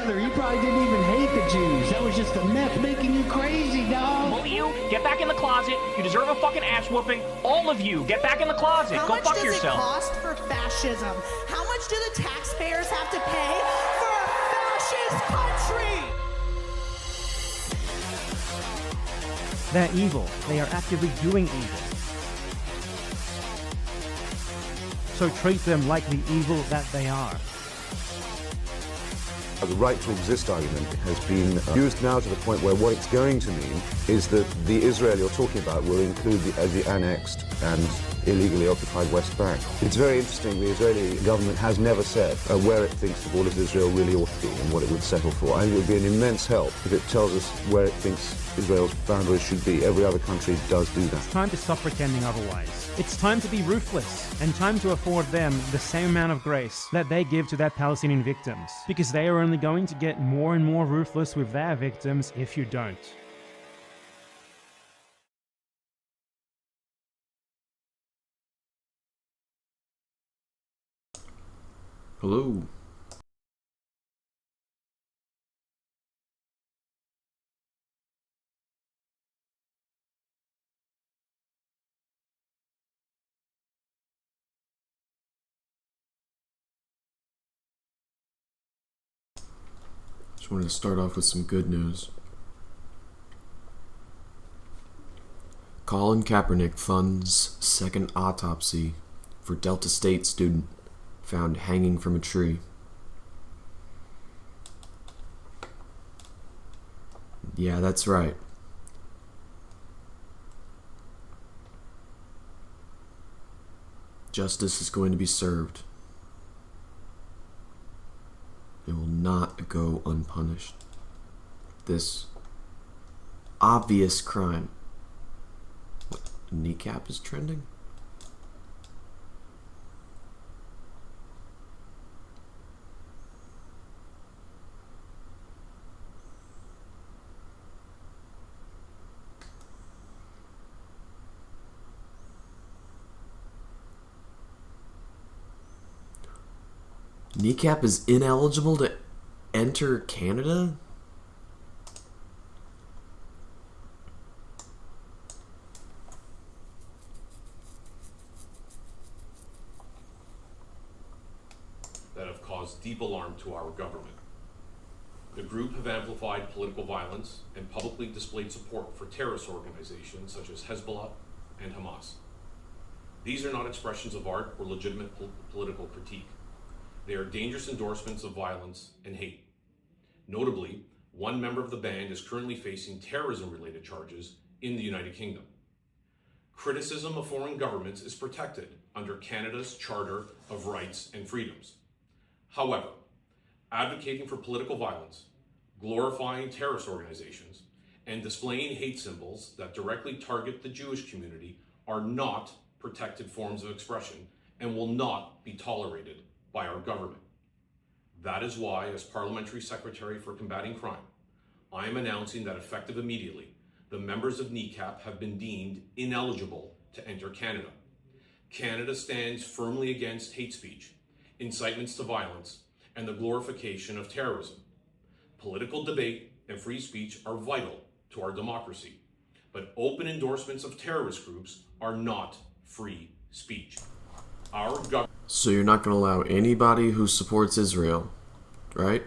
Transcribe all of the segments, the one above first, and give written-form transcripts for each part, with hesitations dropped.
Hitler, you probably didn't even hate the Jews. That was just the meth making you crazy, dog. Both of you, get back in the closet. You deserve a fucking ass whooping. All of you, get back in the closet. Go fuck yourself. How much does it cost for fascism? How much do the taxpayers have to pay for a fascist country? They're evil. They are actively doing evil. So treat them like the evil that they are. The right to exist argument has been used now to the point where what it's going to mean is that the Israel you're talking about will include the annexed and illegally occupied West Bank. It's very interesting, the Israeli government has never said where it thinks the borders of Israel really ought to be and what it would settle for. I think it would be an immense help if it tells us where it thinks Israel's boundaries should be. Every other country does do that. It's time to stop pretending otherwise. It's time to be ruthless, and time to afford them the same amount of grace that they give to their Palestinian victims, because they are only going to get more and more ruthless with their victims if you don't. Hello. Just wanted to start off with some good news. Colin Kaepernick funds second autopsy for Delta State student found hanging from a tree. Yeah, that's right. Justice is going to be served. It will not go unpunished. This obvious crime. What, kneecap is trending? Kneecap is ineligible to enter Canada? That have caused deep alarm to our government. The group have amplified political violence and publicly displayed support for terrorist organizations such as Hezbollah and Hamas. These are not expressions of art or legitimate political critique. They are dangerous endorsements of violence and hate. Notably, one member of the band is currently facing terrorism-related charges in the United Kingdom. Criticism of foreign governments is protected under Canada's Charter of Rights and Freedoms. However, advocating for political violence, glorifying terrorist organizations, and displaying hate symbols that directly target the Jewish community are not protected forms of expression and will not be tolerated by our government. That is why, as Parliamentary Secretary for Combating Crime, I am announcing that effective immediately, the members of NECAP have been deemed ineligible to enter Canada. Canada stands firmly against hate speech, incitements to violence, and the glorification of terrorism. Political debate and free speech are vital to our democracy, but open endorsements of terrorist groups are not free speech. Our government. So you're not going to allow anybody who supports Israel, right?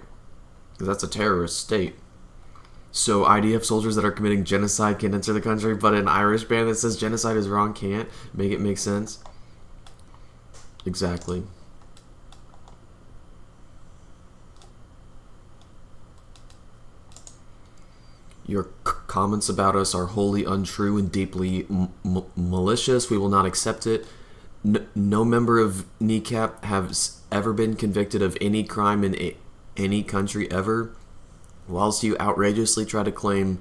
Because that's a terrorist state. So IDF soldiers that are committing genocide can't enter the country, but an Irish ban that says genocide is wrong can't make it make sense? Exactly. Your comments about us are wholly untrue and deeply malicious. We will not accept it. No member of NECAP has ever been convicted of any crime in any country ever. Whilst you outrageously try to claim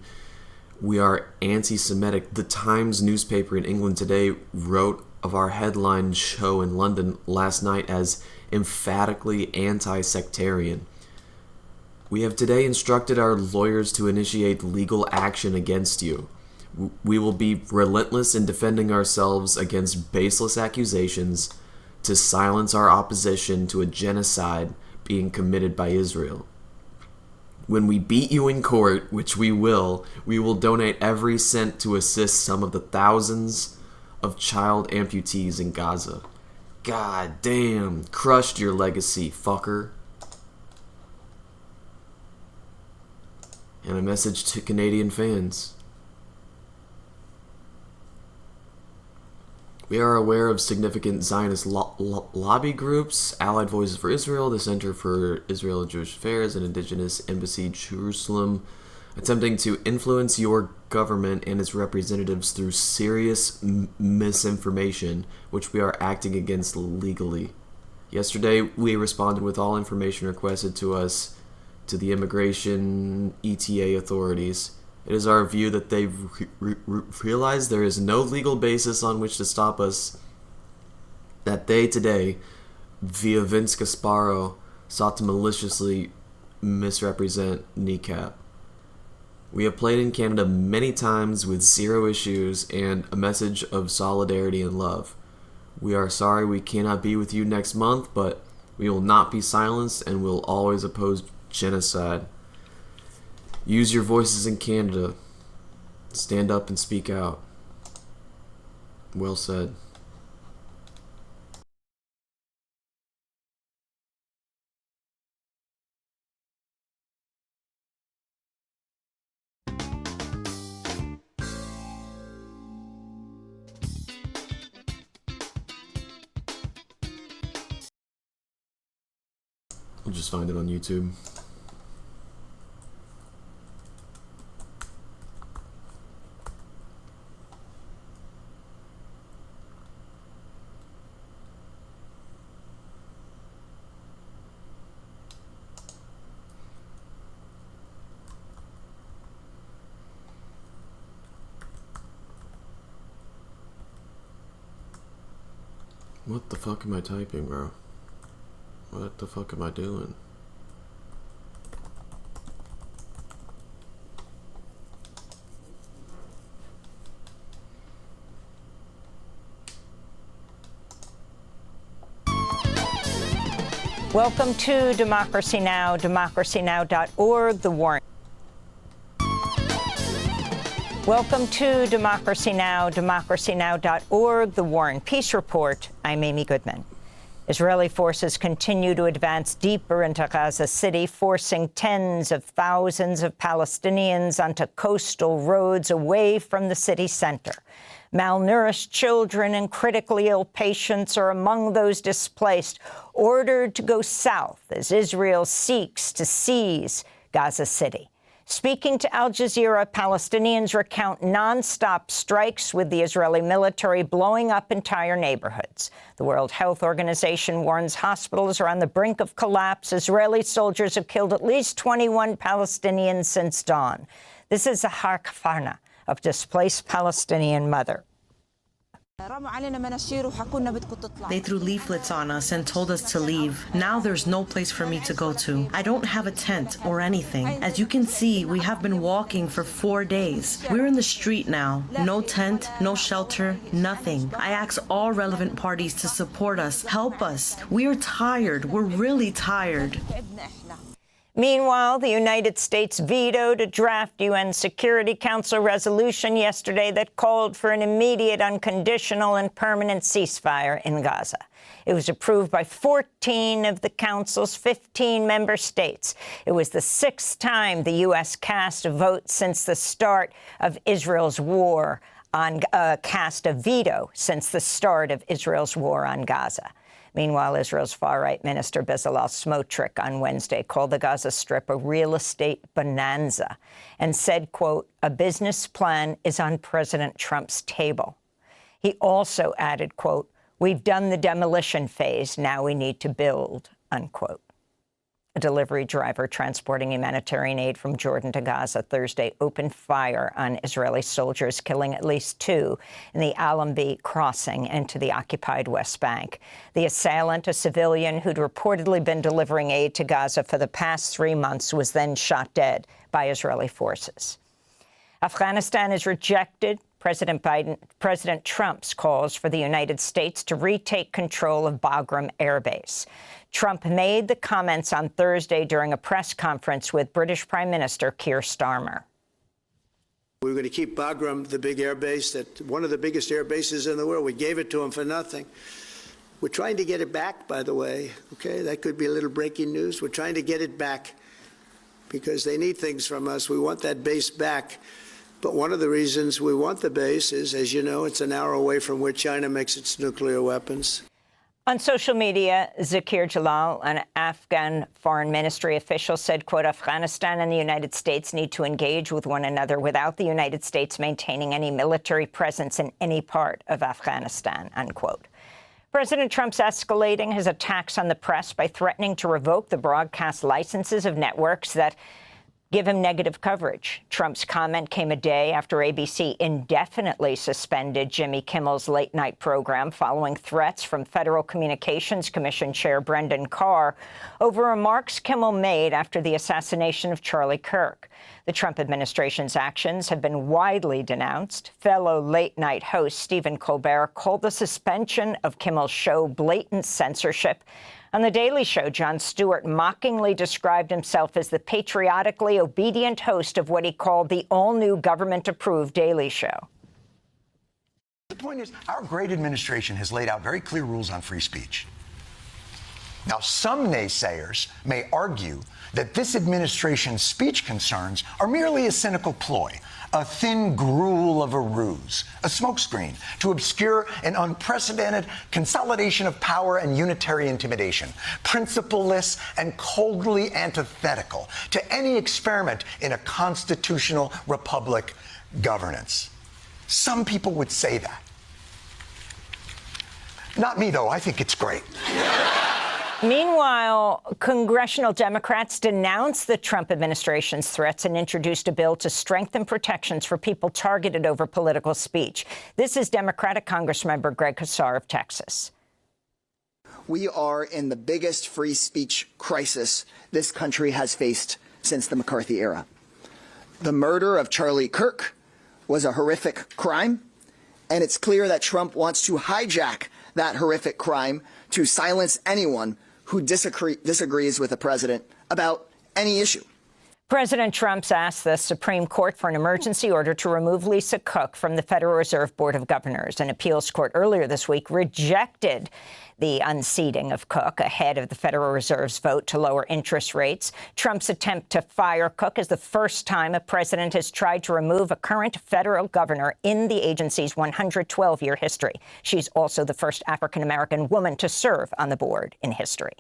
we are anti-Semitic, the Times newspaper in England today wrote of our headline show in London last night as emphatically anti-sectarian. We have today instructed our lawyers to initiate legal action against you. We will be relentless in defending ourselves against baseless accusations to silence our opposition to a genocide being committed by Israel. When we beat you in court, which we will donate every cent to assist some of the thousands of child amputees in Gaza. God damn, crushed your legacy, fucker. And a message to Canadian fans. We are aware of significant Zionist lobby groups, Allied Voices for Israel, the Center for Israel and Jewish Affairs, and Indigenous Embassy Jerusalem, attempting to influence your government and its representatives through serious misinformation, which we are acting against legally. Yesterday, we responded with all information requested to us to the immigration ETA authorities. It is our view that they realize there is no legal basis on which to stop us, that they today, via Vince Gasparo, sought to maliciously misrepresent NECAP. We have played in Canada many times with zero issues and a message of solidarity and love. We are sorry we cannot be with you next month, but we will not be silenced and will always oppose genocide. Use your voices in Canada. Stand up and speak out. Well said. We'll just find it on YouTube. What the fuck am I typing, bro? What the fuck am I doing? Welcome to Democracy Now!, democracynow.org, The Warren. Welcome to Democracy Now!, democracynow.org, The War and Peace Report. I'm Amy Goodman. Israeli forces continue to advance deeper into Gaza City, forcing tens of thousands of Palestinians onto coastal roads away from the city center. Malnourished children and critically ill patients are among those displaced, ordered to go south as Israel seeks to seize Gaza City. Speaking to Al Jazeera, Palestinians recount nonstop strikes with the Israeli military blowing up entire neighborhoods. The World Health Organization warns hospitals are on the brink of collapse. Israeli soldiers have killed at least 21 Palestinians since dawn. This is Zahar Kafarna, a displaced Palestinian mother. They threw leaflets on us and told us to leave. Now there's no place for me to go to. I don't have a tent or anything. As you can see, we have been walking for 4 days. We're in the street now. No tent, no shelter, nothing. I ask all relevant parties to support us, help us. We are tired. We're really tired. Meanwhile, the United States vetoed a draft UN Security Council resolution yesterday that called for an immediate, unconditional, and permanent ceasefire in Gaza. It was approved by 14 of the Council's 15 member states. It was the 6th time the U.S. cast a vote since the start of Israel's war on cast a veto since the start of Israel's war on Gaza. Meanwhile, Israel's far-right minister Bezalel Smotrich on Wednesday called the Gaza Strip a real estate bonanza and said, quote, a business plan is on President Trump's table. He also added, quote, We've done the demolition phase. Now we need to build, unquote. A delivery driver transporting humanitarian aid from Jordan to Gaza Thursday opened fire on Israeli soldiers, killing at least 2 in the Allenby crossing into the occupied West Bank. The assailant, a civilian who'd reportedly been delivering aid to Gaza for the past 3 months, was then shot dead by Israeli forces. Afghanistan has rejected President Trump's calls for the United States to retake control of Bagram Air Base. Trump made the comments on Thursday during a press conference with British Prime Minister Keir Starmer. We were going to keep Bagram, the big air base, one of the biggest air bases in the world. We gave it to them for nothing. We're trying to get it back, by the way. Okay, that could be a little breaking news. We're trying to get it back because they need things from us. We want that base back. But one of the reasons we want the base is, as you know, it's an hour away from where China makes its nuclear weapons. On social media, Zakir Jalal, an Afghan foreign ministry official, said, quote, Afghanistan and the United States need to engage with one another without the United States maintaining any military presence in any part of Afghanistan, unquote. President Trump's escalating his attacks on the press by threatening to revoke the broadcast licenses of networks that give him negative coverage. Trump's comment came a day after ABC indefinitely suspended Jimmy Kimmel's late-night program following threats from Federal Communications Commission Chair Brendan Carr over remarks Kimmel made after the assassination of Charlie Kirk. The Trump administration's actions have been widely denounced. Fellow late-night host Stephen Colbert called the suspension of Kimmel's show blatant censorship. On The Daily Show, Jon Stewart mockingly described himself as the patriotically obedient host of what he called the all-new government-approved Daily Show. The point is, our great administration has laid out very clear rules on free speech. Now, some naysayers may argue that this administration's speech concerns are merely a cynical ploy, a thin gruel of a ruse, a smokescreen to obscure an unprecedented consolidation of power and unitary intimidation, principleless and coldly antithetical to any experiment in a constitutional republic governance. Some people would say that. Not me, though. I think it's great. Meanwhile, congressional Democrats denounced the Trump administration's threats and introduced a bill to strengthen protections for people targeted over political speech. This is Democratic Congressmember Greg Casar of Texas. We are in the biggest free speech crisis this country has faced since the McCarthy era. The murder of Charlie Kirk was a horrific crime, and it's clear that Trump wants to hijack that horrific crime to silence anyone who disagrees with the president about any issue. President Trump's asked the Supreme Court for an emergency order to remove Lisa Cook from the Federal Reserve Board of Governors. An appeals court earlier this week rejected the unseating of Cook ahead of the Federal Reserve's vote to lower interest rates. Trump's attempt to fire Cook is the first time a president has tried to remove a current federal governor in the agency's 112-year history. She's also the first African-American woman to serve on the board in history.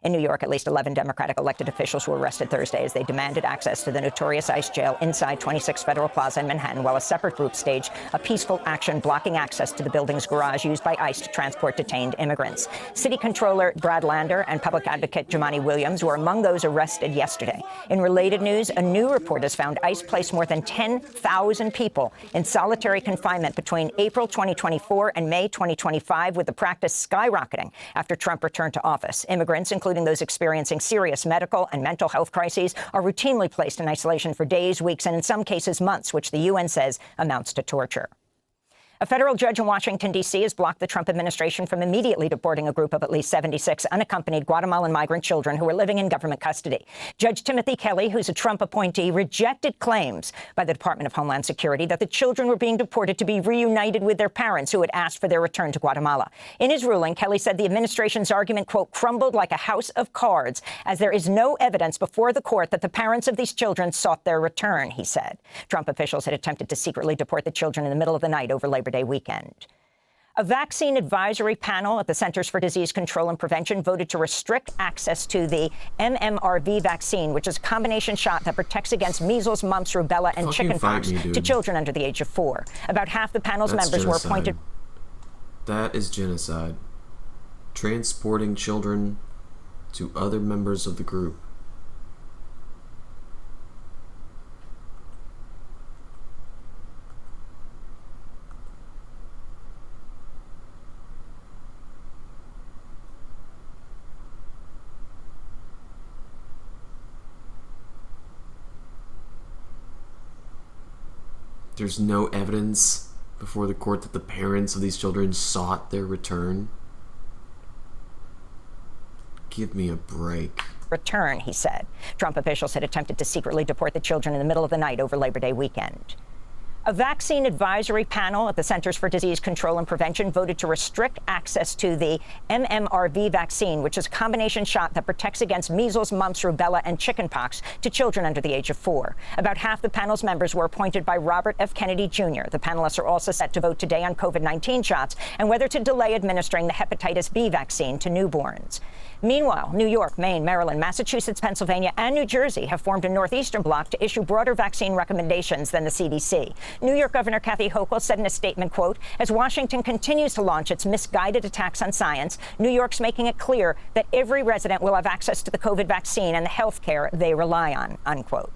In New York, at least 11 Democratic elected officials were arrested Thursday as they demanded access to the notorious ICE jail inside 26 Federal Plaza in Manhattan, while a separate group staged a peaceful action blocking access to the building's garage used by ICE to transport detained immigrants. City Controller Brad Lander and Public Advocate Jumaane Williams were among those arrested yesterday. In related news, a new report has found ICE placed more than 10,000 people in solitary confinement between April 2024 and May 2025, with the practice skyrocketing after Trump returned to office. Immigrants, including those experiencing serious medical and mental health crises, are routinely placed in isolation for days, weeks, and in some cases months, which the UN says amounts to torture. A federal judge in Washington, D.C. has blocked the Trump administration from immediately deporting a group of at least 76 unaccompanied Guatemalan migrant children who were living in government custody. Judge Timothy Kelly, who's a Trump appointee, rejected claims by the Department of Homeland Security that the children were being deported to be reunited with their parents who had asked for their return to Guatemala. In his ruling, Kelly said the administration's argument, quote, crumbled like a house of cards, as there is no evidence before the court that the parents of these children sought their return, he said. Trump officials had attempted to secretly deport the children in the middle of the night over Labor Day weekend. A vaccine advisory panel at the Centers for Disease Control and Prevention voted to restrict access to the MMRV vaccine, which is a combination shot that protects against measles, mumps, rubella, and chickenpox to children under the age of 4. About half the panel's members were appointed. That is genocide. Transporting children to other members of the group. There's no evidence before the court that the parents of these children sought their return. Give me a break. Return, he said. Trump officials had attempted to secretly deport the children in the middle of the night over Labor Day weekend. A vaccine advisory panel at the Centers for Disease Control and Prevention voted to restrict access to the MMRV vaccine, which is a combination shot that protects against measles, mumps, rubella, and chickenpox to children under the age of 4. About half the panel's members were appointed by Robert F. Kennedy Jr. The panelists are also set to vote today on COVID-19 shots and whether to delay administering the hepatitis B vaccine to newborns. Meanwhile, New York, Maine, Maryland, Massachusetts, Pennsylvania, and New Jersey have formed a northeastern bloc to issue broader vaccine recommendations than the CDC. New York Governor Kathy Hochul said in a statement, quote, as Washington continues to launch its misguided attacks on science, New York's making it clear that every resident will have access to the COVID vaccine and the health care they rely on, unquote.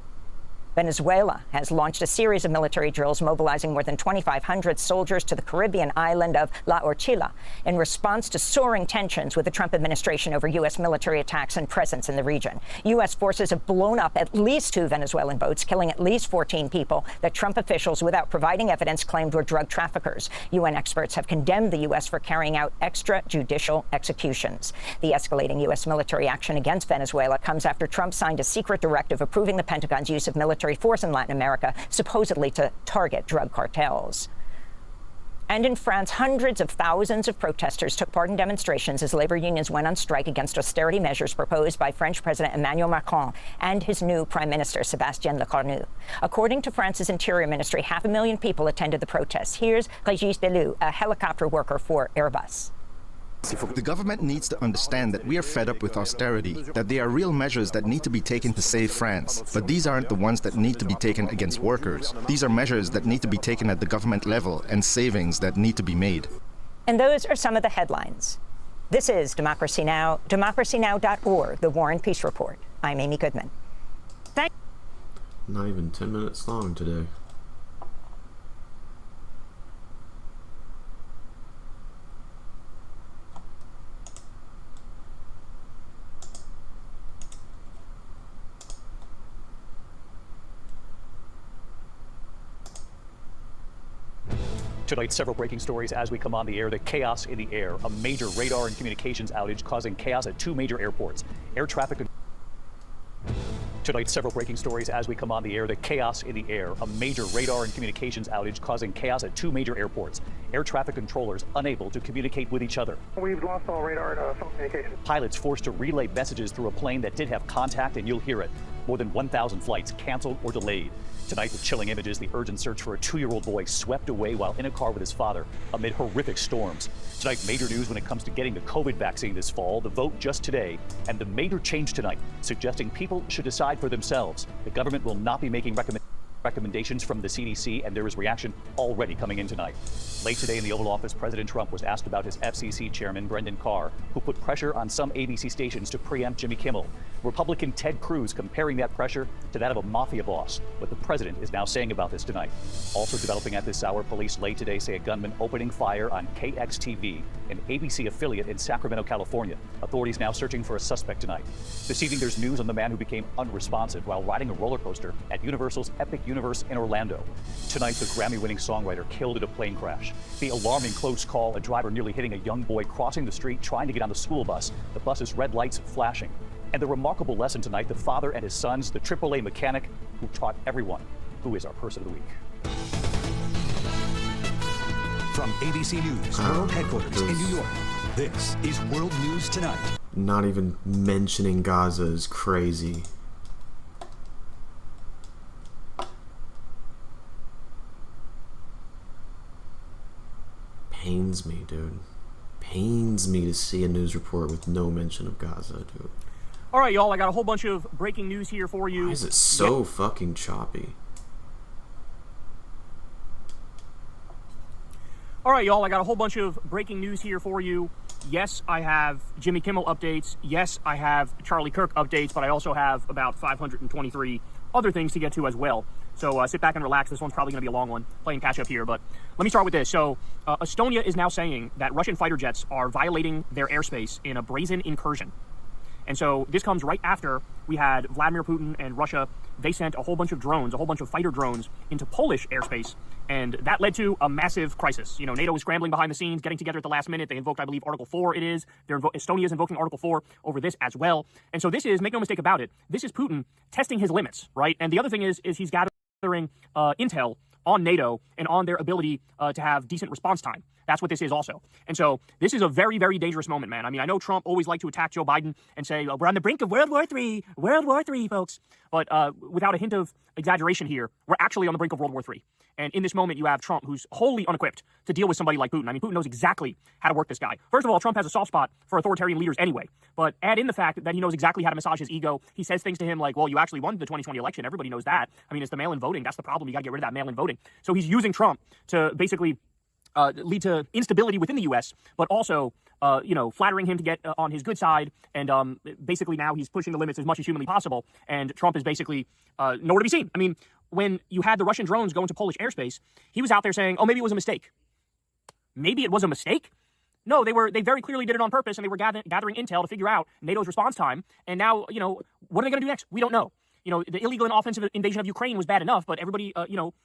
Venezuela has launched a series of military drills mobilizing more than 2,500 soldiers to the Caribbean island of La Orchila in response to soaring tensions with the Trump administration over U.S. military attacks and presence in the region. U.S. forces have blown up at least 2 Venezuelan boats, killing at least 14 people that Trump officials, without providing evidence, claimed were drug traffickers. UN experts have condemned the U.S. for carrying out extrajudicial executions. The escalating U.S. military action against Venezuela comes after Trump signed a secret directive approving the Pentagon's use of military force in Latin America, supposedly to target drug cartels. And in France, hundreds of thousands of protesters took part in demonstrations as labor unions went on strike against austerity measures proposed by French President Emmanuel Macron and his new Prime Minister, Sébastien Lecornu. According to France's Interior Ministry, 500,000 people attended the protests. Here's Régis Delou, a helicopter worker for Airbus. The government needs to understand that we are fed up with austerity, that there are real measures that need to be taken to save France. But these aren't the ones that need to be taken against workers. These are measures that need to be taken at the government level and savings that need to be made. And those are some of the headlines. This is Democracy Now!, democracynow.org, the War and Peace Report. I'm Amy Goodman. Not even 10 minutes long today. Tonight, several breaking stories as we come on the air. The chaos in the air. A major radar and communications outage causing chaos at 2 major airports. Air traffic. Tonight, several breaking stories as we come on the air. The chaos in the air. A major radar and communications outage causing chaos at 2 major airports. Air traffic controllers unable to communicate with each other. We've lost all radar and phone communication. Pilots forced to relay messages through a plane that did have contact, and you'll hear it. More than 1,000 flights canceled or delayed. Tonight, the chilling images, the urgent search for a 2-year-old boy swept away while in a car with his father amid horrific storms. Tonight, major news when it comes to getting the COVID vaccine this fall, the vote just today, and the major change tonight, suggesting people should decide for themselves. The government will not be making recommendations from the CDC, and there is reaction already coming in tonight. Late today in the Oval Office, President Trump was asked about his FCC chairman, Brendan Carr, who put pressure on some ABC stations to preempt Jimmy Kimmel. Republican Ted Cruz comparing that pressure to that of a mafia boss. What the president is now saying about this tonight. Also developing at this hour, police late today say a gunman opening fire on KXTV, an ABC affiliate in Sacramento, California. Authorities now searching for a suspect tonight. This evening, there's news on the man who became unresponsive while riding a roller coaster at Universal's Epic Universe in Orlando. Tonight, the Grammy-winning songwriter killed in a plane crash. The alarming close call, a driver nearly hitting a young boy crossing the street trying to get on the school bus. The bus's red lights flashing. And the remarkable lesson tonight, the father and his sons, the AAA mechanic who taught everyone who is our person of the week. From ABC News World Headquarters in New York, this is World News Tonight. Not even mentioning Gaza is crazy. Pains me, dude. Pains me to see a news report with no mention of Gaza, dude. All right, y'all, I got a whole bunch of breaking news here for you. Why is it so fucking choppy? All right, y'all, I got a whole bunch of breaking news here for you. Yes, I have Jimmy Kimmel updates. Yes, I have Charlie Kirk updates, but I also have about 523 other things to get to as well. So sit back and relax. This one's probably going to be a long one, playing catch up here. But let me start with this. So Estonia is now saying that Russian fighter jets are violating their airspace in a brazen incursion. And so this comes right after we had Vladimir Putin and Russia. They sent a whole bunch of drones, a whole bunch of fighter drones into Polish airspace. And that led to a massive crisis. You know, NATO was scrambling behind the scenes, getting together at the last minute. They invoked, I believe, Article 4 it is. Estonia is invoking Article 4 over this as well. And so this is, make no mistake about it, this is Putin testing his limits, right? And the other thing is he's gathering intel on NATO and on their ability to have decent response time. That's what this is also. And so this is a very, very dangerous moment, man. I mean, I know Trump always liked to attack Joe Biden and say, we're on the brink of World War III, folks. But without a hint of exaggeration here, we're actually on the brink of World War III. And in this moment, you have Trump, who's wholly unequipped to deal with somebody like Putin. I mean, Putin knows exactly how to work this guy. First of all, Trump has a soft spot for authoritarian leaders anyway. But add in the fact that he knows exactly how to massage his ego. He says things to him like, well, you actually won the 2020 election. Everybody knows that. I mean, it's the mail-in voting. That's the problem. You got to get rid of that mail-in voting. So he's using Trump to basically lead to instability within the U.S., but also, flattering him to get on his good side. And basically now he's pushing the limits as much as humanly possible. And Trump is basically nowhere to be seen. I mean, when you had the Russian drones go into Polish airspace, he was out there saying, oh, maybe it was a mistake. Maybe it was a mistake? No, they very clearly did it on purpose, and they were gathering intel to figure out NATO's response time. And now, what are they going to do next? We don't know. The illegal and offensive invasion of Ukraine was bad enough, but everybody,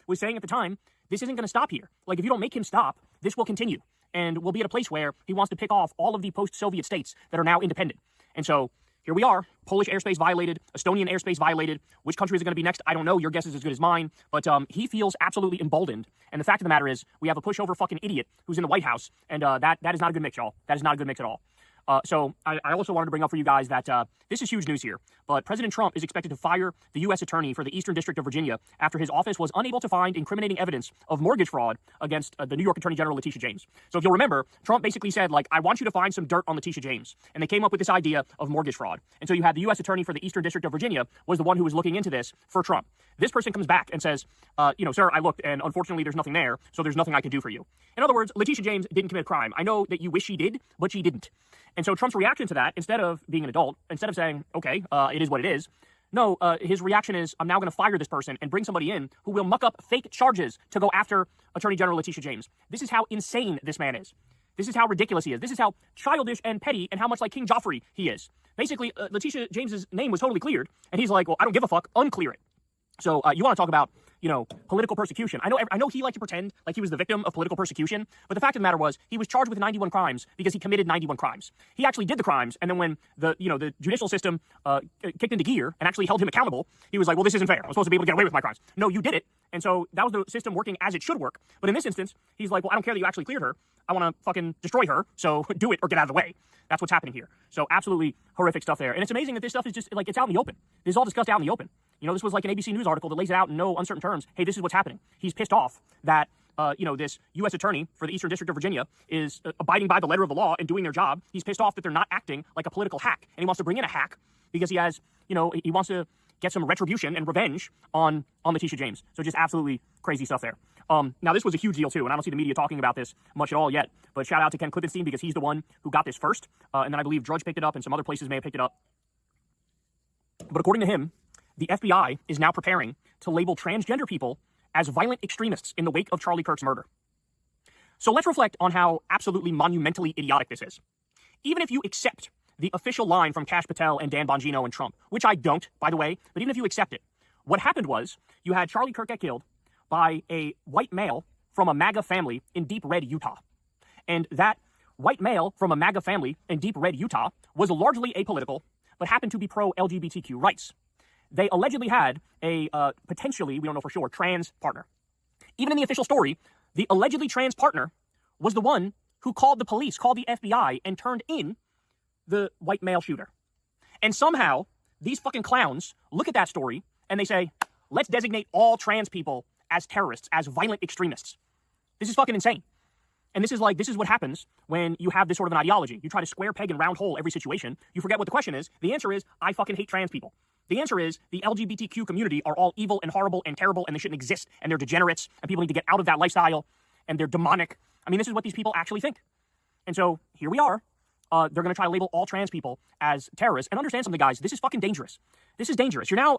was saying at the time, this isn't going to stop here. Like, if you don't make him stop, this will continue. And we'll be at a place where he wants to pick off all of the post-Soviet states that are now independent. And so here we are, Polish airspace violated, Estonian airspace violated. Which country is it going to be next? I don't know. Your guess is as good as mine. But he feels absolutely emboldened. And the fact of the matter is, we have a pushover fucking idiot who's in the White House. And that is not a good mix, y'all. That is not a good mix at all. So I also wanted to bring up for you guys that this is huge news here, but President Trump is expected to fire the U.S. Attorney for the Eastern District of Virginia after his office was unable to find incriminating evidence of mortgage fraud against the New York Attorney General Letitia James. So if you'll remember, Trump basically said, I want you to find some dirt on Letitia James. And they came up with this idea of mortgage fraud. And so you had the U.S. Attorney for the Eastern District of Virginia was the one who was looking into this for Trump. This person comes back and says, sir, I looked, and unfortunately there's nothing there, so there's nothing I can do for you. In other words, Letitia James didn't commit a crime. I know that you wish she did, but she didn't. And so Trump's reaction to that, instead of being an adult, instead of saying, okay, it is what it is, no, his reaction is, I'm now going to fire this person and bring somebody in who will muck up fake charges to go after Attorney General Letitia James. This is how insane this man is. This is how ridiculous he is. This is how childish and petty and how much like King Joffrey he is. Basically, Letitia James's name was totally cleared, and he's like, well, I don't give a fuck, unclear it. So you want to talk about, political persecution. I know he liked to pretend like he was the victim of political persecution, but the fact of the matter was he was charged with 91 crimes because he committed 91 crimes. He actually did the crimes, and then when the judicial system kicked into gear and actually held him accountable, he was like, well, this isn't fair. I'm supposed to be able to get away with my crimes. No, you did it. And so that was the system working as it should work. But in this instance, he's like, well, I don't care that you actually cleared her. I want to fucking destroy her, so do it or get out of the way. That's what's happening here. So absolutely horrific stuff there. And it's amazing that this stuff is just, it's out in the open. This is all discussed out in the open. This was like an ABC News article that lays it out in no uncertain terms. Hey, this is what's happening. He's pissed off that, this U.S. Attorney for the Eastern District of Virginia is abiding by the letter of the law and doing their job. He's pissed off that they're not acting like a political hack. And he wants to bring in a hack because he has, he wants to get some retribution and revenge on Letitia James. So just absolutely crazy stuff there. Now, this was a huge deal, too, and I don't see the media talking about this much at all yet. But shout out to Ken Klippenstein because he's the one who got this first. And then I believe Drudge picked it up and some other places may have picked it up. But according to him, the FBI is now preparing to label transgender people as violent extremists in the wake of Charlie Kirk's murder. So let's reflect on how absolutely monumentally idiotic this is. Even if you accept the official line from Kash Patel and Dan Bongino and Trump, which I don't, by the way, but even if you accept it, what happened was you had Charlie Kirk get killed by a white male from a MAGA family in Deep Red, Utah. And that white male from a MAGA family in Deep Red, Utah was largely apolitical, but happened to be pro-LGBTQ rights. They allegedly had a potentially, we don't know for sure, trans partner. Even in the official story, the allegedly trans partner was the one who called the police, called the FBI, and turned in the white male shooter. And somehow, these fucking clowns look at that story and they say, let's designate all trans people as terrorists, as violent extremists. This is fucking insane. And this is what happens when you have this sort of an ideology. You try to square peg and round hole every situation. You forget what the question is. The answer is, I fucking hate trans people. The answer is, the LGBTQ community are all evil and horrible and terrible and they shouldn't exist and they're degenerates and people need to get out of that lifestyle and they're demonic. I mean, this is what these people actually think. And so here we are. They're going to try to label all trans people as terrorists. And understand something, guys. This is fucking dangerous. This is dangerous. You're now,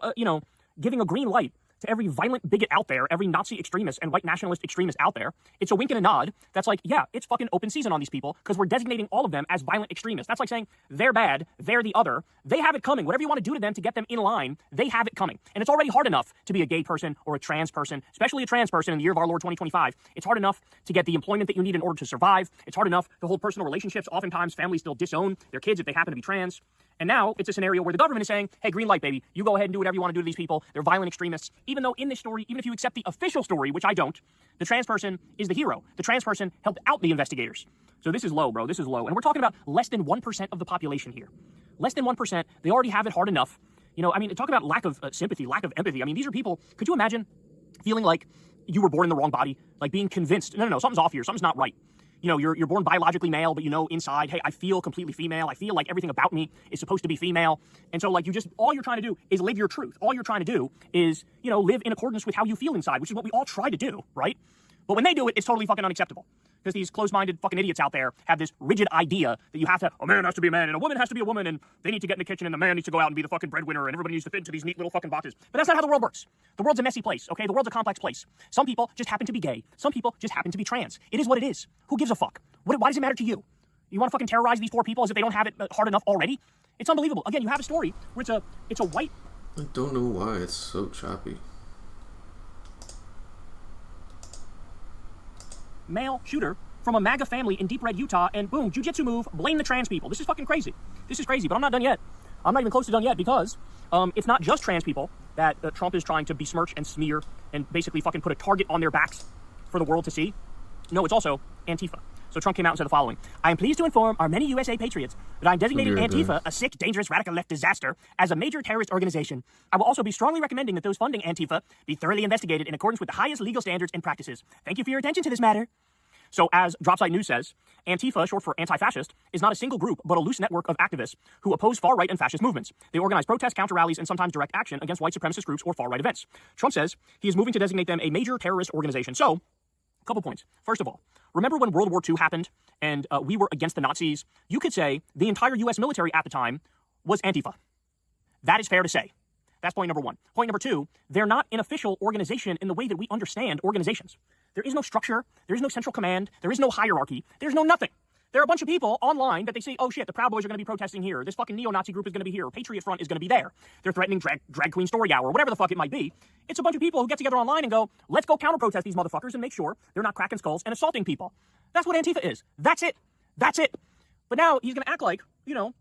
giving a green light to every violent bigot out there, every Nazi extremist and white nationalist extremist out there. It's a wink and a nod. That's like, yeah, it's fucking open season on these people because we're designating all of them as violent extremists. That's like saying they're bad, they're the other. They have it coming. Whatever you want to do to them to get them in line, they have it coming. And it's already hard enough to be a gay person or a trans person, especially a trans person in the year of our Lord 2025. It's hard enough to get the employment that you need in order to survive. It's hard enough to hold personal relationships. Oftentimes, families still disown their kids if they happen to be trans. And now it's a scenario where the government is saying, hey, green light, baby. You go ahead and do whatever you want to do to these people. They're violent extremists. Even though in this story, even if you accept the official story, which I don't, the trans person is the hero. The trans person helped out the investigators. So this is low, bro. This is low. And we're talking about less than 1% of the population here. Less than 1%. They already have it hard enough. Talk about lack of sympathy, lack of empathy. I mean, these are people, could you imagine feeling like you were born in the wrong body? Like being convinced, no, something's off here. Something's not right. You're born biologically male, but inside, hey, I feel completely female. I feel like everything about me is supposed to be female. And so, all you're trying to do is live your truth. All you're trying to do is, live in accordance with how you feel inside, which is what we all try to do, right? But when they do it, it's totally fucking unacceptable. Because these closed-minded fucking idiots out there have this rigid idea that you have to, a man has to be a man, and a woman has to be a woman, and they need to get in the kitchen, and the man needs to go out and be the fucking breadwinner, and everybody needs to fit into these neat little fucking boxes. But that's not how the world works. The world's a messy place, okay? The world's a complex place. Some people just happen to be gay. Some people just happen to be trans. It is what it is. Who gives a fuck? Why does it matter to you? You want to fucking terrorize these poor people as if they don't have it hard enough already? It's unbelievable. Again, you have a story where it's a white... I don't know why it's so choppy. Male shooter from a MAGA family in Deep Red, Utah, and boom, jujitsu move, blame the trans people. This is fucking crazy. This is crazy, but I'm not done yet. I'm not even close to done yet because it's not just trans people that Trump is trying to besmirch and smear and basically fucking put a target on their backs for the world to see. No, it's also Antifa. So Trump came out and said the following: I am pleased to inform our many USA patriots that I am designating Antifa, a sick, dangerous, radical left disaster, as a major terrorist organization. I will also be strongly recommending that those funding Antifa be thoroughly investigated in accordance with the highest legal standards and practices. Thank you for your attention to this matter. So as Dropsite News says, Antifa, short for anti-fascist, is not a single group, but a loose network of activists who oppose far-right and fascist movements. They organize protests, counter-rallies, and sometimes direct action against white supremacist groups or far-right events. Trump says he is moving to designate them a major terrorist organization. So, a couple points. First of all, remember when World War II happened and we were against the Nazis? You could say the entire U.S. military at the time was Antifa. That is fair to say. That's point number one. Point number two, they're not an official organization in the way that we understand organizations. There is no structure. There is no central command. There is no hierarchy. There's no nothing. There are a bunch of people online that they say, oh shit, the Proud Boys are going to be protesting here. This fucking neo-Nazi group is going to be here. Patriot Front is going to be there. They're threatening drag queen story hour, or whatever the fuck it might be. It's a bunch of people who get together online and go, let's go counter-protest these motherfuckers and make sure they're not cracking skulls and assaulting people. That's what Antifa is. That's it. That's it. But now he's going to act like,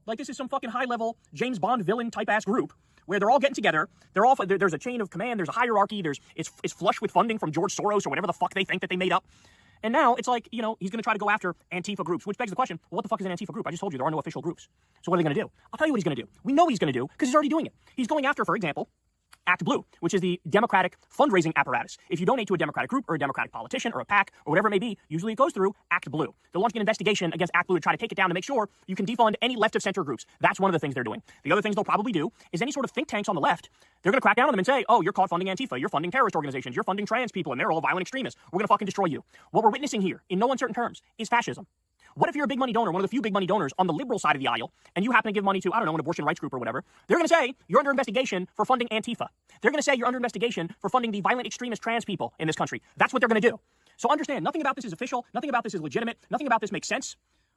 like this is some fucking high-level James Bond villain type-ass group where they're all getting together. There's a chain of command. There's a hierarchy. It's flush with funding from George Soros or whatever the fuck they think that they made up. And now it's like, he's going to try to go after Antifa groups, which begs the question, well, what the fuck is an Antifa group? I just told you there are no official groups. So what are they going to do? I'll tell you what he's going to do. We know what he's going to do because he's already doing it. He's going after, for example, Act Blue, which is the Democratic fundraising apparatus. If you donate to a Democratic group or a Democratic politician or a PAC or whatever it may be, usually it goes through Act Blue. They're launching an investigation against Act Blue to try to take it down to make sure you can defund any left-of-center groups. That's one of the things they're doing. The other things they'll probably do is any sort of think tanks on the left, they're going to crack down on them and say, oh, you're caught funding Antifa, you're funding terrorist organizations, you're funding trans people, and they're all violent extremists. We're going to fucking destroy you. What we're witnessing here, in no uncertain terms, is fascism. What if you're a big money donor, one of the few big money donors on the liberal side of the aisle, and you happen to give money to, I don't know, an abortion rights group or whatever? They're going to say you're under investigation for funding Antifa. They're going to say you're under investigation for funding the violent extremist trans people in this country. That's what they're going to do. So understand, nothing about this is official. Nothing about this is legitimate. Nothing about this makes sense.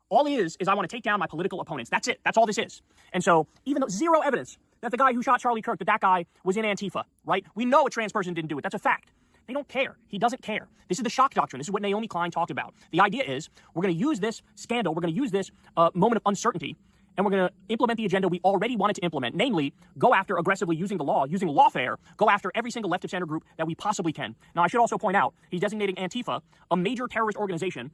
All it is I want to take down my political opponents. That's it. That's all this is. And so even though zero evidence that the guy who shot Charlie Kirk, that guy was in Antifa, right? We know a trans person didn't do it. That's a fact. They don't care. He doesn't care. This is the shock doctrine. This is what Naomi Klein talked about. The idea is we're going to use this scandal, we're going to use this moment of uncertainty, and we're going to implement the agenda we already wanted to implement, namely, go after aggressively using the law, using lawfare, go after every single left-of-center group that we possibly can. Now, I should also point out, he's designating Antifa a major terrorist organization.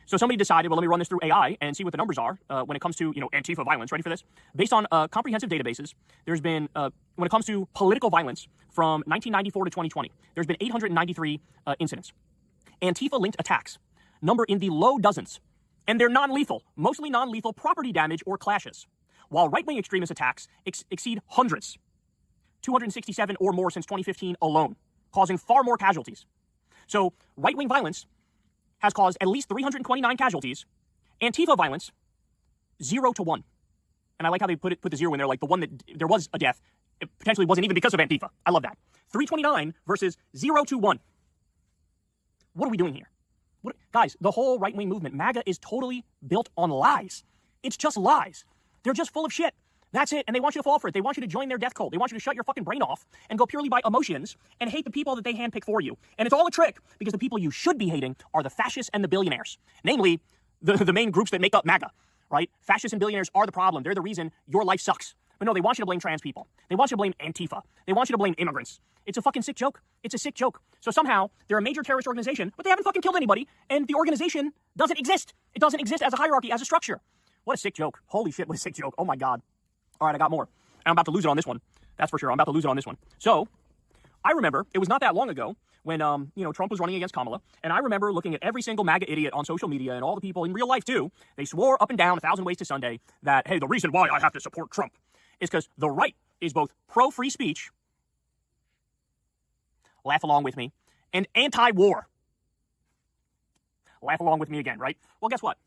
So somebody decided, well, let me run this through AI and see what the numbers are when it comes to, Antifa violence. Ready for this? Based on comprehensive databases, there's been, when it comes to political violence from 1994 to 2020, there's been 893 incidents. Antifa-linked attacks number in the low dozens, and they're non-lethal, mostly non-lethal property damage or clashes, while right-wing extremist attacks exceed hundreds, 267 or more since 2015 alone, causing far more casualties. So right-wing violence has caused at least 329 casualties. Antifa violence, 0 to 1. And I like how they put the 0 in there, like the one that there was a death, it potentially wasn't even because of Antifa. I love that. 329 versus 0 to 1. What are we doing here? Guys, the whole right-wing movement, MAGA, is totally built on lies. It's just lies. They're just full of shit. That's it. And they want you to fall for it. They want you to join their death cult. They want you to shut your fucking brain off and go purely by emotions and hate the people that they handpick for you. And it's all a trick because the people you should be hating are the fascists and the billionaires. Namely, the main groups that make up MAGA, right? Fascists and billionaires are the problem. They're the reason your life sucks. But no, they want you to blame trans people. They want you to blame Antifa. They want you to blame immigrants. It's a fucking sick joke. It's a sick joke. So somehow, they're a major terrorist organization, but they haven't fucking killed anybody, and the organization doesn't exist. It doesn't exist as a hierarchy, as a structure. What a sick joke. Holy shit, what a sick joke. Oh my God. All right, I got more. And I'm about to lose it on this one. That's for sure. I'm about to lose it on this one. So, I remember, it was not that long ago when, Trump was running against Kamala, and I remember looking at every single MAGA idiot on social media and all the people in real life too. They swore up and down 1,000 ways to Sunday that, hey, the reason why I have to support Trump is because the right is both pro-free speech, laugh along with me, and anti-war. Laugh along with me again, right? Well, guess what?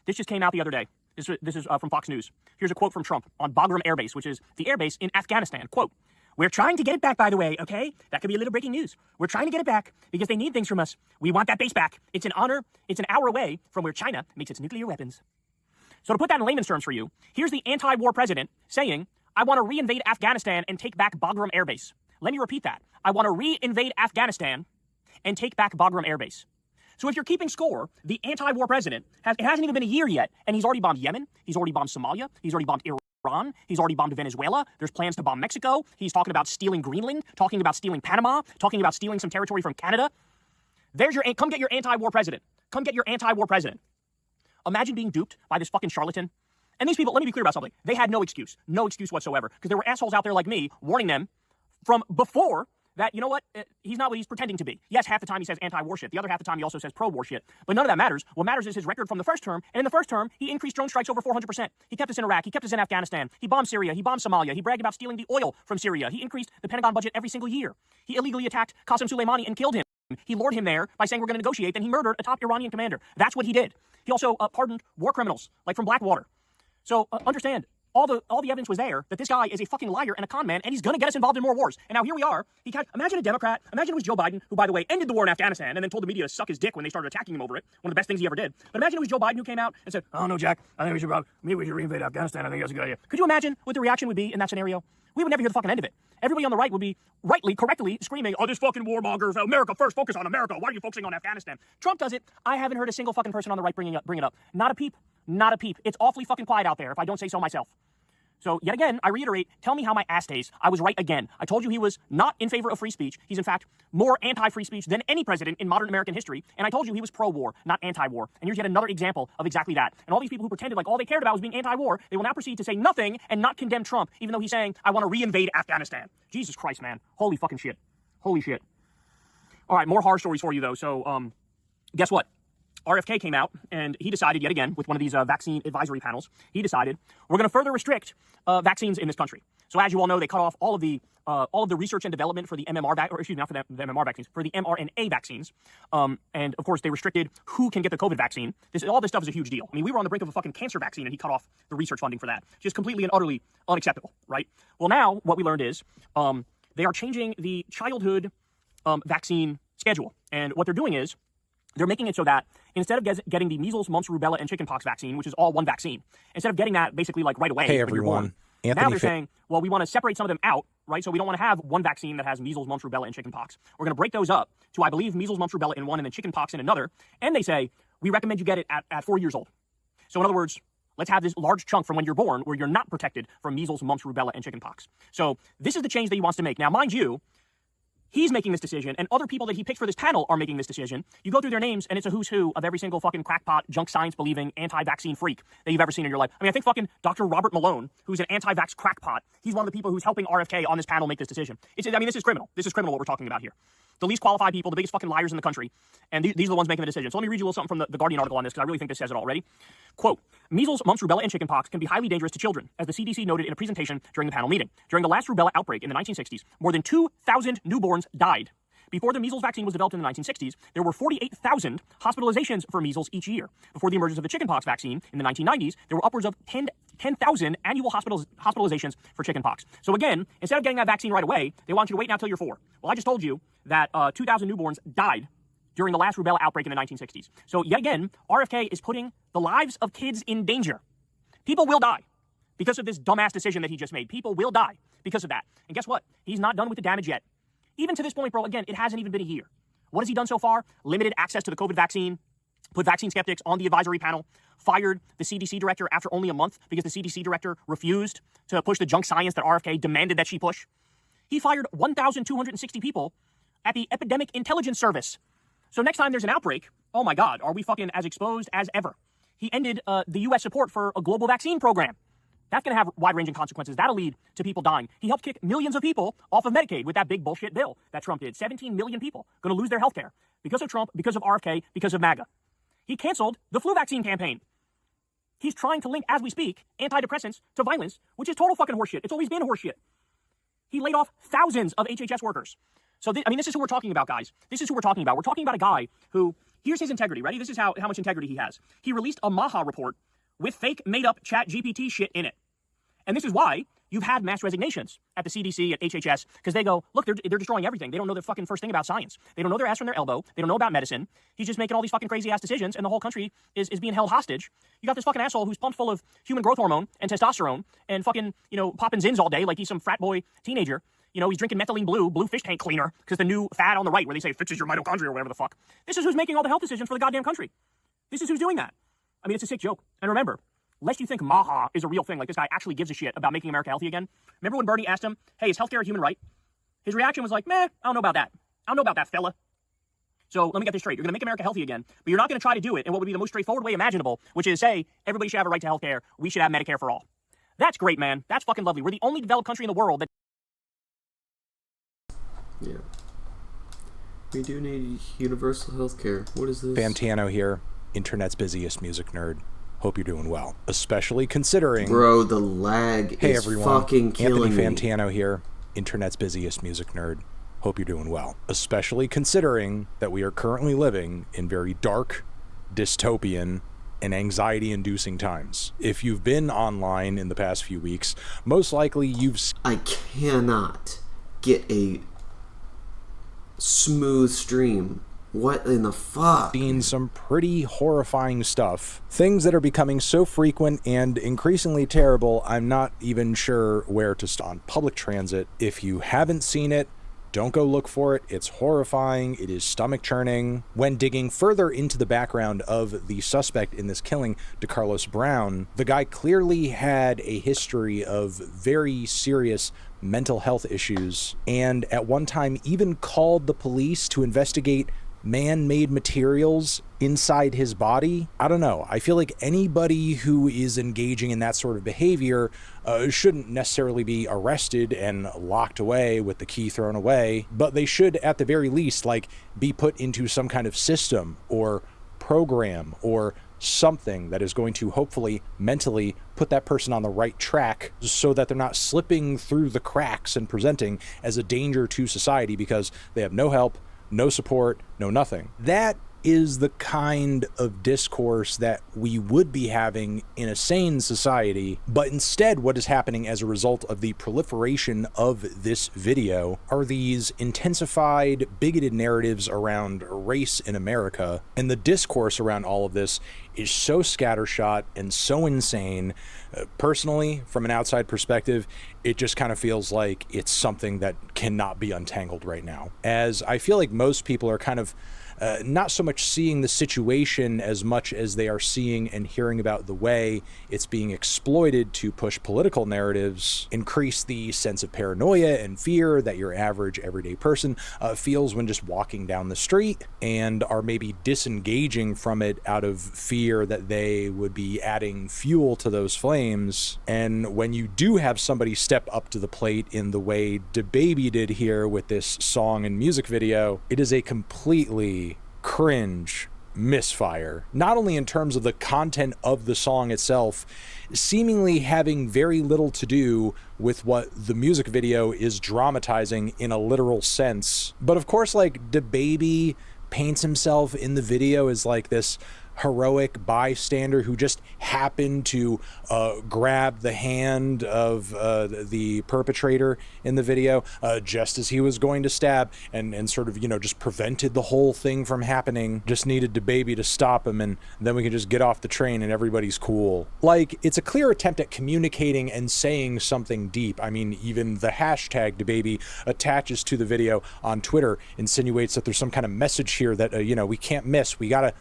This just came out the other day. This is from Fox News. Here's a quote from Trump on Bagram Air Base, which is the air base in Afghanistan. Quote, "We're trying to get it back, by the way, okay? That could be a little breaking news. We're trying to get it back because they need things from us. We want that base back. It's an hour away from where China makes its nuclear weapons." So to put that in layman's terms for you, here's the anti-war president saying, I want to reinvade Afghanistan and take back Bagram Air Base. Let me repeat that. I want to reinvade Afghanistan and take back Bagram Air Base. So if you're keeping score, the anti-war president, it hasn't even been a year yet, and he's already bombed Yemen, he's already bombed Somalia, he's already bombed Iran, he's already bombed Venezuela, there's plans to bomb Mexico, he's talking about stealing Greenland, talking about stealing Panama, talking about stealing some territory from Canada. Come get your anti-war president. Come get your anti-war president. Imagine being duped by this fucking charlatan. And these people, let me be clear about something. They had no excuse whatsoever, because there were assholes out there like me warning them from before that, you know what, he's not what he's pretending to be. Yes, half the time he says anti-war shit. The other half the time he also says pro-war shit. But none of that matters. What matters is his record from the first term. And in the first term, he increased drone strikes over 400%. He kept us in Iraq. He kept us in Afghanistan. He bombed Syria. He bombed Somalia. He bragged about stealing the oil from Syria. He increased the Pentagon budget every single year. He illegally attacked Qasem Soleimani and killed him. He lured him there by saying we're going to negotiate. Then he murdered a top Iranian commander. That's what he did. He also pardoned war criminals, like from Blackwater. So understand, all the evidence was there that this guy is a fucking liar and a con man, and he's going to get us involved in more wars. And now here we are. Imagine a Democrat. Imagine it was Joe Biden, who, by the way, ended the war in Afghanistan and then told the media to suck his dick when they started attacking him over it. One of the best things he ever did. But imagine it was Joe Biden who came out and said, "Oh no, Jack, I think we should reinvade Afghanistan. I think that's a good idea." Could you imagine what the reaction would be in that scenario? We would never hear the fucking end of it. Everybody on the right would be correctly screaming, "Oh, this fucking warmonger, America first, focus on America. Why are you focusing on Afghanistan?" Trump does it. I haven't heard a single fucking person on the right bring it up. Not a peep. Not a peep. It's awfully fucking quiet out there, if I don't say so myself. So, yet again, I reiterate, tell me how my ass stays. I was right again. I told you he was not in favor of free speech. He's, in fact, more anti-free speech than any president in modern American history. And I told you he was pro-war, not anti-war. And here's yet another example of exactly that. And all these people who pretended like all they cared about was being anti-war, they will now proceed to say nothing and not condemn Trump, even though he's saying, I want to reinvade Afghanistan. Jesus Christ, man. Holy fucking shit. Holy shit. All right, more horror stories for you, though. So, guess what? RFK came out, and he decided yet again, with one of these vaccine advisory panels, he decided we're going to further restrict vaccines in this country. So as you all know, they cut off all of the research and development for the MMR vaccines, for the mRNA vaccines. And of course, they restricted who can get the COVID vaccine. All this stuff is a huge deal. I mean, we were on the brink of a fucking cancer vaccine, and he cut off the research funding for that. Just completely and utterly unacceptable, right? Well, now what we learned is they are changing the childhood vaccine schedule. And what they're doing is they're making it so that instead of getting the measles, mumps, rubella, and chickenpox vaccine, which is all one vaccine, instead of getting that basically like right away, hey everyone, now they're saying, well, we want to separate some of them out, right? So we don't want to have one vaccine that has measles, mumps, rubella, and chickenpox. We're going to break those up to, I believe, measles, mumps, rubella in one, and then chickenpox in another. And they say we recommend you get it at 4 years old. So in other words, let's have this large chunk from when you're born where you're not protected from measles, mumps, rubella, and chickenpox. So this is the change that he wants to make. Now, mind you, he's making this decision, and other people that he picked for this panel are making this decision. You go through their names, and it's a who's who of every single fucking crackpot, junk science-believing, anti-vaccine freak that you've ever seen in your life. I mean, I think fucking Dr. Robert Malone, who's an anti-vax crackpot, he's one of the people who's helping RFK on this panel make this decision. This is criminal. This is criminal what we're talking about here. The least qualified people, the biggest fucking liars in the country, and these are the ones making the decision. So let me read you a little something from the Guardian article on this, because I really think this says it already. Quote, measles, mumps, rubella, and chickenpox can be highly dangerous to children, as the CDC noted in a presentation during the panel meeting. During the last rubella outbreak in the 1960s, more than 2,000 newborns died. Before the measles vaccine was developed in the 1960s, there were 48,000 hospitalizations for measles each year. Before the emergence of the chickenpox vaccine in the 1990s, there were upwards of 10,000 annual hospitalizations for chickenpox. So again, instead of getting that vaccine right away, they want you to wait now till you're 4. Well, I just told you that 2,000 newborns died during the last rubella outbreak in the 1960s. So yet again, RFK is putting the lives of kids in danger. People will die because of this dumbass decision that he just made. People will die because of that. And guess what? He's not done with the damage yet. Even to this point, bro, again, it hasn't even been a year. What has he done so far? Limited access to the COVID vaccine, put vaccine skeptics on the advisory panel, fired the CDC director after only a month because the CDC director refused to push the junk science that RFK demanded that she push. He fired 1,260 people at the Epidemic Intelligence Service. So next time there's an outbreak, oh my God, are we fucking as exposed as ever? He ended the U.S. support for a global vaccine program. That's going to have wide-ranging consequences. That'll lead to people dying. He helped kick millions of people off of Medicaid with that big bullshit bill that Trump did. 17 million people going to lose their health care because of Trump, because of RFK, because of MAGA. He canceled the flu vaccine campaign. He's trying to link, as we speak, antidepressants to violence, which is total fucking horseshit. It's always been horseshit. He laid off thousands of HHS workers. So, this is who we're talking about, guys. This is who we're talking about. We're talking about a guy who, here's his integrity. Ready? This is how much integrity he has. He released a Maha report with fake, made-up ChatGPT shit in it. And this is why you've had mass resignations at the CDC, at HHS, because they go, look, they're destroying everything. They don't know the fucking first thing about science. They don't know their ass from their elbow. They don't know about medicine. He's just making all these fucking crazy-ass decisions, and the whole country is being held hostage. You got this fucking asshole who's pumped full of human growth hormone and testosterone and fucking, popping Zins all day like he's some frat boy teenager. He's drinking methylene blue fish tank cleaner, because the new fad on the right where they say it fixes your mitochondria or whatever the fuck. This is who's making all the health decisions for the goddamn country. This is who's doing that. It's a sick joke. And remember, lest you think Maha is a real thing, like this guy actually gives a shit about making America healthy again. Remember when Bernie asked him, hey, is healthcare a human right? His reaction was like, meh, I don't know about that. I don't know about that, fella. So let me get this straight. You're going to make America healthy again, but you're not going to try to do it in what would be the most straightforward way imaginable, which is say, everybody should have a right to healthcare. We should have Medicare for all. That's great, man. That's fucking lovely. We're the only developed country in the world that... Yeah. We do need universal healthcare. What is this? Fantano here, internet's busiest music nerd. Hope you're doing well, especially considering... Bro, the lag hey is everyone, fucking killing Anthony Fantano here, internet's busiest music nerd. Hope you're doing well, especially considering that we are currently living in very dark, dystopian, and anxiety-inducing times. If you've been online in the past few weeks, most likely you've... I cannot get a smooth stream. What in the fuck? Seen some pretty horrifying stuff. Things that are becoming so frequent and increasingly terrible, I'm not even sure where to start. On public transit, if you haven't seen it, don't go look for it. It's horrifying. It is stomach churning. When digging further into the background of the suspect in this killing, DeCarlos Brown, the guy clearly had a history of very serious mental health issues, and at one time even called the police to investigate man-made materials inside his body. I don't know. I feel like anybody who is engaging in that sort of behavior shouldn't necessarily be arrested and locked away with the key thrown away, but they should at the very least be put into some kind of system or program or something that is going to hopefully mentally put that person on the right track so that they're not slipping through the cracks and presenting as a danger to society because they have no help, no support, no nothing. That is the kind of discourse that we would be having in a sane society, but instead what is happening as a result of the proliferation of this video are these intensified, bigoted narratives around race in America, and the discourse around all of this is so scattershot and so insane. Personally, from an outside perspective, it just kind of feels like it's something that cannot be untangled right now, as I feel like most people are kind of not so much seeing the situation as much as they are seeing and hearing about the way it's being exploited to push political narratives, increase the sense of paranoia and fear that your average everyday person feels when just walking down the street, and are maybe disengaging from it out of fear that they would be adding fuel to those flames. And when you do have somebody step up to the plate in the way DaBaby did here with this song and music video, it is a completely cringe misfire, not only in terms of the content of the song itself, seemingly having very little to do with what the music video is dramatizing in a literal sense, but of course, like, DaBaby paints himself in the video as like this heroic bystander who just happened to grab the hand of the perpetrator in the video just as he was going to stab, and sort of, you know, just prevented the whole thing from happening. Just needed DaBaby to stop him, and then we can just get off the train and everybody's cool. Like, it's a clear attempt at communicating and saying something deep. I mean, even the hashtag DaBaby attaches to the video on Twitter insinuates that there's some kind of message here that you know, we can't miss. We gotta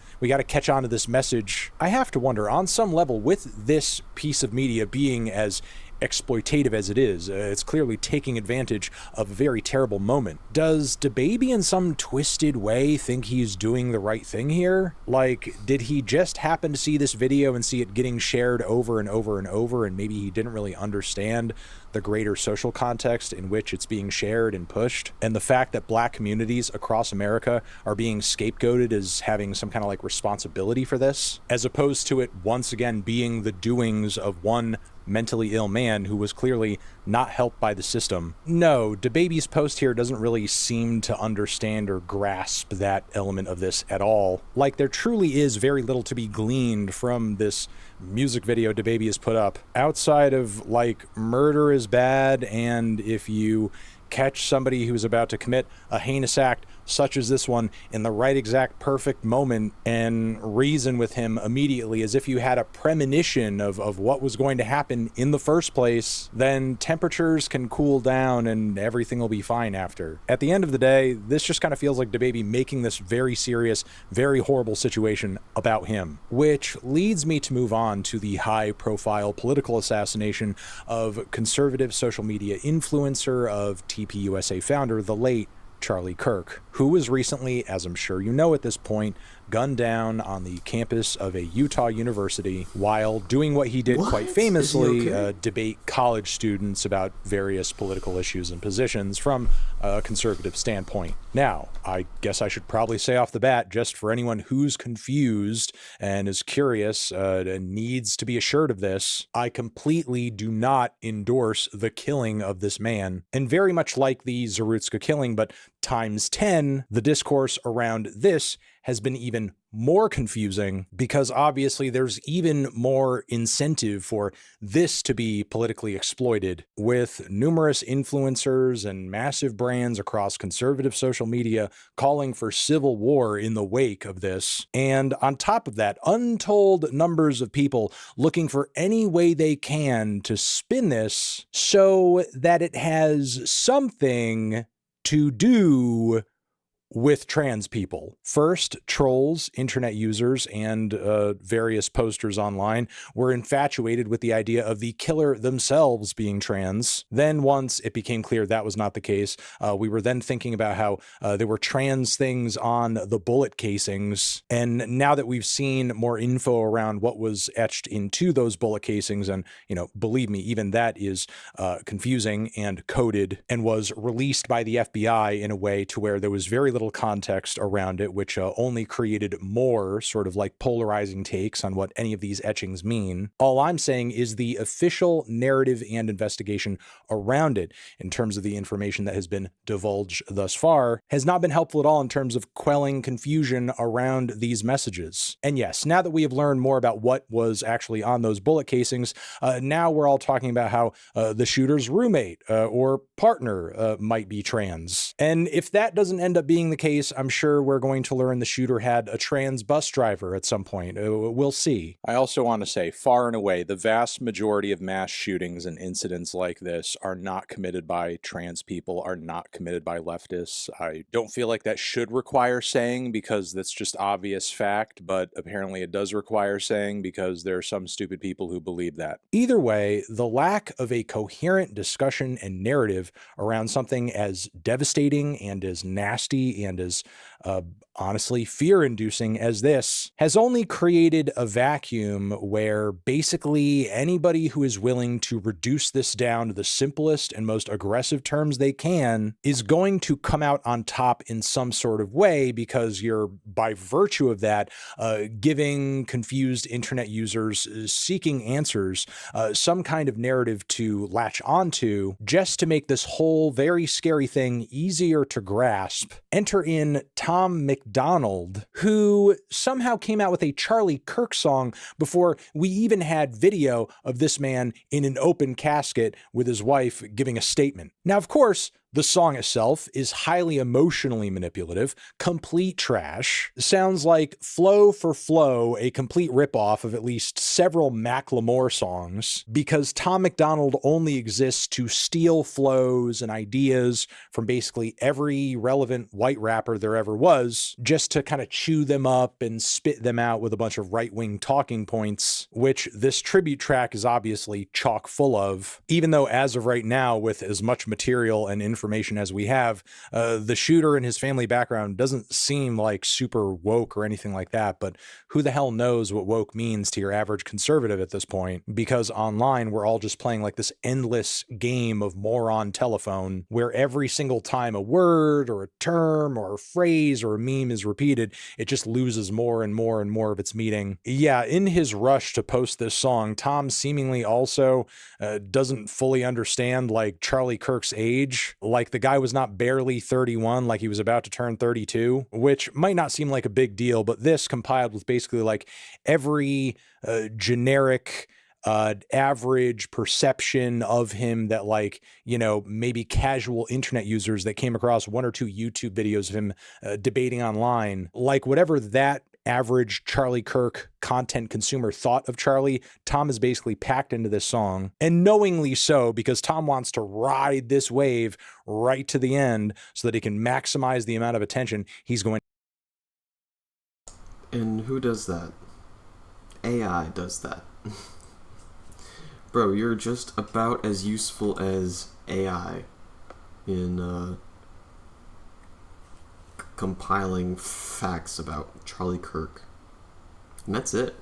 catch on to this message. I have to wonder, on some level, with this piece of media being as exploitative as it is, it's clearly taking advantage of a very terrible moment. Does DaBaby in some twisted way think he's doing the right thing here? Like, did he just happen to see this video and see it getting shared over and over and over, and maybe he didn't really understand the greater social context in which it's being shared and pushed, and the fact that black communities across America are being scapegoated as having some kind of like responsibility for this, as opposed to it once again being the doings of one mentally ill man who was clearly not helped by the system. No, DaBaby's post here doesn't really seem to understand or grasp that element of this at all. Like, there truly is very little to be gleaned from this music video DaBaby has put up, outside of, like, murder is bad, and if you catch somebody who's about to commit a heinous act such as this one in the right exact perfect moment and reason with him immediately as if you had a premonition of what was going to happen in the first place, then temperatures can cool down and everything will be fine after. At the end of the day, this just kind of feels like DaBaby making this very serious, very horrible situation about him, which leads me to move on to the high-profile political assassination of conservative social media influencer of TPUSA founder, the late Charlie Kirk, who was recently, as I'm sure you know at this point, gunned down on the campus of a Utah university while doing what he did quite famously, debate college students about various political issues and positions from a conservative standpoint. Now, I guess I should probably say off the bat, just for anyone who's confused and is curious and needs to be assured of this, I completely do not endorse the killing of this man. And very much like the Zarutska killing, but times 10, the discourse around this has been even more confusing because obviously there's even more incentive for this to be politically exploited, with numerous influencers and massive brands across conservative social media calling for civil war in the wake of this. And on top of that, untold numbers of people looking for any way they can to spin this so that it has something to do with trans people. First, trolls, internet users, and various posters online were infatuated with the idea of the killer themselves being trans. Then once it became clear that was not the case, we were then thinking about how there were trans things on the bullet casings. And now that we've seen more info around what was etched into those bullet casings, and, you know, believe me, even that is confusing and coded and was released by the FBI in a way to where there was very little context around it, which only created more sort of like polarizing takes on what any of these etchings mean. All I'm saying is the official narrative and investigation around it, in terms of the information that has been divulged thus far, has not been helpful at all in terms of quelling confusion around these messages. And yes, now that we have learned more about what was actually on those bullet casings, now we're all talking about how the shooter's roommate or partner might be trans. And if that doesn't end up being the case, I'm sure we're going to learn the shooter had a trans bus driver at some point. We'll see. I also want to say, far and away, the vast majority of mass shootings and incidents like this are not committed by trans people, are not committed by leftists. I don't feel like that should require saying because that's just obvious fact, but apparently it does require saying because there are some stupid people who believe that. Either way, the lack of a coherent discussion and narrative around something as devastating and as nasty scary and as honestly fear-inducing as this has only created a vacuum where basically anybody who is willing to reduce this down to the simplest and most aggressive terms they can is going to come out on top in some sort of way, because you're, by virtue of that, giving confused internet users seeking answers some kind of narrative to latch onto just to make this whole very scary thing easier to grasp. Enter in Tom McDonald, who somehow came out with a Charlie Kirk song before we even had video of this man in an open casket with his wife giving a statement. Now, of course, the song itself is highly emotionally manipulative, complete trash. Sounds like flow for flow, a complete ripoff of at least several Macklemore songs, because Tom McDonald only exists to steal flows and ideas from basically every relevant white rapper there ever was, just to kind of chew them up and spit them out with a bunch of right-wing talking points, which this tribute track is obviously chock full of, even though as of right now, with as much material and information as we have, the shooter and his family background doesn't seem like super woke or anything like that, but who the hell knows what woke means to your average conservative at this point, because online we're all just playing like this endless game of moron telephone where every single time a word or a term or a phrase or a meme is repeated, it just loses more and more and more of its meaning. Yeah, in his rush to post this song, Tom seemingly also doesn't fully understand like Charlie Kirk's age. Like the guy was not barely 31, like he was about to turn 32, which might not seem like a big deal, but this compiled with basically like every generic average perception of him that, like, you know, maybe casual internet users that came across one or two YouTube videos of him debating online, like whatever that average Charlie Kirk content consumer thought of Charlie, Tom is basically packed into this song, and knowingly so, because Tom wants to ride this wave right to the end so that he can maximize the amount of attention he's going. And who does that? AI does that. Bro, you're just about as useful as AI in compiling facts about Charlie Kirk. And that's it.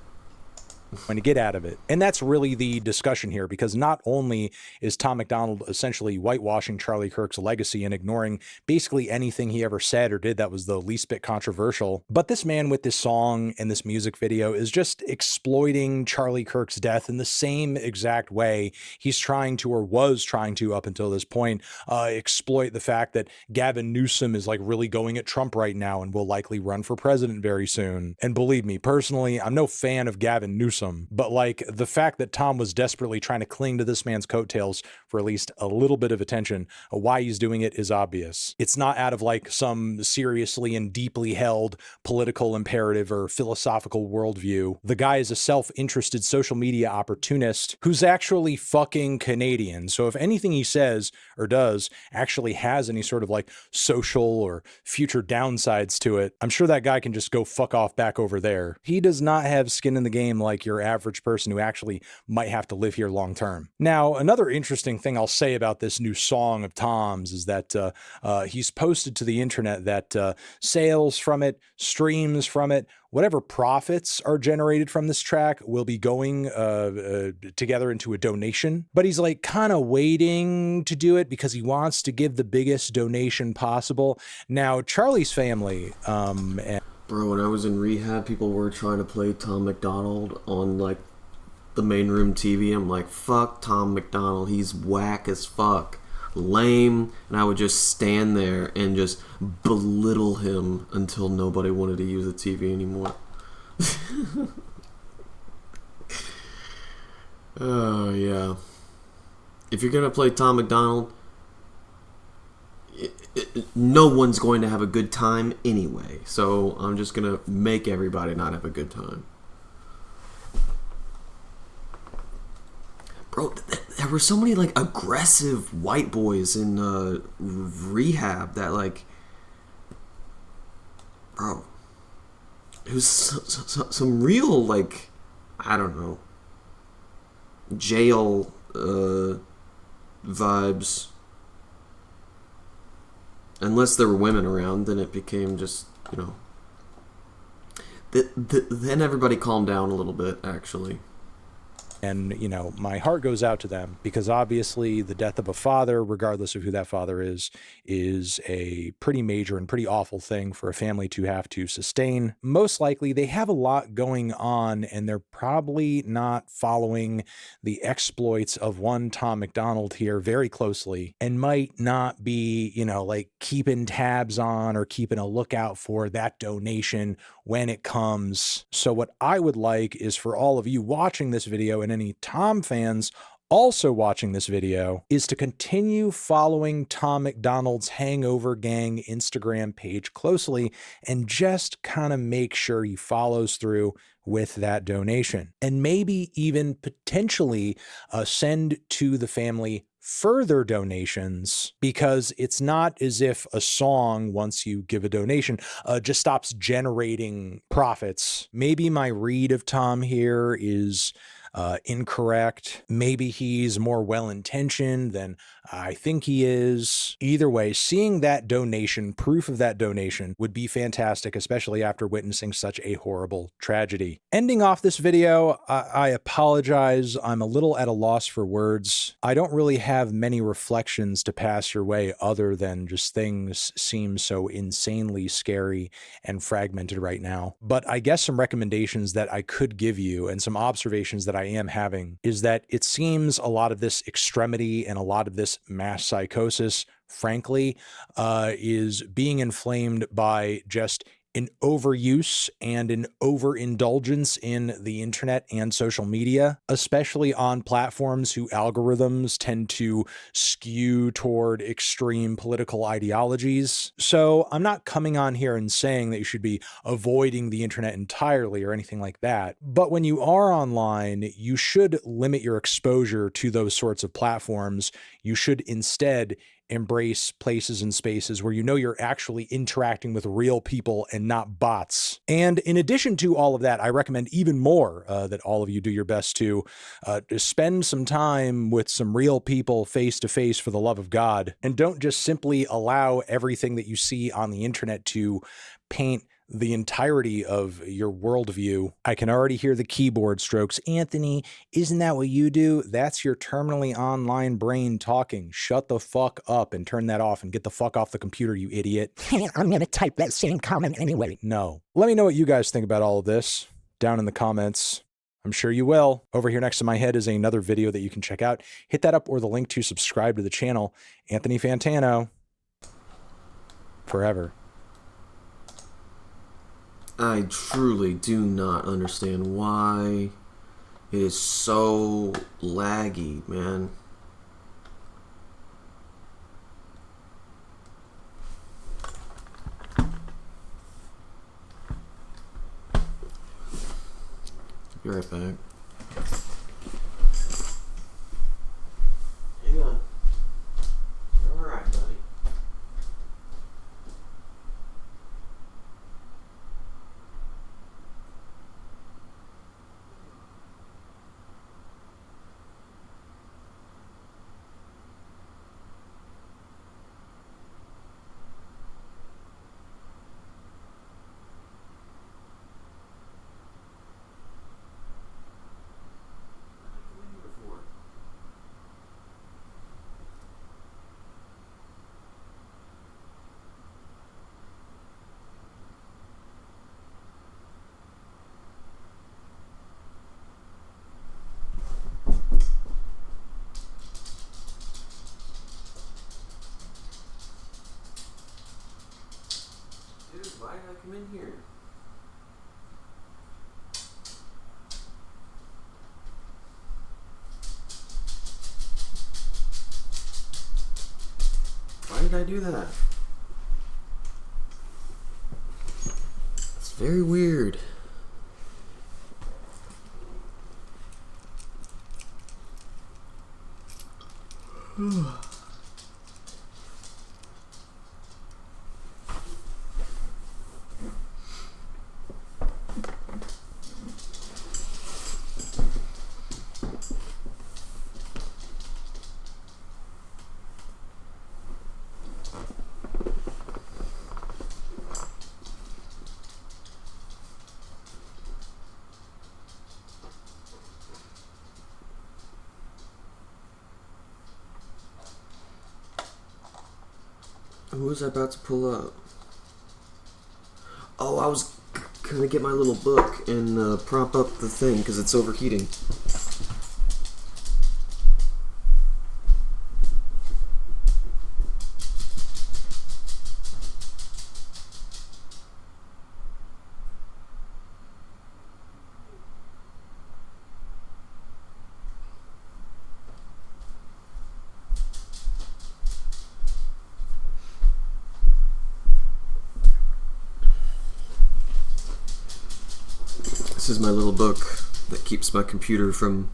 Going to get out of it. And that's really the discussion here, because not only is Tom McDonald essentially whitewashing Charlie Kirk's legacy and ignoring basically anything he ever said or did that was the least bit controversial, but this man with this song and this music video is just exploiting Charlie Kirk's death in the same exact way he's trying to, or was trying to up until this point, exploit the fact that Gavin Newsom is like really going at Trump right now and will likely run for president very soon. And believe me, personally, I'm no fan of Gavin Newsom, but like the fact that Tom was desperately trying to cling to this man's coattails for at least a little bit of attention, why he's doing it is obvious. It's not out of like some seriously and deeply held political imperative or philosophical worldview. The guy is a self-interested social media opportunist who's actually fucking Canadian. So if anything he says or does actually has any sort of like social or future downsides to it, I'm sure that guy can just go fuck off back over there. He does not have skin in the game like your average person who actually might have to live here long term. Now, another interesting thing I'll say about this new song of Tom's is that he's posted to the internet that sales from it, streams from it, whatever profits are generated from this track will be going together into a donation. But he's like kind of waiting to do it because he wants to give the biggest donation possible. Now, Charlie's family, Bro, when I was in rehab, people were trying to play Tom McDonald on, like, the main room TV. I'm like, fuck Tom McDonald. He's whack as fuck. Lame. And I would just stand there and just belittle him until nobody wanted to use the TV anymore. Oh, yeah. If you're gonna play Tom McDonald, no one's going to have a good time anyway, so I'm just gonna make everybody not have a good time. Bro, there were so many like aggressive white boys in rehab that like, bro, it was some real like, I don't know, jail vibes. Unless there were women around, then it became just, you know... Then everybody calmed down a little bit, actually. And, you know, my heart goes out to them because obviously the death of a father, regardless of who that father is a pretty major and pretty awful thing for a family to have to sustain. Most likely they have a lot going on and they're probably not following the exploits of one Tom McDonald here very closely and might not be, you know, like keeping tabs on or keeping a lookout for that donation when it comes. So what I would like is for all of you watching this video and any Tom fans also watching this video is to continue following Tom McDonald's Hangover Gang Instagram page closely and just kind of make sure he follows through with that donation and maybe even potentially send to the family further donations, because it's not as if a song, once you give a donation, just stops generating profits. Maybe my read of Tom here is incorrect. Maybe he's more well-intentioned than I think he is. Either way, seeing that donation, proof of that donation, would be fantastic, especially after witnessing such a horrible tragedy. Ending off this video, I apologize. I'm a little at a loss for words. I don't really have many reflections to pass your way other than just things seem so insanely scary and fragmented right now. But I guess some recommendations that I could give you and some observations that I am having is that it seems a lot of this extremity and a lot of this mass psychosis, frankly, is being inflamed by just an overuse and an overindulgence in the internet and social media, especially on platforms whose algorithms tend to skew toward extreme political ideologies. So I'm not coming on here and saying that you should be avoiding the internet entirely or anything like that. But when you are online, you should limit your exposure to those sorts of platforms. You should instead embrace places and spaces where you know you're actually interacting with real people and not bots. And in addition to all of that, I recommend even more that all of you do your best to spend some time with some real people face to face for the love of God, and don't just simply allow everything that you see on the internet to paint the entirety of your worldview. I can already hear the keyboard strokes. Anthony, isn't that what you do? That's your terminally online brain talking. Shut the fuck up and turn that off and get the fuck off the computer, you idiot. I'm gonna type that same comment anyway. No. Let me know what you guys think about all of this down in the comments. I'm sure you will. Over here next to my head is another video that you can check out. Hit that up or the link to subscribe to the channel. Anthony Fantano. Forever. I truly do not understand why it is so laggy, man. Be right back. Hang on. All right, buddy. Why did I come in here? Why did I do that? It's very weird. Who was I about to pull up? Oh, I was gonna get my little book and prop up the thing because it's overheating. This is my little book that keeps my computer from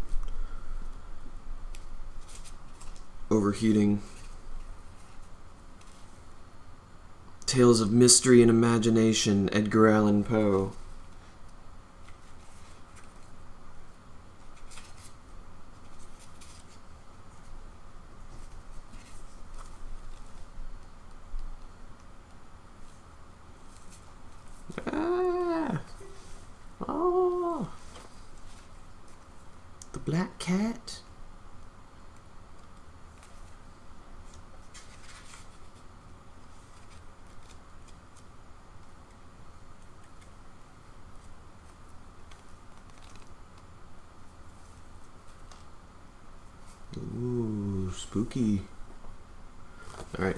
overheating. Tales of Mystery and Imagination, Edgar Allan Poe. Oh, the black cat. Ooh, spooky. All right.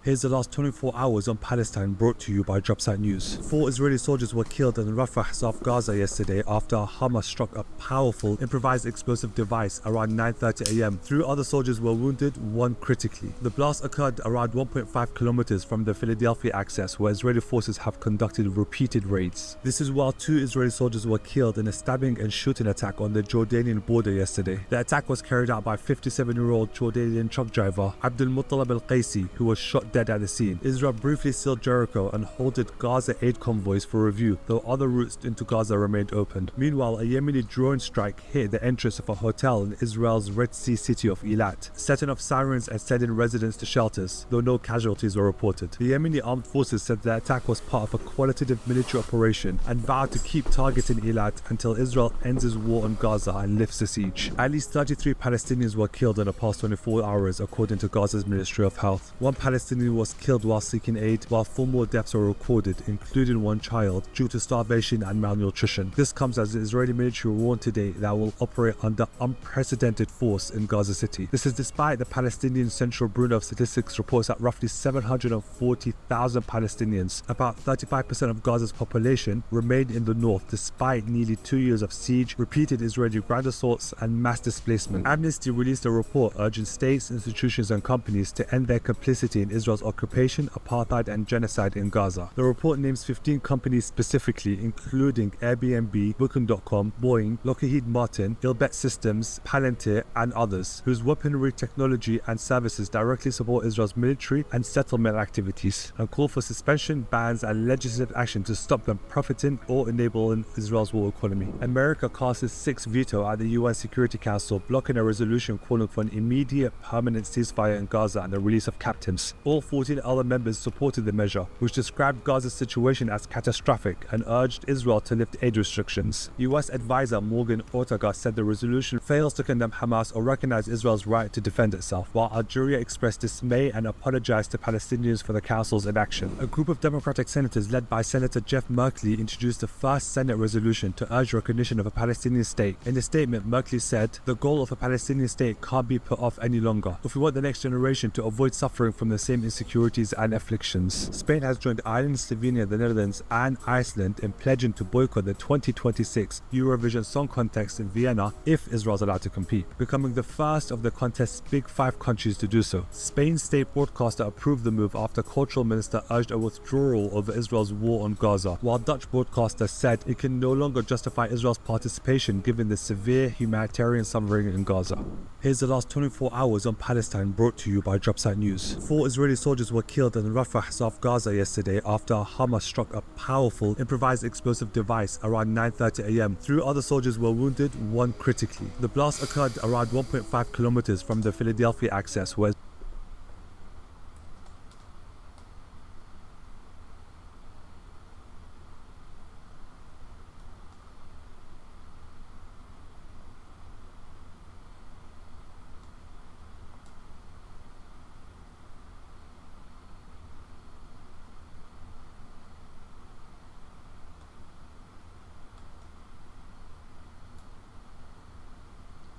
Here's the last 24 hours on Palestine, brought to you by Dropsite News. 4 Israeli soldiers were killed in Rafah, South Gaza yesterday after Hamas struck a powerful improvised explosive device around 9:30 a.m. 3 other soldiers were wounded, 1 critically. The blast occurred around 1.5 kilometers from the Philadelphia axis, where Israeli forces have conducted repeated raids. This is while 2 Israeli soldiers were killed in a stabbing and shooting attack on the Jordanian border yesterday. The attack was carried out by 57-year-old Jordanian truck driver Abdul Muttalib al-Qaisi, who was shot dead at the scene. Israel briefly sealed Jericho and halted Gaza aid convoys for review, though other routes into Gaza remained open. Meanwhile, a Yemeni drone strike hit the entrance of a hotel in Israel's Red Sea city of Eilat, setting off sirens and sending residents to shelters, though no casualties were reported. The Yemeni armed forces said the attack was part of a qualitative military operation and vowed to keep targeting Eilat until Israel ends its war on Gaza and lifts the siege. At least 33 Palestinians were killed in the past 24 hours, according to Gaza's Ministry of Health. 1 Palestinian was killed while seeking aid, while 4 more deaths were recorded, including 1 child, due to starvation and malnutrition. This comes as the Israeli military warned today that will operate under unprecedented force in Gaza City. This is despite the Palestinian Central Bureau of Statistics reports that roughly 740,000 Palestinians, about 35% of Gaza's population, remained in the north despite nearly 2 years of siege, repeated Israeli ground assaults, and mass displacement. Amnesty released a report urging states, institutions, and companies to end their complicity in Israel's occupation, apartheid, and genocide in Gaza. The report names 15 companies specifically, including Airbnb, Booking.com, Boeing, Lockheed Martin, Gilbert Systems, Palantir, and others, whose weaponry, technology, and services directly support Israel's military and settlement activities, and call for suspension, bans, and legislative action to stop them profiting or enabling Israel's war economy. America cast its sixth veto at the UN Security Council, blocking a resolution calling for an immediate permanent ceasefire in Gaza and the release of captives. All 14 other members supported the measure, which described Gaza's situation as catastrophic and urged Israel to lift aid restrictions. US advisor Morgan Ortega said the resolution fails to condemn Hamas or recognize Israel's right to defend itself, while Algeria expressed dismay and apologized to Palestinians for the Council's inaction. A group of Democratic senators led by Senator Jeff Merkley introduced the first Senate resolution to urge recognition of a Palestinian state. In the statement, Merkley said, "The goal of a Palestinian state can't be put off any longer if we want the next generation to avoid suffering from the same insecurities and afflictions." Spain has joined Ireland, Slovenia, the Netherlands, and Iceland in pledging to boycott the 2026 Eurovision Song Contest in Vienna if Israel is allowed to compete, becoming the first of the contest's big five countries to do so. Spain's state broadcaster approved the move after cultural minister urged a withdrawal over Israel's war on Gaza, while Dutch broadcaster said it can no longer justify Israel's participation given the severe humanitarian suffering in Gaza. Here's the last 24 hours on Palestine, brought to you by Dropsite News. 4 Israeli soldiers were killed in Rafah, South Gaza yesterday after Hamas struck a powerful improvised explosive device around 9:30 a.m. 3 other soldiers were wounded, 1 critically. The blast occurred around 1.5 kilometers from the Philadelphia access, where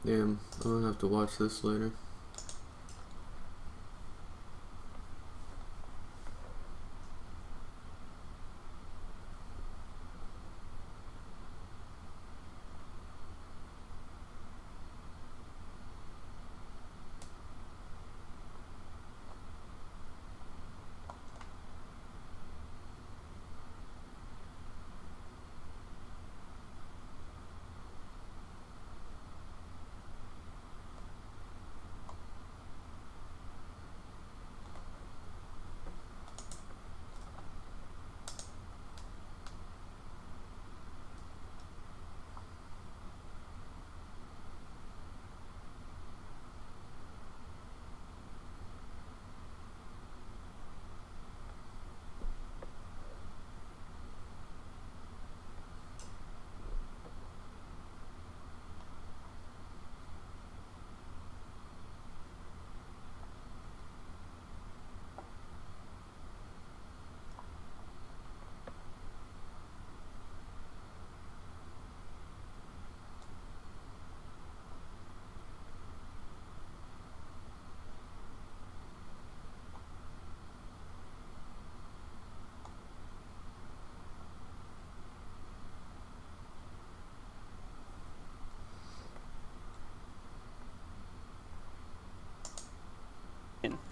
Damn, I'm gonna have to watch this later.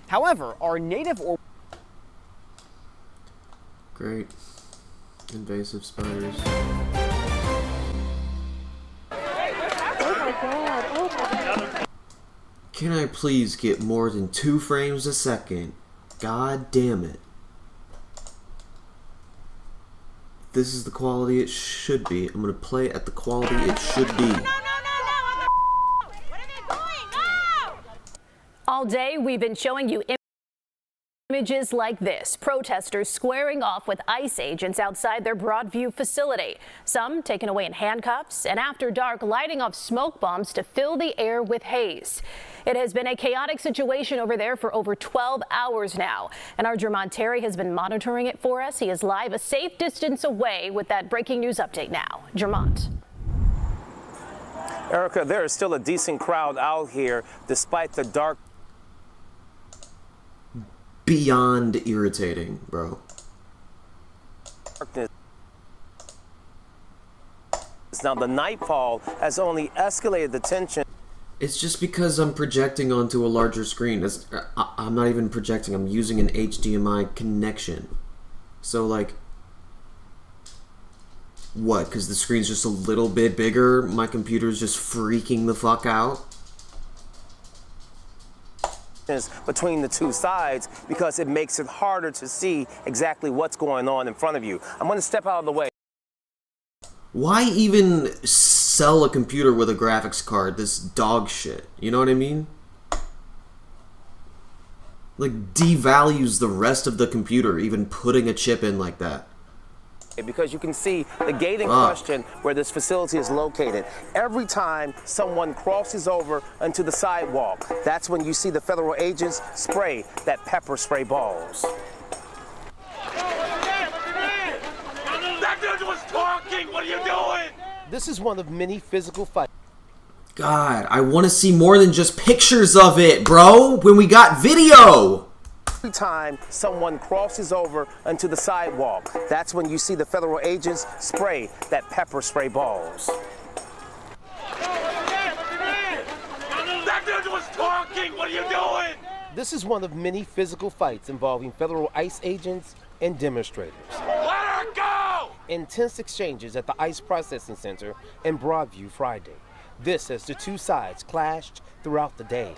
However, our native or Great. Invasive spiders. Can I please get more than 2 frames a second? God damn it. This is the quality it should be. I'm gonna play at the quality it should be. All day, we've been showing you images like this. Protesters squaring off with ICE agents outside their Broadview facility. Some taken away in handcuffs, and after dark, lighting off smoke bombs to fill the air with haze. It has been a chaotic situation over there for over 12 hours now, and our Jermont Terry has been monitoring it for us. He is live a safe distance away with that breaking news update now. Jermont. Erica, there is still a decent crowd out here despite the dark. Beyond irritating, bro. Now, the nightfall has only escalated the tension. It's just because I'm projecting onto a larger screen. I'm not even projecting, I'm using an HDMI connection. So, like, What, because the screen's just a little bit bigger? My computer's just freaking the fuck out? Between the two sides, because it makes it harder to see exactly what's going on in front of you. I'm going to step out of the way. Why even sell a computer with a graphics card? This dog shit. You know what I mean? Like, devalues the rest of the computer, even putting a chip in like that. Because you can see the gate in question where this facility is located. Every time someone crosses over onto the sidewalk, that's when you see the federal agents spray that pepper spray balls. That dude was talking! What are you doing? This is one of many physical fights. God, I want to see more than just pictures of it, bro, when we got video! Every time someone crosses over onto the sidewalk, that's when you see the federal agents spray that pepper spray balls. That dude was talking! What are you doing? This is one of many physical fights involving federal ICE agents and demonstrators. Let her go! Intense exchanges at the ICE processing center in Broadview Friday. This as the two sides clashed throughout the day.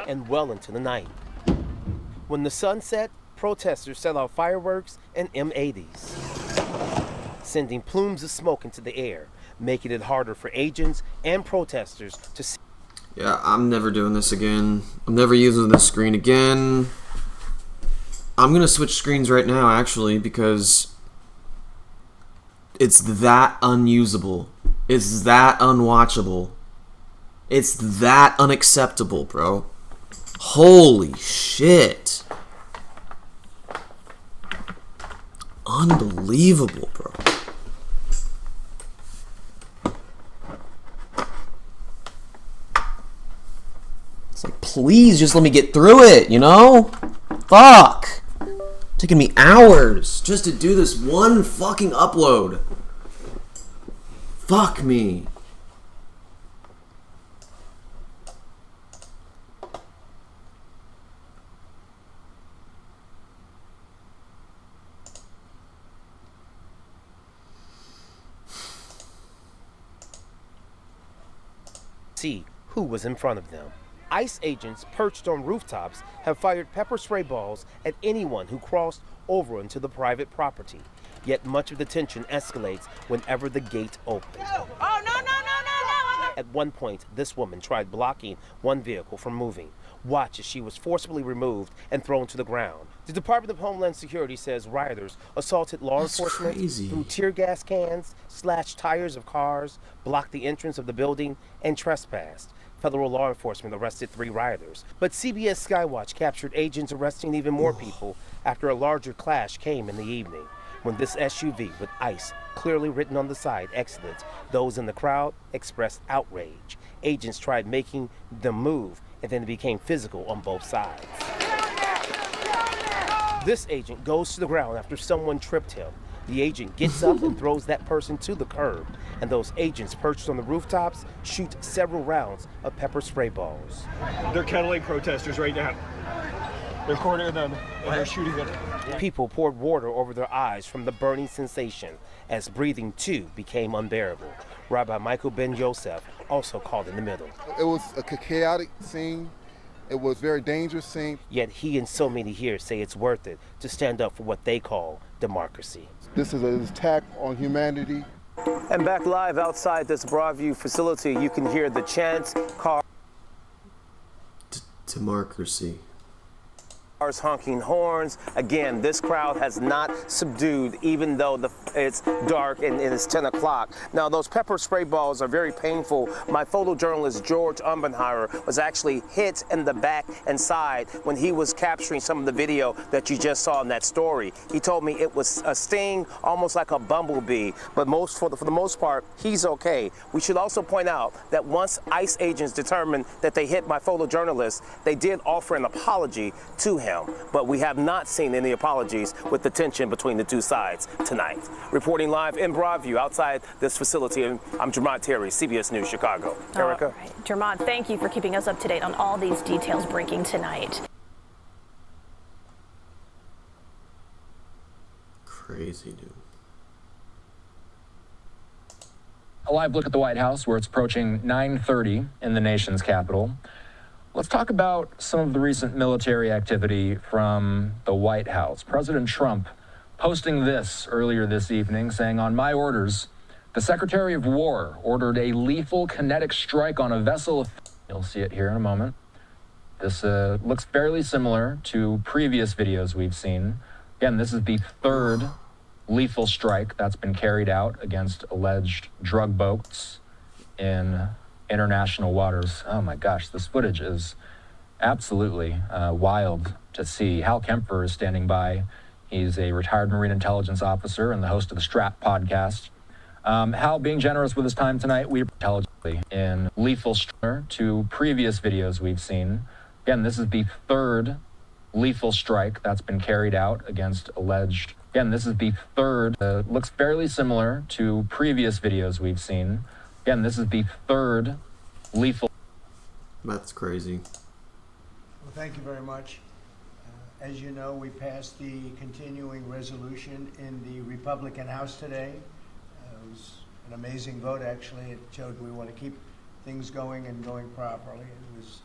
And well into the night. When the sun set, protesters set off fireworks and M80s, sending plumes of smoke into the air, making it harder for agents and protesters to see. Yeah, I'm never doing this again. I'm never using this screen again. I'm gonna switch screens right now, actually, because it's that unusable. It's that unwatchable. It's that unacceptable, bro. Holy shit. Unbelievable, bro. It's like, please just let me get through it, you know? Fuck. Taking me hours just to do this one fucking upload. Fuck me. See who was in front of them. ICE agents perched on rooftops have fired pepper spray balls at anyone who crossed over into the private property. Yet much of the tension escalates whenever the gate opens. Oh, no. At one point, this woman tried blocking one vehicle from moving. Watch as she was forcibly removed and thrown to the ground. The Department of Homeland Security says rioters assaulted law enforcement, threw tear gas cans, slashed tires of cars, blocked the entrance of the building, and trespassed. Federal law enforcement arrested 3 rioters. But CBS Skywatch captured agents arresting even more people after a larger clash came in the evening. When this SUV with ICE clearly written on the side exited, those in the crowd expressed outrage. Agents tried making them move, and then it became physical on both sides. This agent goes to the ground after someone tripped him. The agent gets up and throws that person to the curb, and those agents perched on the rooftops shoot several rounds of pepper spray balls. They're kettling protesters right now. They're cornering them, and they're shooting them. People poured water over their eyes from the burning sensation as breathing too became unbearable. Rabbi Michael Ben Yosef also called in the middle. It was a chaotic scene. It was a very dangerous scene. Yet he and so many here say it's worth it to stand up for what they call democracy. This is an attack on humanity. And back live outside this Broadview facility, you can hear the chants, cars. Democracy. Honking horns. Again, this crowd has not subdued, even though it's dark and it's 10 o'clock. Now, those pepper spray balls are very painful. My photojournalist, George Umbenheimer, was actually hit in the back and side when he was capturing some of the video that you just saw in that story. He told me it was a sting, almost like a bumblebee, but for the most part, he's okay. We should also point out that once ICE agents determined that they hit my photojournalist, they did offer an apology to him. But we have not seen any apologies with the tension between the two sides tonight. Reporting live in Broadview outside this facility, I'm Jermont Terry, CBS News, Chicago. Erica? Right. Jermont, thank you for keeping us up to date on all these details breaking tonight. crazy, dude. A live look at the White House, where it's approaching 9:30 in the nation's capital. Let's talk about some of the recent military activity from the White House. President Trump posting this earlier this evening, saying, "On my orders, the Secretary of War ordered a lethal kinetic strike on a vessel." You'll see it here in a moment. This looks fairly similar to previous videos we've seen. Again, this is the third lethal strike that's been carried out against alleged drug boats in international waters. Oh my gosh, this footage is absolutely wild to see. Hal Kemper is standing by. He's a retired Marine intelligence officer and the host of the Strap podcast. Hal, being generous with his time tonight, we intelligently in lethal strike to previous videos we've seen. Again, this is the third lethal strike that's been carried out against alleged. Again, this is the third. Looks fairly similar to previous videos we've seen. Again, this is the third lethal. That's crazy. Well, thank you very much. As you know, we passed the continuing resolution in the Republican House today. It was an amazing vote, actually. It showed we want to keep things going and going properly. It was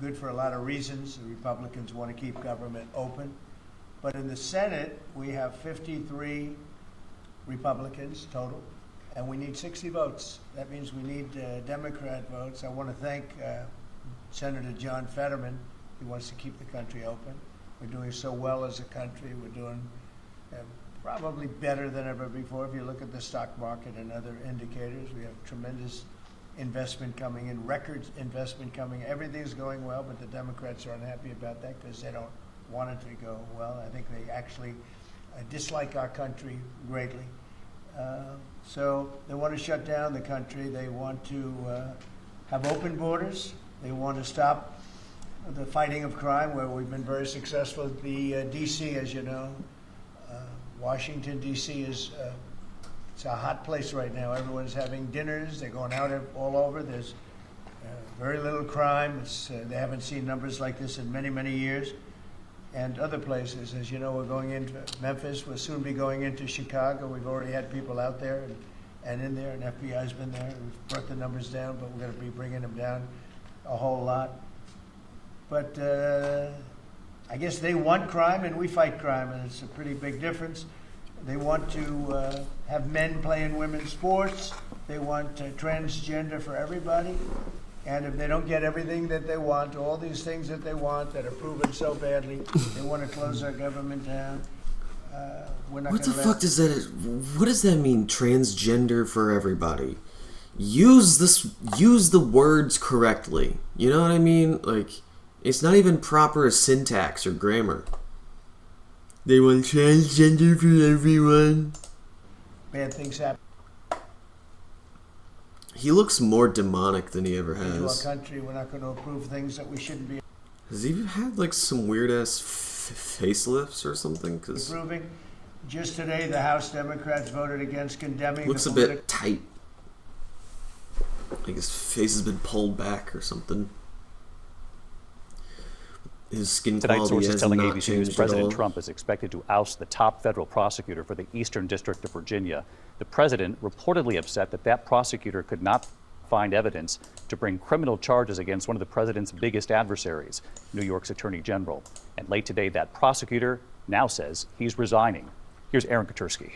good for a lot of reasons. The Republicans want to keep government open. But in the Senate, we have 53 Republicans total, and we need 60 votes. That means we need Democrat votes. I want to thank Senator John Fetterman. He wants to keep the country open. We're doing so well as a country. We're doing probably better than ever before. If you look at the stock market and other indicators, we have tremendous investment coming in, record investment coming. Everything's going well, but the Democrats are unhappy about that because they don't want it to go well. I think they actually dislike our country greatly. So they want to shut down the country. They want to have open borders. They want to stop the fighting of crime, where we've been very successful. The D.C., as you know, Washington, D.C. is it's a hot place right now. Everyone's having dinners. They're going out all over. There's very little crime. They haven't seen numbers like this in many, many years. And other places, as you know, we're going into Memphis. We'll soon be going into Chicago. We've already had people out there and in there, and FBI's been there. We've brought the numbers down, but we're going to be bringing them down a whole lot. But I guess they want crime and we fight crime, and it's a pretty big difference. They want to have men playing women's sports. They want transgender for everybody. And if they don't get everything that they want, all these things that they want that are proven so badly, they want to close our government down. We're not. What the fuck does that? What does that mean? Transgender for everybody. Use the words correctly. You know what I mean? Like, it's not even proper syntax or grammar. They want transgender for everyone. Bad things happen. He looks more demonic than he ever Into our has. country, we're not going to approve things that we shouldn't be Has he had like some weird ass facelifts or something? Cause approving. Just today, the House Democrats voted against condemning. looks a bit tight. Like his face has been pulled back or something. His skin Tonight, quality sources has telling not ABC News changed at President all. Trump is expected to oust the top federal prosecutor for the Eastern District of Virginia. The president reportedly upset that prosecutor could not find evidence to bring criminal charges against one of the president's biggest adversaries, New York's Attorney General. And late today, that prosecutor now says he's resigning. Here's Aaron Katursky.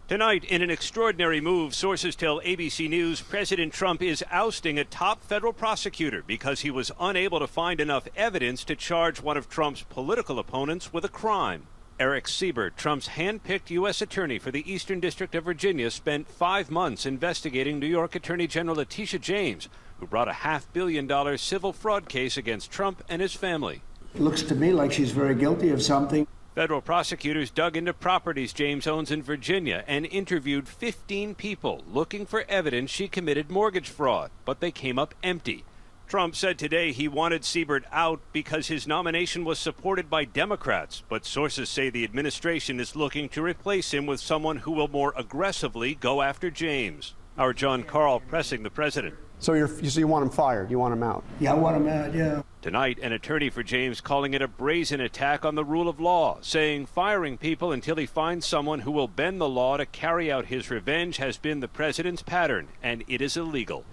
Tonight, in an extraordinary move, sources tell ABC News President Trump is ousting a top federal prosecutor because he was unable to find enough evidence to charge one of Trump's political opponents with a crime. Eric Siebert, Trump's hand-picked U.S. attorney for the Eastern District of Virginia, spent 5 months investigating New York Attorney General Letitia James, who brought a $500 million civil fraud case against Trump and his family. It looks to me like she's very guilty of something. Federal prosecutors dug into properties James owns in Virginia and interviewed 15 people looking for evidence she committed mortgage fraud, but they came up empty. Trump said today he wanted Siebert out because his nomination was supported by Democrats, but sources say the administration is looking to replace him with someone who will more aggressively go after James. Our John Carl pressing the president. So you want him fired? You want him out? Yeah, I want him out, yeah. Tonight, an attorney for James calling it a brazen attack on the rule of law, saying firing people until he finds someone who will bend the law to carry out his revenge has been the president's pattern, and it is illegal.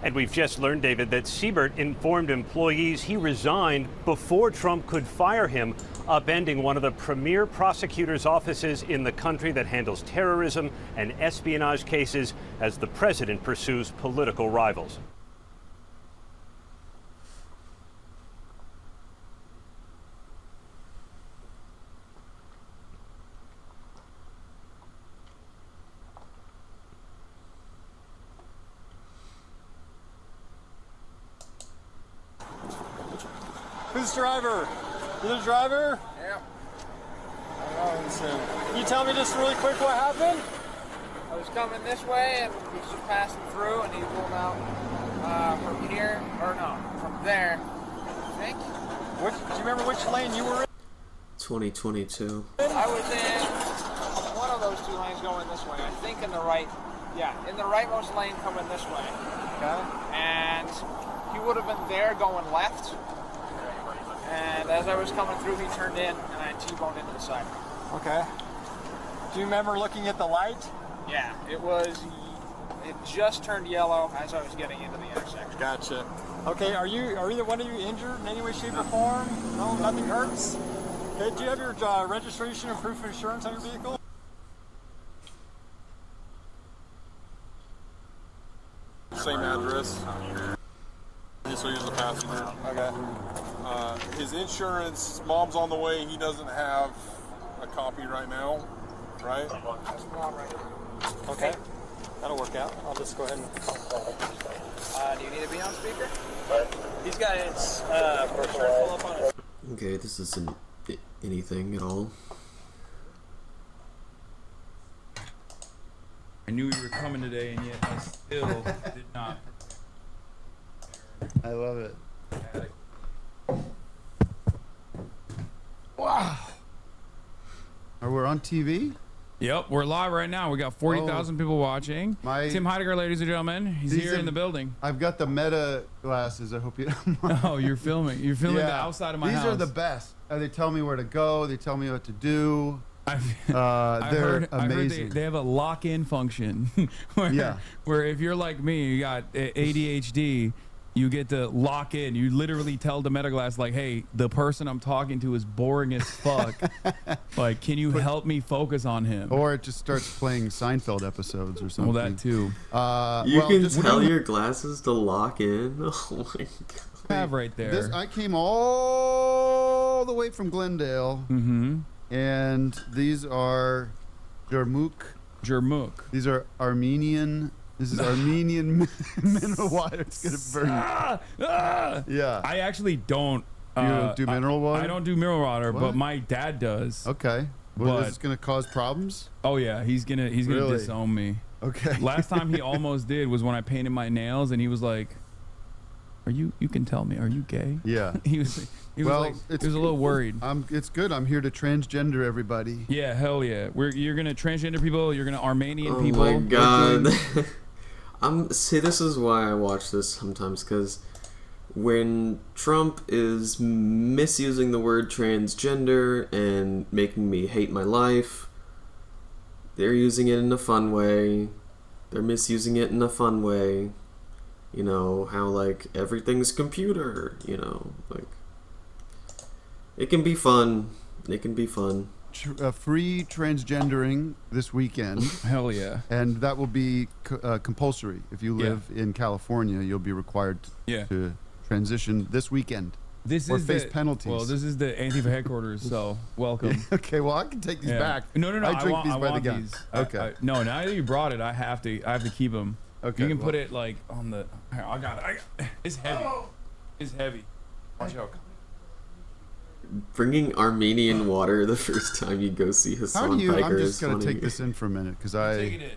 And we've just learned, David, that Siebert informed employees he resigned before Trump could fire him, upending one of the premier prosecutors' offices in the country that handles terrorism and espionage cases as the president pursues political rivals. Who's the driver? You're the driver? Yeah. Can you tell me just really quick what happened? I was coming this way and he was just passing through and he pulled out from here, or no, from there, I think. Do you remember which lane you were in? 2022. I was in one of those two lanes going this way. I think in the right, yeah, in the rightmost lane coming this way. Okay. And he would have been there going left. And as I was coming through, he turned in, and I T-boned into the side. Okay. Do you remember looking at the light? Yeah, it just turned yellow as I was getting into the intersection. Gotcha. Okay, are either one of you injured in any way, shape, or form? No, nothing hurts? Okay, do you have your registration and proof of insurance on your vehicle? Same address. So he's the passenger. Okay. His insurance, mom's on the way. He doesn't have a copy right now, right? Okay. That'll work out. I'll just go ahead and... do you need to be on speaker? He's got his brochure pull up on it. Okay, this isn't anything at all. I knew you were coming today, and yet I still did not. I love it. Wow. Are we on TV? Yep, we're live right now. We got 40,000 people watching. Tim Heidegger, ladies and gentlemen, he's here in the building. I've got the Meta glasses. I hope you don't mind. Oh, you're filming. You're filming the outside of my house. These are the best. They tell me where to go. They tell me what to do. They're amazing. They have a lock-in function where if you're like me, you got ADHD, you get to lock in. You literally tell the Meta glass, like, hey, the person I'm talking to is boring as fuck. Like, can you help me focus on him? Or it just starts playing Seinfeld episodes or something. Well, that too. You can tell your glasses to lock in? Oh my god. Have right there. I came all the way from Glendale. Mm-hmm. And these are Jermuk. These are Armenian. This is Armenian mineral water. It's gonna burn. Yeah. I actually don't. You don't do mineral water? I don't do mineral water, What? but my dad does. Okay. Well, this is gonna cause problems. Oh yeah, he's gonna Really? disown me. Okay. Last time he almost did was when I painted my nails, and he was like, "Are you? You can tell me. Are you gay?" Yeah. He was a little worried. It's good. I'm here to transgender everybody. Yeah, hell yeah. You're gonna transgender people. You're gonna Armenian people. Oh my god. See, this is why I watch this sometimes, because when Trump is misusing the word transgender and making me hate my life, they're using it in a fun way. They're misusing it in a fun way. You know, how, like, everything's computer, you know, like, it can be fun. It can be fun. Free transgendering this weekend. Hell yeah. And that will be compulsory. If you live in California, you'll be required to transition this weekend. Or face penalties. Well, this is the Antifa headquarters, so welcome. Okay, well, I can take these back. No. I drink these by the gun. These. Okay. No, now that you brought it, I have to keep them. Okay. You can put it like on the. Here, I got it. It's heavy. It's heavy. Watch out. Bringing Armenian water the first time you go see Hassan Piker. I'm just going to take this in for a minute because I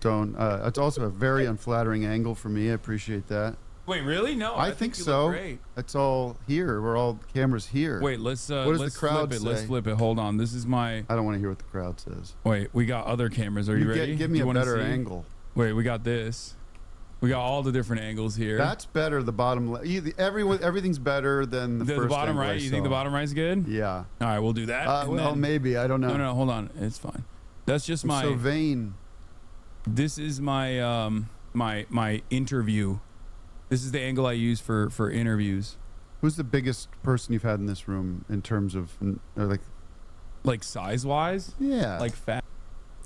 don't. It's also a very unflattering angle for me. I appreciate that. Wait, really? No, I think so. Great. It's all here. We're all cameras here. Wait, let's what does let's the crowd flip it. say? Let's flip it. Hold on. This is my. I don't want to hear what the crowd says. Wait, we got other cameras. Are you ready? Give me a better angle. Wait, we got this. We got all the different angles here. That's better. The bottom. Everything's better than the first. The bottom angle right. You think the bottom right's good? Yeah. All right, we'll do that. Well, maybe. I don't know. No, hold on. It's fine. That's just my. So vain. This is my my interview. This is the angle I use for interviews. Who's the biggest person you've had in this room in terms of like size wise? Yeah. Like fat.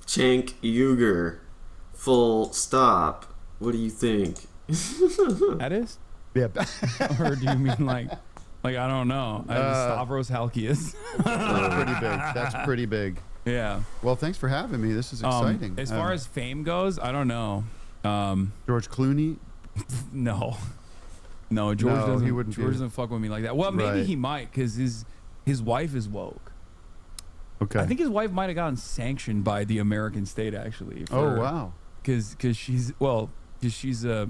Cenk Uygur. Full stop. What do you think? That is? Yeah. Or do you mean like I don't know. Stavros Halkias. That's pretty big. That's pretty big. Yeah. Well, thanks for having me. This is exciting. As far as fame goes, I don't know. George Clooney? No, George doesn't. He wouldn't. George doesn't fuck with me like that. Well, maybe he might, because his wife is woke. Okay. I think his wife might have gotten sanctioned by the American state actually. Oh wow. Because she's a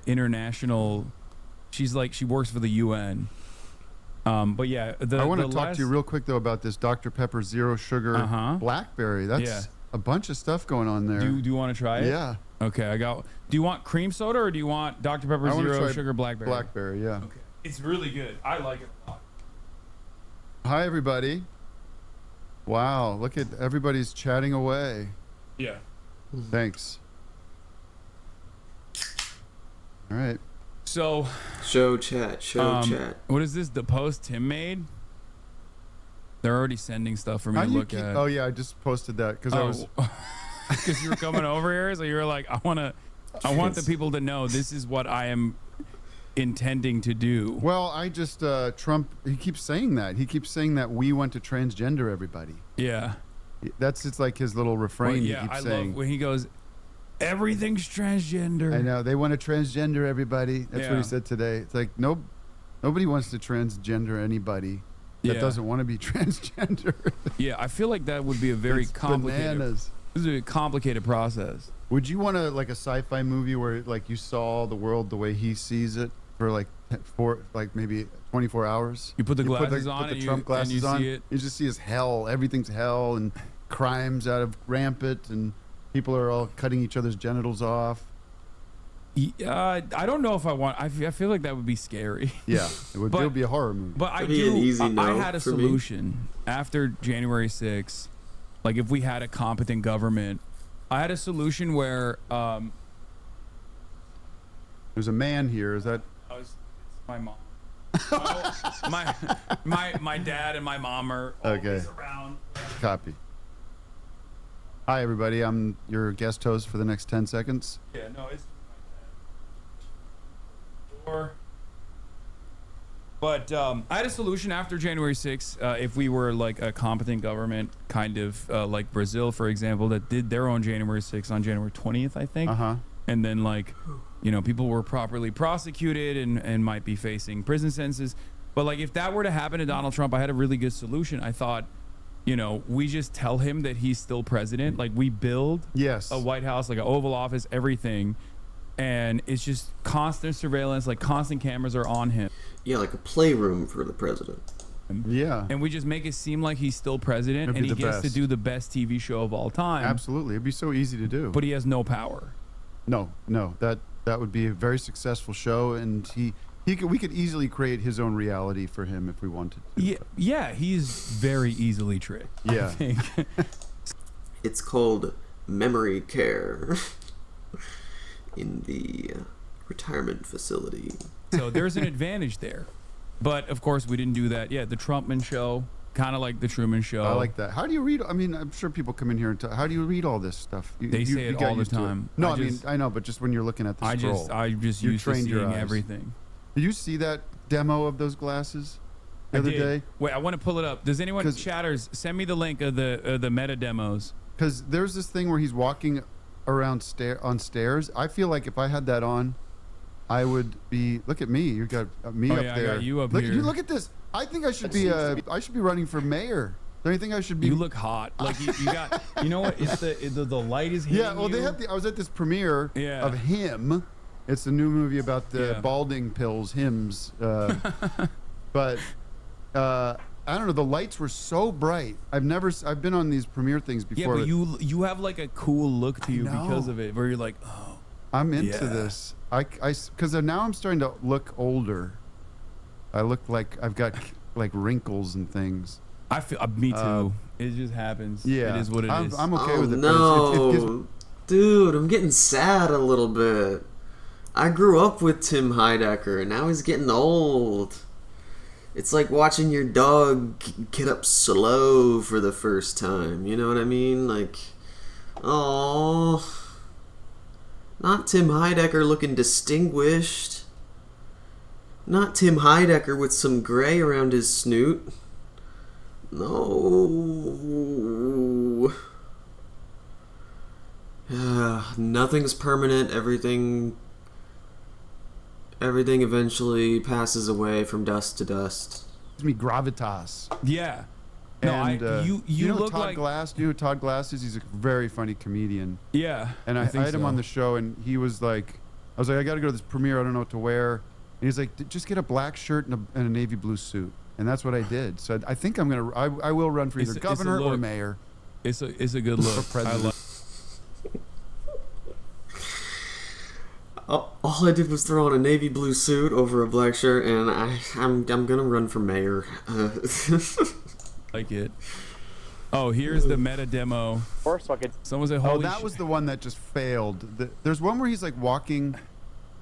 international. She's like, she works for the UN. But yeah, I want to talk to you real quick though about this Dr. Pepper Zero Sugar Blackberry. That's a bunch of stuff going on there. Do you want to try it? Yeah. Okay, do you want cream soda or do you want Dr. Pepper Zero Sugar Blackberry? Blackberry, yeah. Okay. It's really good. I like it a lot. Hi everybody. Wow, look at everybody's chatting away. Yeah. Thanks. All right. So show chat. What is this? The post Tim made? They're already sending stuff for me to look at. Oh yeah, I just posted that because I was because you were coming over here, so you were like, I want the people to know this is what I am intending to do. Well, I just Trump. He keeps saying that. He keeps saying that we want to transgender everybody. Yeah. It's like his little refrain. Well, yeah, he keeps I saying. love when he goes, everything's transgender. I know they want to transgender everybody. That's what he said today. It's like nobody wants to transgender anybody that doesn't want to be transgender. Yeah, I feel like that would be a very complicated. Bananas. This is a complicated process. Would you want like a sci-fi movie where like you saw the world the way he sees it for like maybe 24 hours? You put the glasses on, put the Trump glasses on. See it. You just see as hell. Everything's hell, and crimes out of rampant, and people are all cutting each other's genitals off. I don't know if I want. I feel like that would be scary. Yeah, it would be a horror movie. But I had a solution after January 6th. Like if we had a competent government, I had a solution where there's a man here. Is that? It's my mom. my dad and my mom are always around. Copy. Hi everybody. I'm your guest host for the next 10 seconds. Yeah, no, it's my dad. But I had a solution after January 6th. If we were like a competent government, kind of like Brazil, for example, that did their own January 6th on January 20th, I think. And then like, people were properly prosecuted and might be facing prison sentences. But like if that were to happen to Donald Trump, I had a really good solution. I thought, we just tell him that he's still president. Like we build a White House, like an Oval Office, everything. And it's just constant surveillance, like constant cameras are on him. Yeah, like a playroom for the president. Yeah. And we just make it seem like he's still president and he gets to do the best TV show of all time. Absolutely. It'd be so easy to do. But he has no power. No. That would be a very successful show, and we could easily create his own reality for him if we wanted to. Yeah, he's very easily tricked. Yeah. I think. It's called memory care in the retirement facility. So there's an advantage there. But of course we didn't do that. Yeah, the Trumpman show, kind of like the Truman Show. I like that. How do you read? I mean, I'm sure people come in here and how do you read all this stuff? They say it all the time. No, I know, but just when you're looking at the scroll. I just used to seeing everything. Did you see that demo of those glasses the other day? Wait, I want to pull it up. Does anyone chatters send me the link of the meta demos? Because there's this thing where he's walking around on stairs. I feel like if I had that on, I would be. Look at me. You got me up there. I got you up here. Look at this. I think I should be. I should be running for mayor. Do you think I should be? You look hot. Like you got. You know what? It's the light is hitting. Yeah. Well, they had. I was at this premiere of Him. It's the new movie about the balding pills, Hims. But I don't know. The lights were so bright. I've been on these premiere things before. Yeah, but you have like a cool look to you because of it, where you're like, oh. I'm into this. Because now I'm starting to look older. I look like I've got like wrinkles and things. I feel me too. It just happens. Yeah, it is what it is. I'm okay with it. No, dude, I'm getting sad a little bit. I grew up with Tim Heidecker, and now he's getting old. It's like watching your dog get up slow for the first time. You know what I mean? Like, oh, not Tim Heidecker looking distinguished. Not Tim Heidecker with some gray around his snoot. No. Nothing's permanent. Everything eventually passes away from dust to dust. Gives me gravitas. Yeah. And, no, you know look Todd like Glass. You know who Todd Glass is? He's a very funny comedian. Yeah. And I think had him so. on the show, and he was like, I was like, I got to go to this premiere. I don't know what to wear. And he's like, just get a black shirt and a navy blue suit. And that's what I did. So I think I will run for either governor or mayor. It's a good look. Or president. All I did was throw on a navy blue suit over a black shirt, and I'm gonna run for mayor. Like it. Oh, here's the meta demo. Someone said, "Holy that was the one that just failed." There's one where he's like walking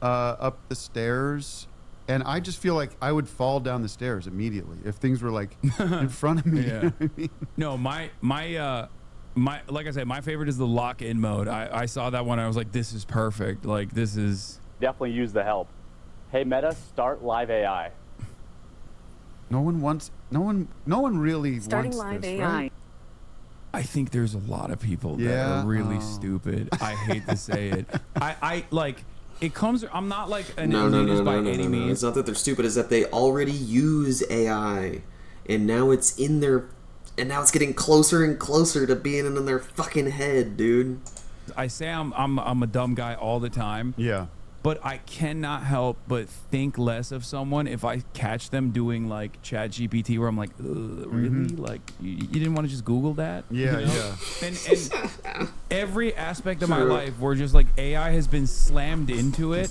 up the stairs, and I just feel like I would fall down the stairs immediately if things were like in front of me. Yeah. You know what I mean? No, my like I said, my favorite is the lock-in mode. I saw that one. I was like, this is perfect. Like, this is Definitely use the help. Hey Meta, start live AI. No one really Starting wants live this, AI. right? I think there's a lot of people that Yeah? are really Oh. stupid. I hate to say it. I like it comes. I'm not like an No, elitist by any means. It's not that they're stupid. It's that they already use AI, and now it's in their, and now it's getting closer and closer to being in their fucking head, dude. I say I'm a dumb guy all the time. Yeah. But I cannot help but think less of someone if I catch them doing like ChatGPT, where I'm like, really? Like, you didn't want to just Google that? Yeah, You know? yeah. And every aspect of my True. life where just like AI has been slammed into it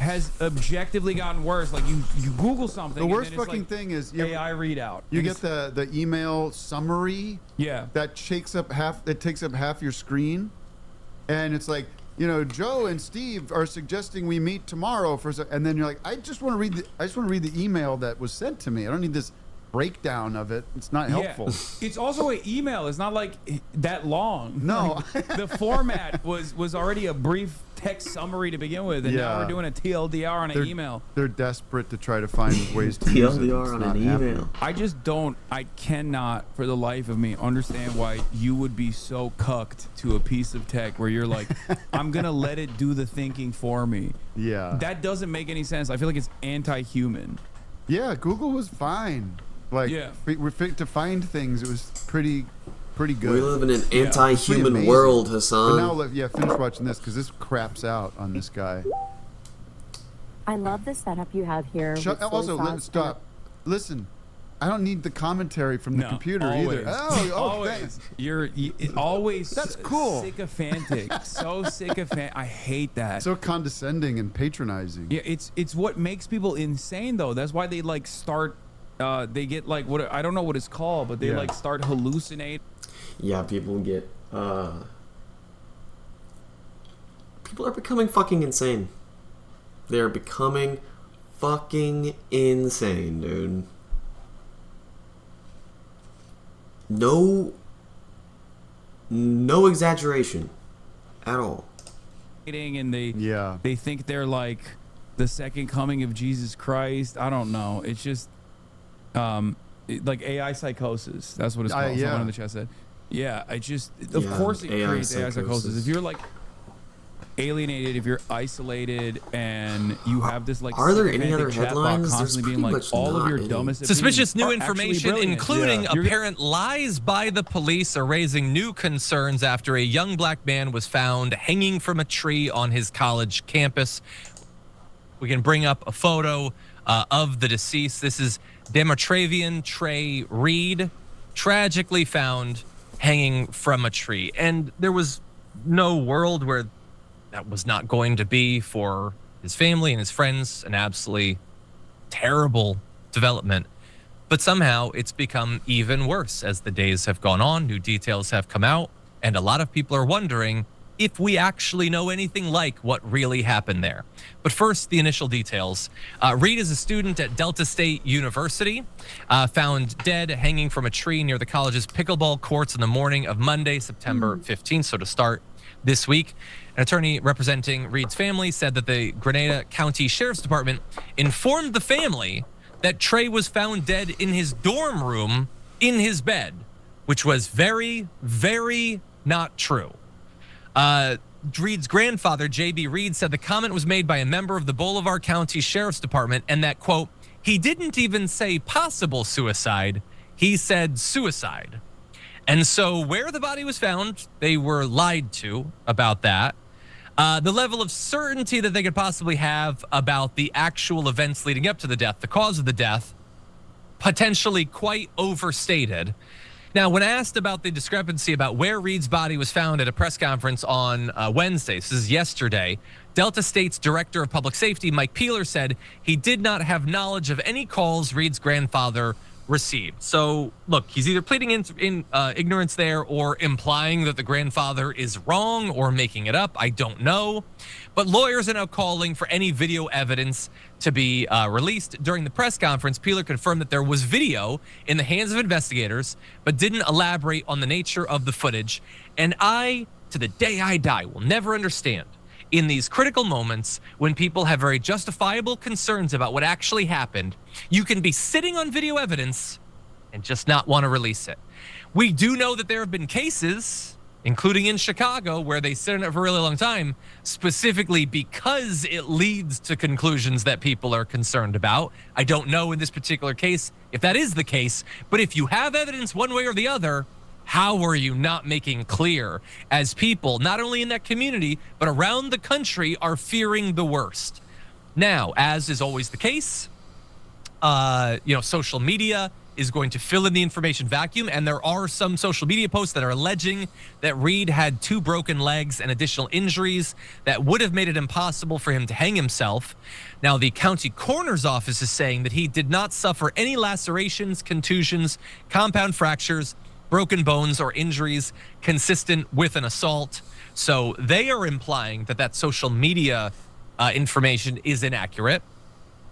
has objectively gotten worse. Like you Google something. The and worst then it's fucking like thing is AI readout. You And get the email summary. Yeah. That takes up half your screen, and it's like, you know, Joe and Steve are suggesting we meet tomorrow and then you're like, I just want to read the email that was sent to me. I don't need this breakdown of it. It's not helpful. Yeah. It's also an email. It's not like that long. No. Like, the format was already a brief text summary to begin with, and now Yeah. we're doing a TLDR on an email. They're desperate to try to find ways to use it. TLDR It's on not an happening. email. I cannot for the life of me understand why you would be so cucked to a piece of tech where you're like, I'm gonna let it do the thinking for me. Yeah. That doesn't make any sense. I feel like it's anti-human. Yeah, Google was fine. Like, to find things, it was pretty good. We live in an It's pretty anti-human amazing. world, Hassan. But now, finish watching this, because this craps out on this guy. I love the setup you have here. with soy Also, sauce stop. Listen, I don't need the commentary from the computer either. Always. Always. Thanks. You're always That's cool. sycophantic. So sycophantic. I hate that. So condescending and patronizing. Yeah, it's what makes people insane though. That's why they like start. They get like what I don't know what it's called, but they like start hallucinate. Yeah, people get. People are becoming fucking insane. They're becoming fucking insane, dude. No exaggeration at all. And they think they're like the second coming of Jesus Christ. I don't know. It's just like AI psychosis. That's what it's called. yeah. Someone in the chat said. Yeah, I just of course it AI creates AI psychosis. psychosis. If you're like alienated, if you're isolated, and you have this like Are there any sycophantic other chatbot headlines? There's constantly being pretty like much all of not your any. dumbest Suspicious new opinions are actually information, brilliant. including You're- apparent lies by the police, are raising new concerns after a young black man was found hanging from a tree on his college campus. We can bring up a photo of the deceased. This is Demetravian Trey Reed, tragically found hanging from a tree. And there was no world where That was not going to be for his family and his friends an absolutely terrible development. But somehow it's become even worse as the days have gone on. New details have come out, and a lot of people are wondering if we actually know anything like what really happened there. But first, the initial details. Reed is a student at Delta State University, found dead hanging from a tree near the college's pickleball courts in the morning of Monday, September 15th. So to start this week, an attorney representing Reed's family said that the Grenada County Sheriff's Department informed the family that Trey was found dead in his dorm room in his bed, which was very, very not true. Reed's grandfather, J.B. Reed, said the comment was made by a member of the Bolivar County Sheriff's Department and that, quote, he didn't even say possible suicide, he said suicide. And so where the body was found, they were lied to about that. The level of certainty that they could possibly have about the actual events leading up to the death, the cause of the death, potentially quite overstated. Now, when asked about the discrepancy about where Reed's body was found at a press conference on Wednesday, this is yesterday, Delta State's Director of Public Safety, Mike Peeler, said he did not have knowledge of any calls Reed's grandfather received. So, look, he's either pleading in ignorance there or implying that the grandfather is wrong or making it up. I don't know. But lawyers are now calling for any video evidence to be released. During the press conference, Peeler confirmed that there was video in the hands of investigators, but didn't elaborate on the nature of the footage. And I, to the day I die, will never understand in these critical moments when people have very justifiable concerns about what actually happened, you can be sitting on video evidence and just not want to release it. We do know that there have been cases, including in Chicago, where they sit on it for a really long time, specifically because it leads to conclusions that people are concerned about. I don't know in this particular case if that is the case, but if you have evidence one way or the other, how are you not making clear as people, not only in that community, but around the country, are fearing the worst? Now, as is always the case, social media is going to fill in the information vacuum, and there are some social media posts that are alleging that Reed had 2 broken legs and additional injuries that would have made it impossible for him to hang himself. Now, the county coroner's office is saying that he did not suffer any lacerations, contusions, compound fractures, broken bones, or injuries consistent with an assault. So they are implying that that social media information is inaccurate.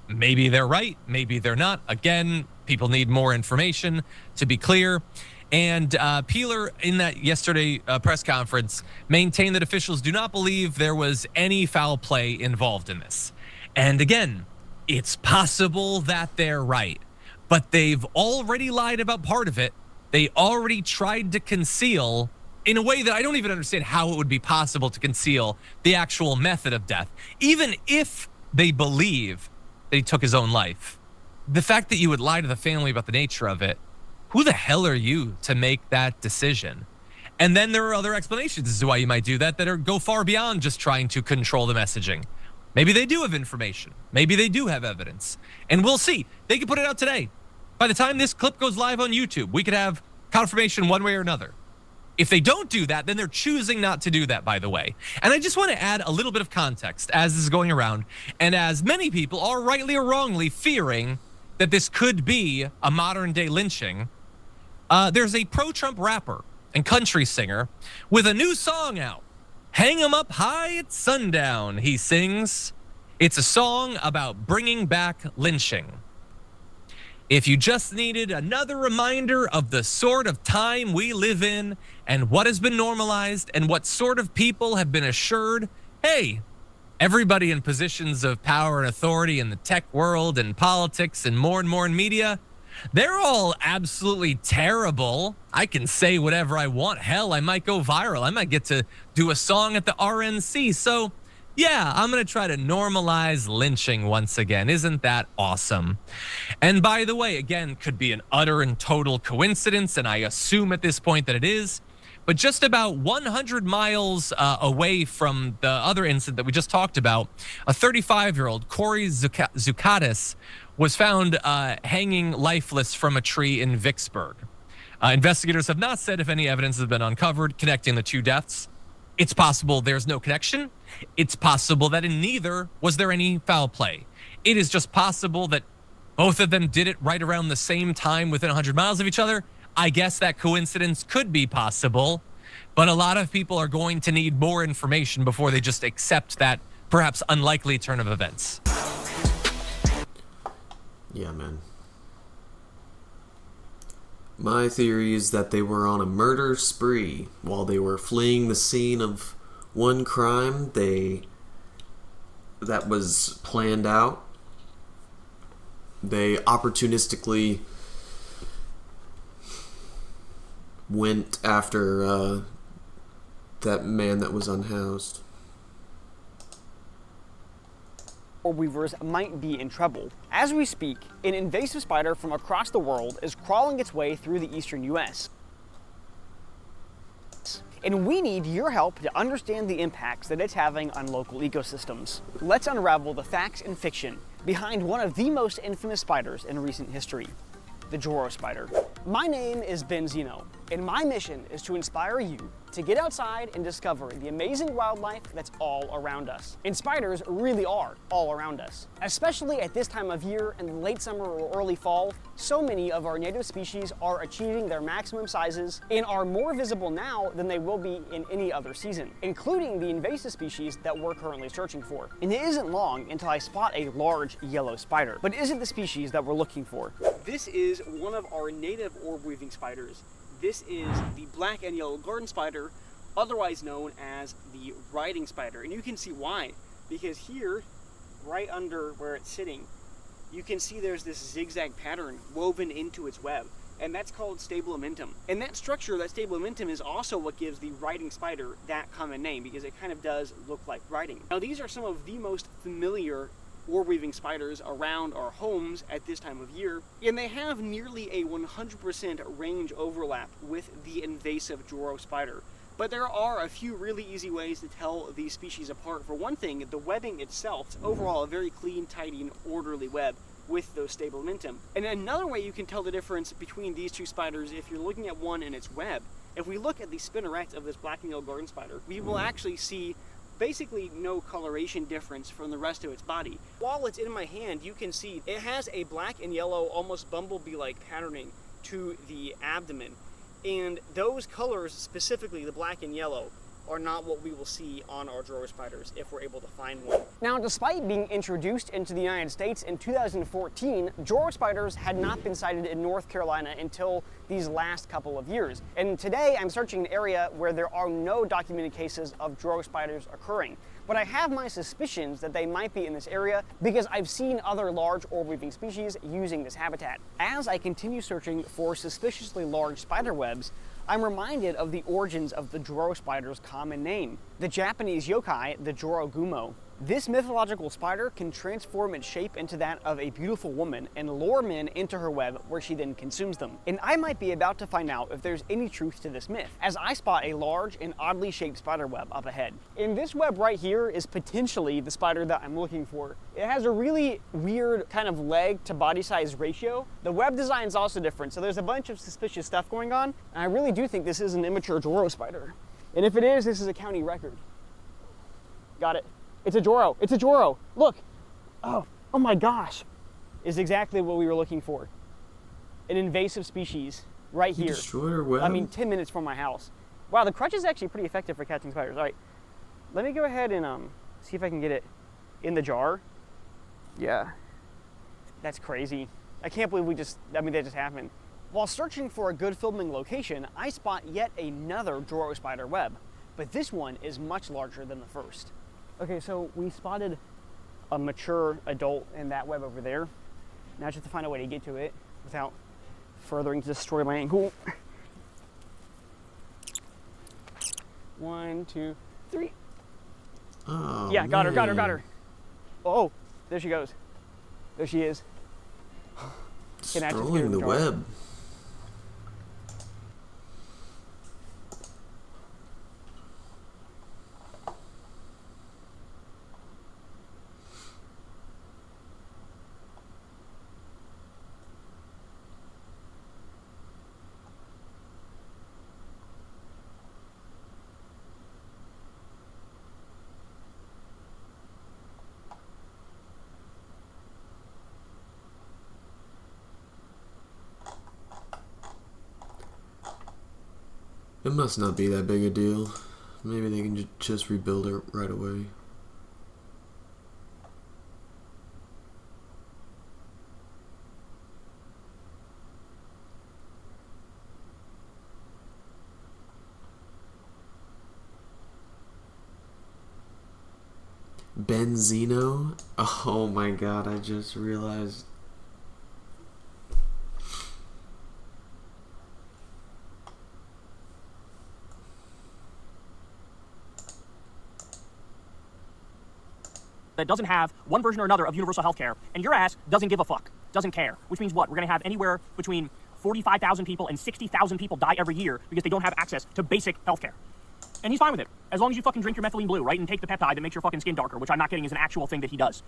Maybe they're right, maybe they're not. Again, people need more information to be clear. And Peeler, in that yesterday press conference, maintained that officials do not believe there was any foul play involved in this. And again, it's possible that they're right, but they've already lied about part of it. They already tried to conceal, in a way that I don't even understand how it would be possible to conceal, the actual method of death. Even if they believe that he took his own life, the fact that you would lie to the family about the nature of it, who the hell are you to make that decision? And then there are other explanations as to why you might do that go far beyond just trying to control the messaging. Maybe they do have information. Maybe they do have evidence. And we'll see. They could put it out today. By the time this clip goes live on YouTube, we could have confirmation one way or another. If they don't do that, then they're choosing not to do that, by the way. And I just want to add a little bit of context as this is going around, and as many people are rightly or wrongly fearing that this could be a modern-day lynching. There's a pro-Trump rapper and country singer with a new song out. Hang 'em up high at sundown, he sings. It's a song about bringing back lynching. If you just needed another reminder of the sort of time we live in and what has been normalized and what sort of people have been assured, hey, everybody in positions of power and authority in the tech world and politics and more in media, they're all absolutely terrible. I can say whatever I want. Hell, I might go viral. I might get to do a song at the RNC. So yeah, I'm going to try to normalize lynching once again. Isn't that awesome? And by the way, again, could be an utter and total coincidence, and I assume at this point that it is, but just about 100 miles away from the other incident that we just talked about, a 35-year-old, Corey Zukatis, was found hanging lifeless from a tree in Vicksburg. Investigators have not said if any evidence has been uncovered connecting the 2 deaths. It's possible there's no connection. It's possible that in neither was there any foul play. It is just possible that both of them did it right around the same time within 100 miles of each other. I guess that coincidence could be possible, but a lot of people are going to need more information before they just accept that perhaps unlikely turn of events. Yeah, man. My theory is that they were on a murder spree while they were fleeing the scene of one crime that was planned out. They opportunistically went after that man that was unhoused. Orb weavers might be in trouble. As we speak, an invasive spider from across the world is crawling its way through the eastern US. And we need your help to understand the impacts that it's having on local ecosystems. Let's unravel the facts and fiction behind one of the most infamous spiders in recent history, the Joro spider. My name is Ben Zeno, and my mission is to inspire you to get outside and discover the amazing wildlife that's all around us. And spiders really are all around us. Especially at this time of year in late summer or early fall, so many of our native species are achieving their maximum sizes and are more visible now than they will be in any other season, including the invasive species that we're currently searching for. And it isn't long until I spot a large yellow spider. But is it the species that we're looking for? This is one of our native orb-weaving spiders. This is the black and yellow garden spider, otherwise known as the riding spider. And you can see why, because here, right under where it's sitting, you can see there's this zigzag pattern woven into its web, and that's called stabilimentum. And that structure, that stabilimentum, is also what gives the riding spider that common name, because it kind of does look like riding. Now, these are some of the most familiar orb-weaving spiders around our homes at this time of year, and they have nearly a 100% range overlap with the invasive Joro spider. But there are a few really easy ways to tell these species apart. For one thing, the webbing itself is overall a very clean, tidy, and orderly web with those stabilimentum. And another way you can tell the difference between these two spiders, if you're looking at one in its web, if we look at the spinnerets of this black and yellow garden spider, we will actually see basically no coloration difference from the rest of its body. While it's in my hand, you can see it has a black and yellow, almost bumblebee-like patterning to the abdomen. And those colors, specifically the black and yellow, are not what we will see on our Joro spiders if we're able to find one. Now, despite being introduced into the United States in 2014, Joro spiders had not been sighted in North Carolina until these last couple of years. And today I'm searching an area where there are no documented cases of Joro spiders occurring. But I have my suspicions that they might be in this area because I've seen other large orb-weaving species using this habitat. As I continue searching for suspiciously large spider webs, I'm reminded of the origins of the Joro spider's common name, the Japanese yokai, the Joro gumo. This mythological spider can transform its shape into that of a beautiful woman and lure men into her web where she then consumes them. And I might be about to find out if there's any truth to this myth, as I spot a large and oddly shaped spider web up ahead. And this web right here is potentially the spider that I'm looking for. It has a really weird kind of leg to body size ratio. The web design is also different, so there's a bunch of suspicious stuff going on. And I really do think this is an immature Joro spider. And if it is, this is a county record. Got it. It's a Joro. It's a Joro. Look. Oh my gosh. Is exactly what we were looking for. An invasive species right here. Destroyed her web? I mean, 10 minutes from my house. Wow, the crutch is actually pretty effective for catching spiders. All right. Let me go ahead and see if I can get it in the jar. Yeah. That's crazy. I can't believe that just happened. While searching for a good filming location, I spot yet another Joro spider web, but this one is much larger than the first. Okay, so we spotted a mature adult in that web over there. Now I just have to find a way to get to it without furthering to destroy my angle. 1, 2, 3. Oh, yeah, got her. Oh, there she goes. There she is. Destroying the web. It must not be that big a deal. Maybe they can just rebuild it right away. Benzino? Oh my god, I just realized. That doesn't have one version or another of universal health care, and your ass doesn't give a fuck, doesn't care, which means what? We're going to have anywhere between 45,000 people and 60,000 people die every year because they don't have access to basic health care. And he's fine with it, as long as you fucking drink your methylene blue, right, and take the peptide that makes your fucking skin darker, which I'm not kidding is an actual thing that he does.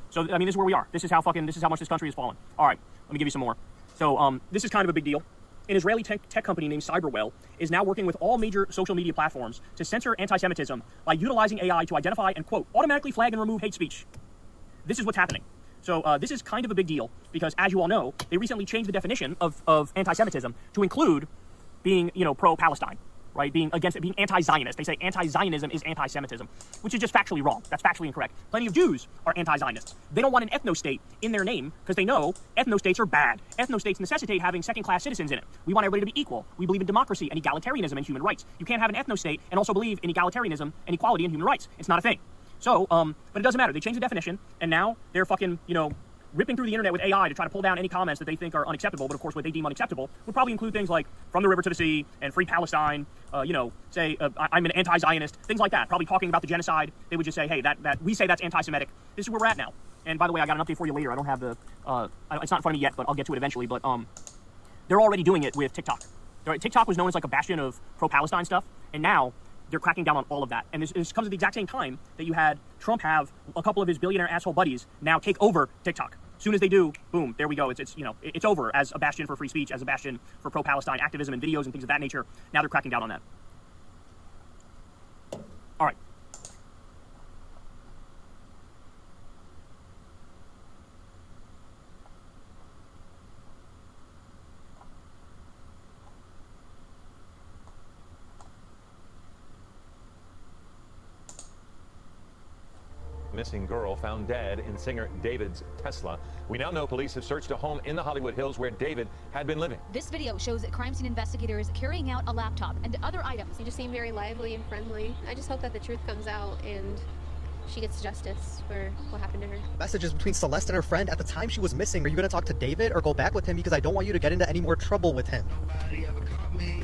So, I mean, this is where we are. This is how much this country has fallen. All right, let me give you some more. So, this is kind of a big deal. An Israeli tech company named Cyberwell is now working with all major social media platforms to censor anti-Semitism by utilizing AI to identify and, quote, automatically flag and remove hate speech. This is what's happening. So this is kind of a big deal because, as you all know, they recently changed the definition of anti-Semitism to include being, pro-Palestine, right? Being anti-Zionist. They say anti-Zionism is anti-Semitism, which is just factually wrong. That's factually incorrect. Plenty of Jews are anti-Zionists. They don't want an ethno-state in their name because they know ethno-states are bad. Ethno-states necessitate having second-class citizens in it. We want everybody to be equal. We believe in democracy and egalitarianism and human rights. You can't have an ethno-state and also believe in egalitarianism and equality and human rights. It's not a thing. So, but it doesn't matter. They changed the definition, and now they're fucking, ripping through the internet with AI to try to pull down any comments that they think are unacceptable. But of course, what they deem unacceptable would probably include things like from the river to the sea and free Palestine. Say I'm an anti-Zionist, things like that. Probably talking about the genocide. They would just say, hey, that we say that's anti-Semitic. This is where we're at now. And by the way, I got an update for you later. I don't have the it's not in front of me yet, but I'll get to it eventually. But they're already doing it with TikTok. TikTok was known as like a bastion of pro-Palestine stuff, and now they're cracking down on all of that. And this comes at the exact same time that you had Trump have a couple of his billionaire asshole buddies now take over TikTok. As soon as they do, boom, there we go. It's over as a bastion for free speech, as a bastion for pro-Palestine activism and videos and things of that nature. Now they're cracking down on that. All right. Missing girl found dead in singer David's Tesla. We now know police have searched a home in the Hollywood Hills where David had been living. This video shows crime scene investigators carrying out a laptop and other items. You just seem very lively and friendly. I just hope that the truth comes out and she gets justice for what happened to her. Messages between Celeste and her friend at the time she was missing. Are you going to talk to David or go back with him? Because I don't want you to get into any more trouble with him. Nobody ever caught me,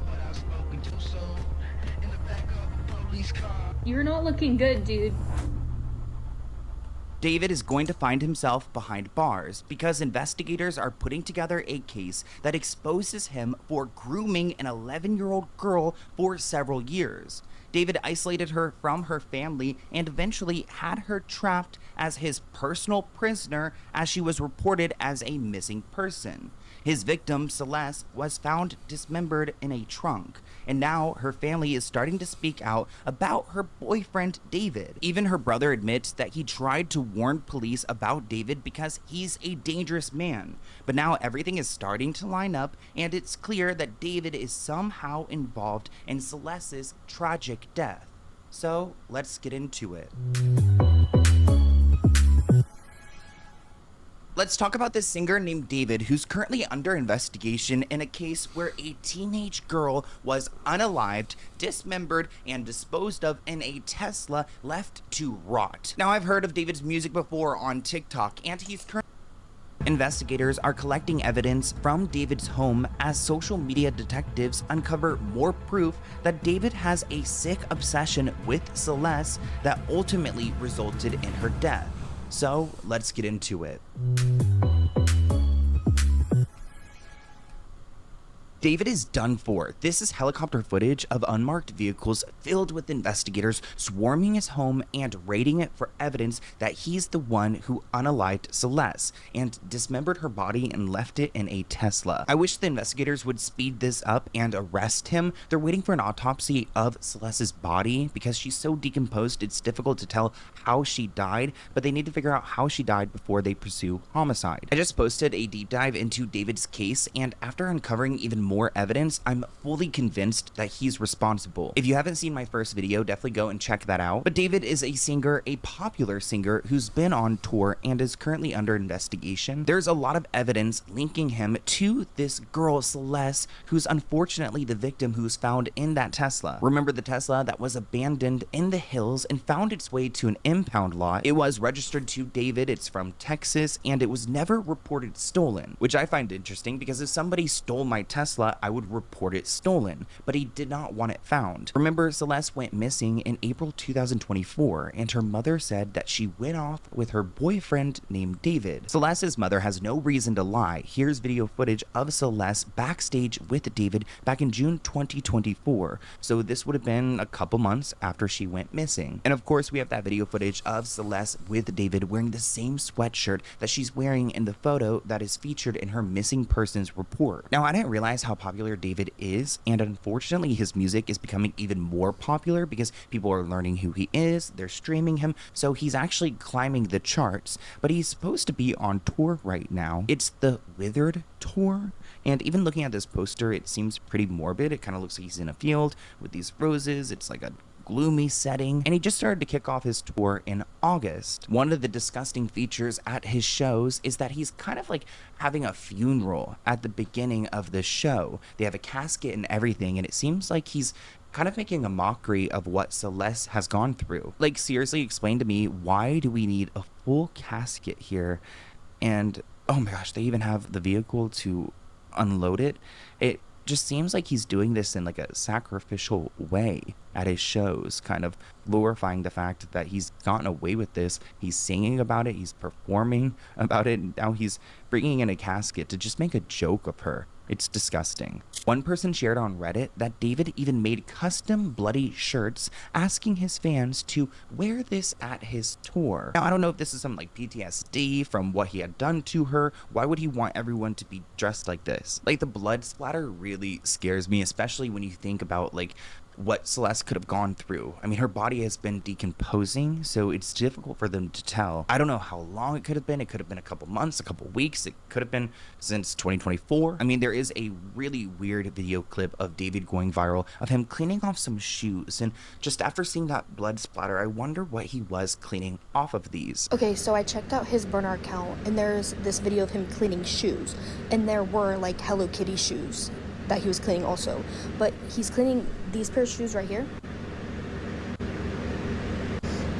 but I've spoken too soon. In the back of a police car. You're not looking good, dude. David is going to find himself behind bars because investigators are putting together a case that exposes him for grooming an 11-year-old girl for several years. David isolated her from her family and eventually had her trapped as his personal prisoner as she was reported as a missing person. His victim, Celeste, was found dismembered in a trunk, and now her family is starting to speak out about her boyfriend, David. Even her brother admits that he tried to warn police about David because he's a dangerous man. But now everything is starting to line up, and it's clear that David is somehow involved in Celeste's tragic death. So let's get into it. Let's talk about this singer named David, who's currently under investigation in a case where a teenage girl was unalived, dismembered, and disposed of in a Tesla left to rot. Now, I've heard of David's music before on TikTok, and he's currently... Investigators are collecting evidence from David's home as social media detectives uncover more proof that David has a sick obsession with Celeste that ultimately resulted in her death. So let's get into it. David is done for. This is helicopter footage of unmarked vehicles filled with investigators swarming his home and raiding it for evidence that he's the one who unalived Celeste and dismembered her body and left it in a Tesla. I wish the investigators would speed this up and arrest him. They're waiting for an autopsy of Celeste's body because she's so decomposed it's difficult to tell how she died, but they need to figure out how she died before they pursue homicide. I just posted a deep dive into David's case, and after uncovering even more evidence, I'm fully convinced that he's responsible. If you haven't seen my first video, definitely go and check that out. But David is a singer, a popular singer, who's been on tour and is currently under investigation. There's a lot of evidence linking him to this girl, Celeste, who's unfortunately the victim who's found in that Tesla. Remember the Tesla that was abandoned in the hills and found its way to an impound lot? It was registered to David, it's from Texas, and it was never reported stolen, which I find interesting because if somebody stole my Tesla, I would report it stolen, but he did not want it found. Remember, Celeste went missing in April 2024, and her mother said that she went off with her boyfriend named David. Celeste's mother has no reason to lie. Here's video footage of Celeste backstage with David back in June 2024, so this would have been a couple months after she went missing. And of course, we have that video footage of Celeste with David wearing the same sweatshirt that she's wearing in the photo that is featured in her missing persons report. Now, I didn't realize how popular David is, and unfortunately his music is becoming even more popular because people are learning who he is, they're streaming him, so he's actually climbing the charts. But he's supposed to be on tour right now. It's the Withered tour, and even looking at this poster, it seems pretty morbid. It kind of looks like he's in a field with these roses. It's like a gloomy setting, and he just started to kick off his tour in August. One of the disgusting features at his shows is that he's kind of like having a funeral at the beginning of the show. They have a casket and everything, and it seems like he's kind of making a mockery of what Celeste has gone through. Like, seriously, explain to me, why do we need a full casket here? And oh my gosh, they even have the vehicle to unload it. It just seems like he's doing this in like a sacrificial way at his shows, kind of glorifying the fact that he's gotten away with this. He's singing about it, he's performing about it, and now he's bringing in a casket to just make a joke of her. It's disgusting. One person shared on Reddit that David even made custom bloody shirts asking his fans to wear this at his tour. Now, I don't know if this is some like PTSD from what he had done to her. Why would he want everyone to be dressed like this? Like, the blood splatter really scares me, especially when you think about like what Celeste could have gone through. I mean, her body has been decomposing, so it's difficult for them to tell. I don't know how long it could have been. It could have been a couple months, a couple weeks. It could have been since 2024. I mean, there is a really weird video clip of David going viral of him cleaning off some shoes, and just after seeing that blood splatter, I wonder what he was cleaning off of these. Okay, so I checked out his burner account, and there's this video of him cleaning shoes, and there were like Hello Kitty shoes that he was cleaning also, but he's cleaning these pair of shoes right here.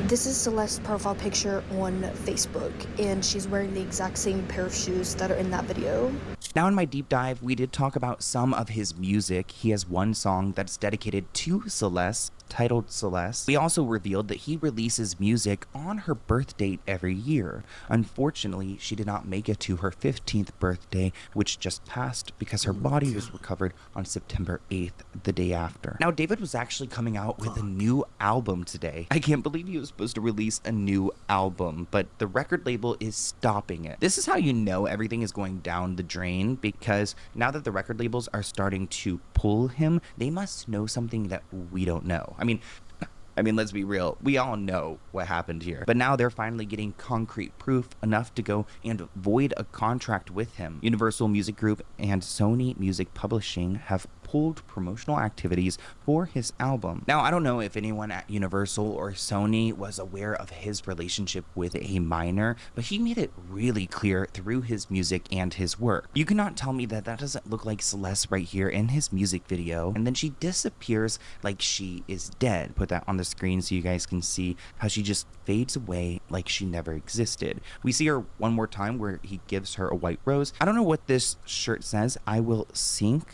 This is Celeste's profile picture on Facebook, and she's wearing the exact same pair of shoes that are in that video. Now, in my deep dive, we did talk about some of his music. He has one song that's dedicated to Celeste, titled Celeste. We also revealed that he releases music on her birth date every year. Unfortunately, she did not make it to her 15th birthday, which just passed because her body was recovered on September 8th, the day after. Now, David was actually coming out with a new album today. I can't believe he was supposed to release a new album, but the record label is stopping it. This is how you know everything is going down the drain, because now that the record labels are starting to pull him, they must know something that we don't know. I mean, let's be real. We all know what happened here. But now they're finally getting concrete proof enough to go and void a contract with him. Universal Music Group and Sony Music Publishing have pulled promotional activities for his album. Now, I don't know if anyone at Universal or Sony was aware of his relationship with a minor, but he made it really clear through his music and his work. You cannot tell me that that doesn't look like Celeste right here in his music video, and then she disappears like she is dead. Put that on the screen so you guys can see how she just fades away like she never existed. We see her one more time where he gives her a white rose. I don't know what this shirt says. I will sink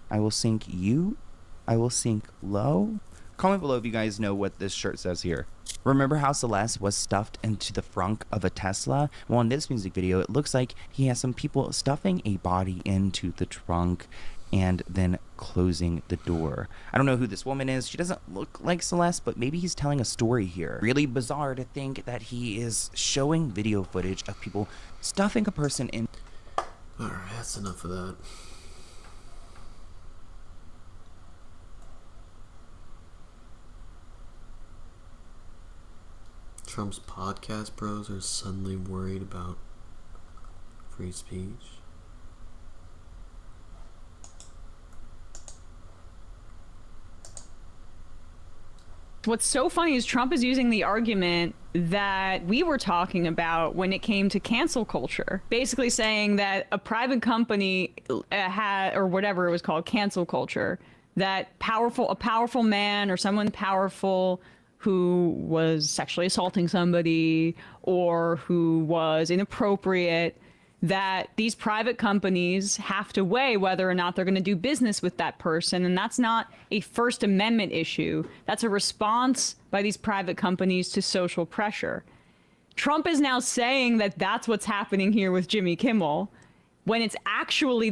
you. I will sink low. Comment below if you guys know what this shirt says here. Remember how Celeste was stuffed into the frunk of a Tesla? Well, in this music video, it looks like he has some people stuffing a body into the trunk and then closing the door. I don't know who this woman is. She doesn't look like Celeste, but maybe he's telling a story here. Really bizarre to think that he is showing video footage of people stuffing a person in. Alright, that's enough of that. Trump's podcast bros are suddenly worried about free speech. What's so funny is Trump is using the argument that we were talking about when it came to cancel culture, basically saying that a private company had, or whatever it was called, cancel culture, that a powerful man or someone powerful who was sexually assaulting somebody or who was inappropriate, that these private companies have to weigh whether or not they're going to do business with that person. And that's not a First Amendment issue. That's a response by these private companies to social pressure. Trump is now saying that that's what's happening here with Jimmy Kimmel, when it's actually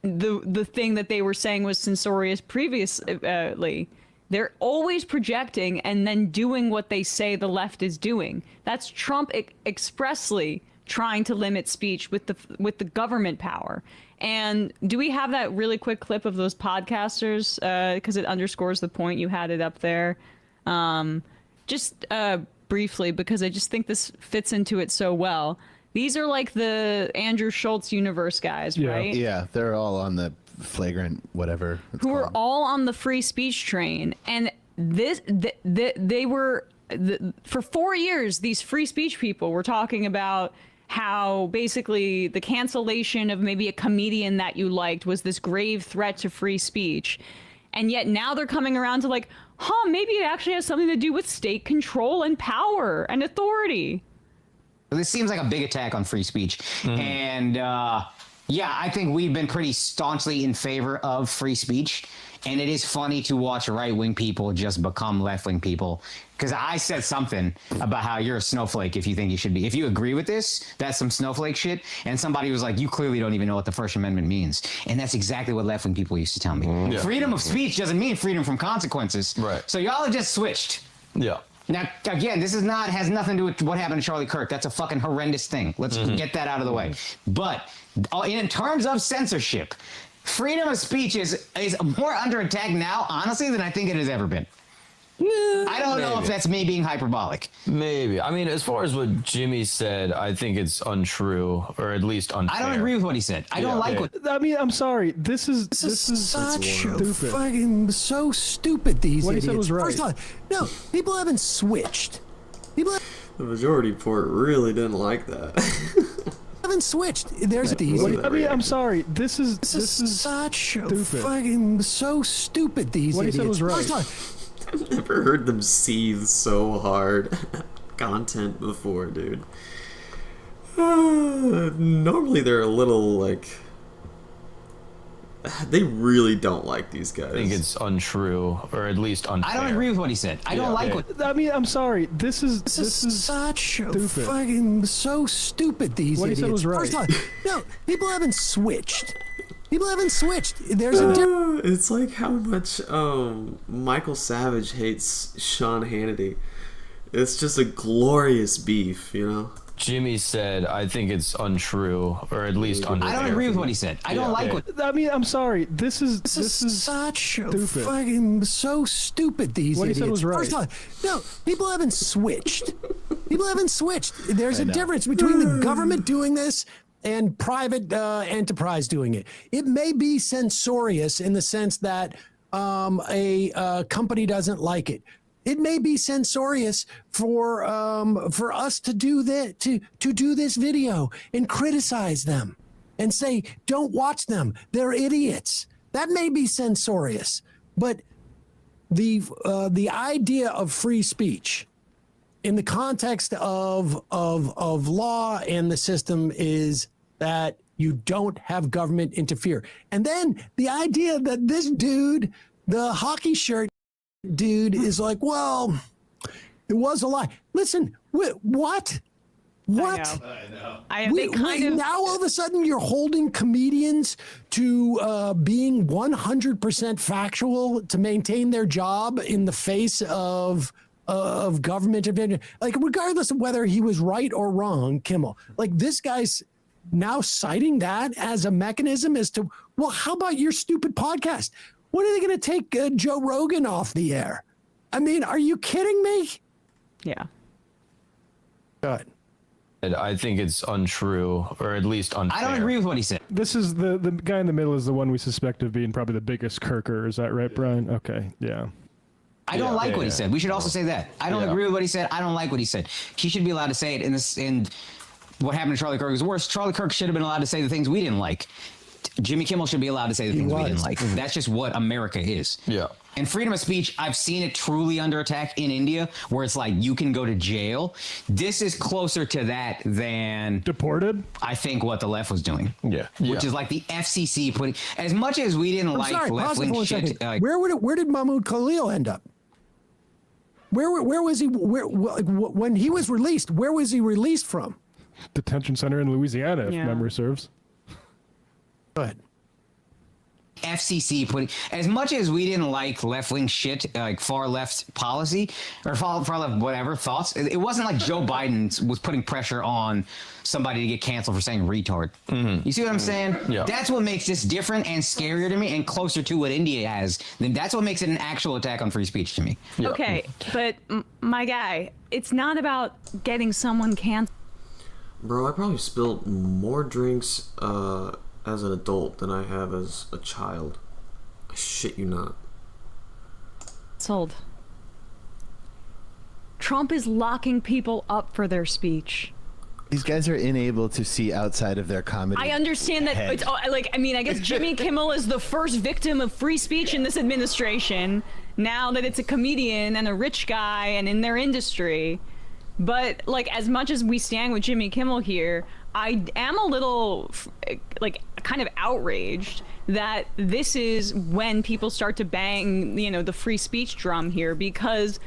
the thing that they were saying was censorious previously. They're always projecting and then doing what they say the left is doing. That's Trump expressly trying to limit speech with the government power. And do we have that really quick clip of those podcasters? Because it underscores the point. You had it up there. Just briefly, because I just think this fits into it so well. These are like the Andrew Schultz universe guys, right? Yeah, they're all on the flagrant whatever. Who are all on the free speech train. And they were, for 4 years, these free speech people were talking about how basically the cancellation of maybe a comedian that you liked was this grave threat to free speech. And yet now they're coming around to like, maybe it actually has something to do with state control and power and authority. This seems like a big attack on free speech. And yeah, I think we've been pretty staunchly in favor of free speech. And it is funny to watch right-wing people just become left-wing people. Because I said something about how you're a snowflake if you think you should be. If you agree with this, that's some snowflake shit. And somebody was like, you clearly don't even know what the First Amendment means. And that's exactly what left-wing people used to tell me. Freedom of speech doesn't mean freedom from consequences. Right. So y'all have just switched. Yeah. Now, again, this has nothing to do with what happened to Charlie Kirk. That's a fucking horrendous thing. Let's get that out of the way. But in terms of censorship, freedom of speech is more under attack now, honestly, than I think it has ever been. I don't know if that's me being hyperbolic. Maybe. I mean, as far as what Jimmy said, I think it's untrue, or at least unfair. I don't agree with what he said. I don't like what. I mean, I'm sorry. This is such stupid. fucking so stupid. These What he idiots. said was right. First off, no, people haven't switched. People The majority report really didn't like that. haven't switched. There's these. I mean, I'm sorry. This is such stupid. fucking so stupid. These What he idiots. said was right. First off, I've never heard them seethe so hard content before, dude. Normally they're a little like, they really don't like these guys. I think it's untrue, or at least unfair. I don't agree with what he said. I don't like what. I mean, I'm sorry. This is such stupid. fucking so stupid. These What he idiots. said was right. First off, no, people haven't switched. People haven't switched. There's a difference. It's like how much Michael Savage hates Sean Hannity. It's just a glorious beef, you know? Jimmy said, I think it's untrue, or at least unfair. I don't agree with what he said. I don't like what. I mean, I'm sorry. This is such stupid. fucking so stupid. These What he idiots. said was right. First off, no, people haven't switched. People haven't switched. There's a difference between the government doing this and private enterprise doing it. It may be censorious in the sense that a company doesn't like it. It may be censorious for us to do that, to do this video and criticize them and say, don't watch them, they're idiots. That may be censorious, but the idea of free speech in the context of law and the system is that you don't have government interfere. And then the idea that this dude, the hockey shirt dude, is like, well, it was a lie. Listen, what? What? Now all of a sudden you're holding comedians to being 100% factual to maintain their job in the face of government intervention. Like, regardless of whether he was right or wrong, Kimmel, like, this guy's now citing that as a mechanism as to, well, how about your stupid podcast? When are they going to take Joe Rogan off the air? I mean, are you kidding me? Yeah. Good. I think it's untrue, or at least unfair. I don't agree with what he said. This is the guy in the middle is the one we suspect of being probably the biggest Kirker. Is that right, Brian? Okay, yeah. I don't like what he said. We should also say that. I don't agree with what he said. I don't like what he said. He should be allowed to say it. And what happened to Charlie Kirk is worse. Charlie Kirk should have been allowed to say the things we didn't like. Jimmy Kimmel should be allowed to say the things we didn't like. That's just what America is. Yeah. And freedom of speech, I've seen it truly under attack in India, where it's like you can go to jail. This is closer to that than deported. I think what the left was doing. Yeah. Which is like the FCC putting, as much as we didn't like left-wing shit. Where did Mahmoud Khalil end up? Where was he? When he was released, where was he released from? Detention center in Louisiana, if memory serves. Good. FCC putting, as much as we didn't like left-wing shit, like far left policy or far left whatever thoughts, it wasn't like Joe Biden was putting pressure on somebody to get canceled for saying retard. You see what I'm saying? Yeah. That's what makes this different and scarier to me and closer to what India has. Then that's what makes it an actual attack on free speech to me. Okay, but my guy, it's not about getting someone canceled. Bro, I probably spilled more drinks as an adult than I have as a child. I shit you not. Sold. Trump is locking people up for their speech. These guys are unable to see outside of their comedy. I understand that head. it's like, I mean, I guess Jimmy Kimmel is the first victim of free speech in this administration, now that it's a comedian and a rich guy and in their industry. But like, as much as we stand with Jimmy Kimmel here, I am a little like kind of outraged that this is when people start to bang, the free speech drum here, because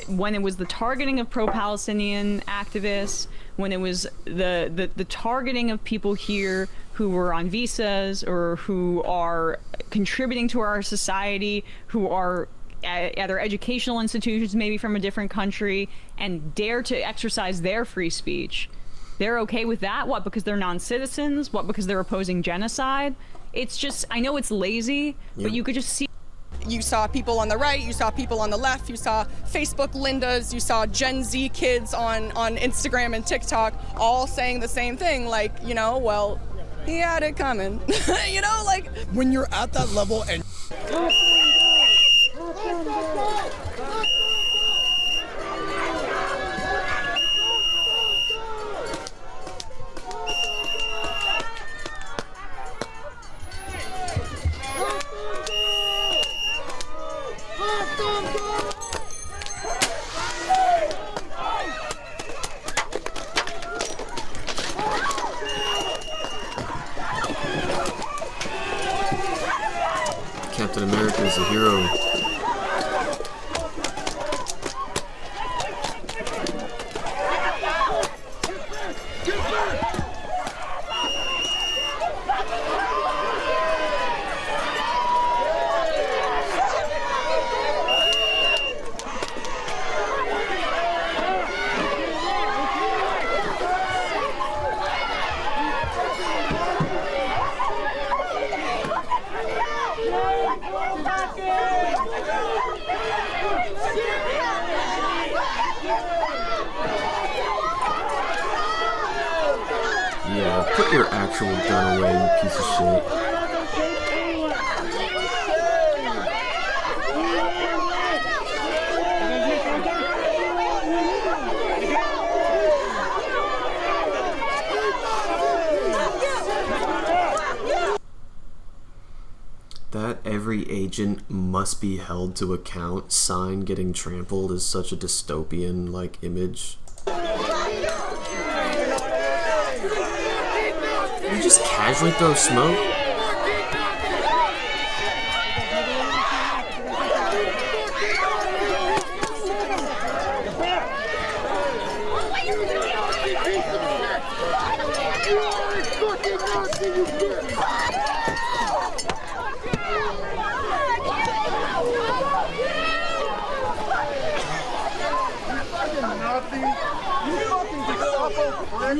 when it was the targeting of pro-Palestinian activists, when it was the targeting of people here who were on visas or who are contributing to our society, who are at other educational institutions, maybe from a different country, and dare to exercise their free speech, they're okay with that? What, because they're non-citizens? What, because they're opposing genocide? It's just, I know it's lazy, but you could just see. You saw people on the right, you saw people on the left, you saw Facebook Lindas, you saw Gen Z kids on Instagram and TikTok all saying the same thing, like, well, he had it coming. Like, when you're at that level and Captain America is a hero. Yeah, put your actual gun away, you piece of shit. That every agent must be held to account sign getting trampled is such a dystopian, like, image. You just casually throw smoke?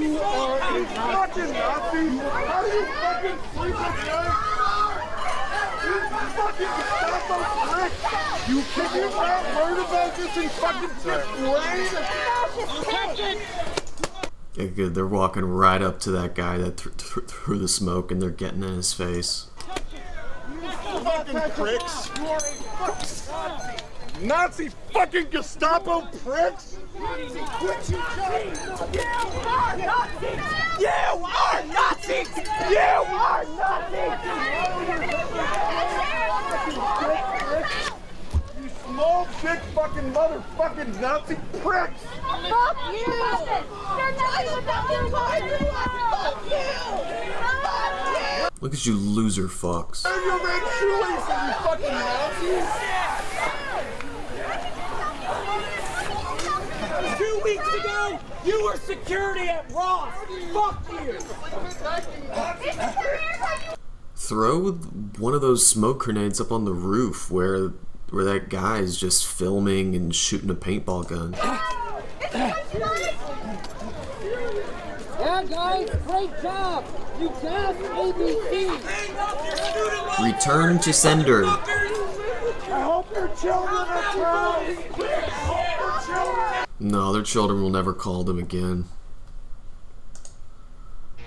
You are a fucking Nazi! How do you fucking sleep at night? You fucking Gestapo prick! Can you not learn about this in fucking 5th grade? Yeah, good. They're walking right up to that guy that threw the smoke, and they're getting in his face. You fucking pricks! You are a fucking Nazi! Nazi fucking Gestapo pricks! You are Nazis! You are Nazis! You are Nazis! You small, big fucking motherfucking Nazi pricks! Fuck you! You're nothing without your life! Fuck you! Fuck you! Look at you loser fucks. Your red shoelaces, you fucking Nazis! 2 weeks ago, you were security at Ross. Fuck you. Throw one of those smoke grenades up on the roof where that guy's just filming and shooting a paintball gun. Yeah, guys, great job. You passed ABC. Return to sender. I hope your children are proud. No, their children will never call them again.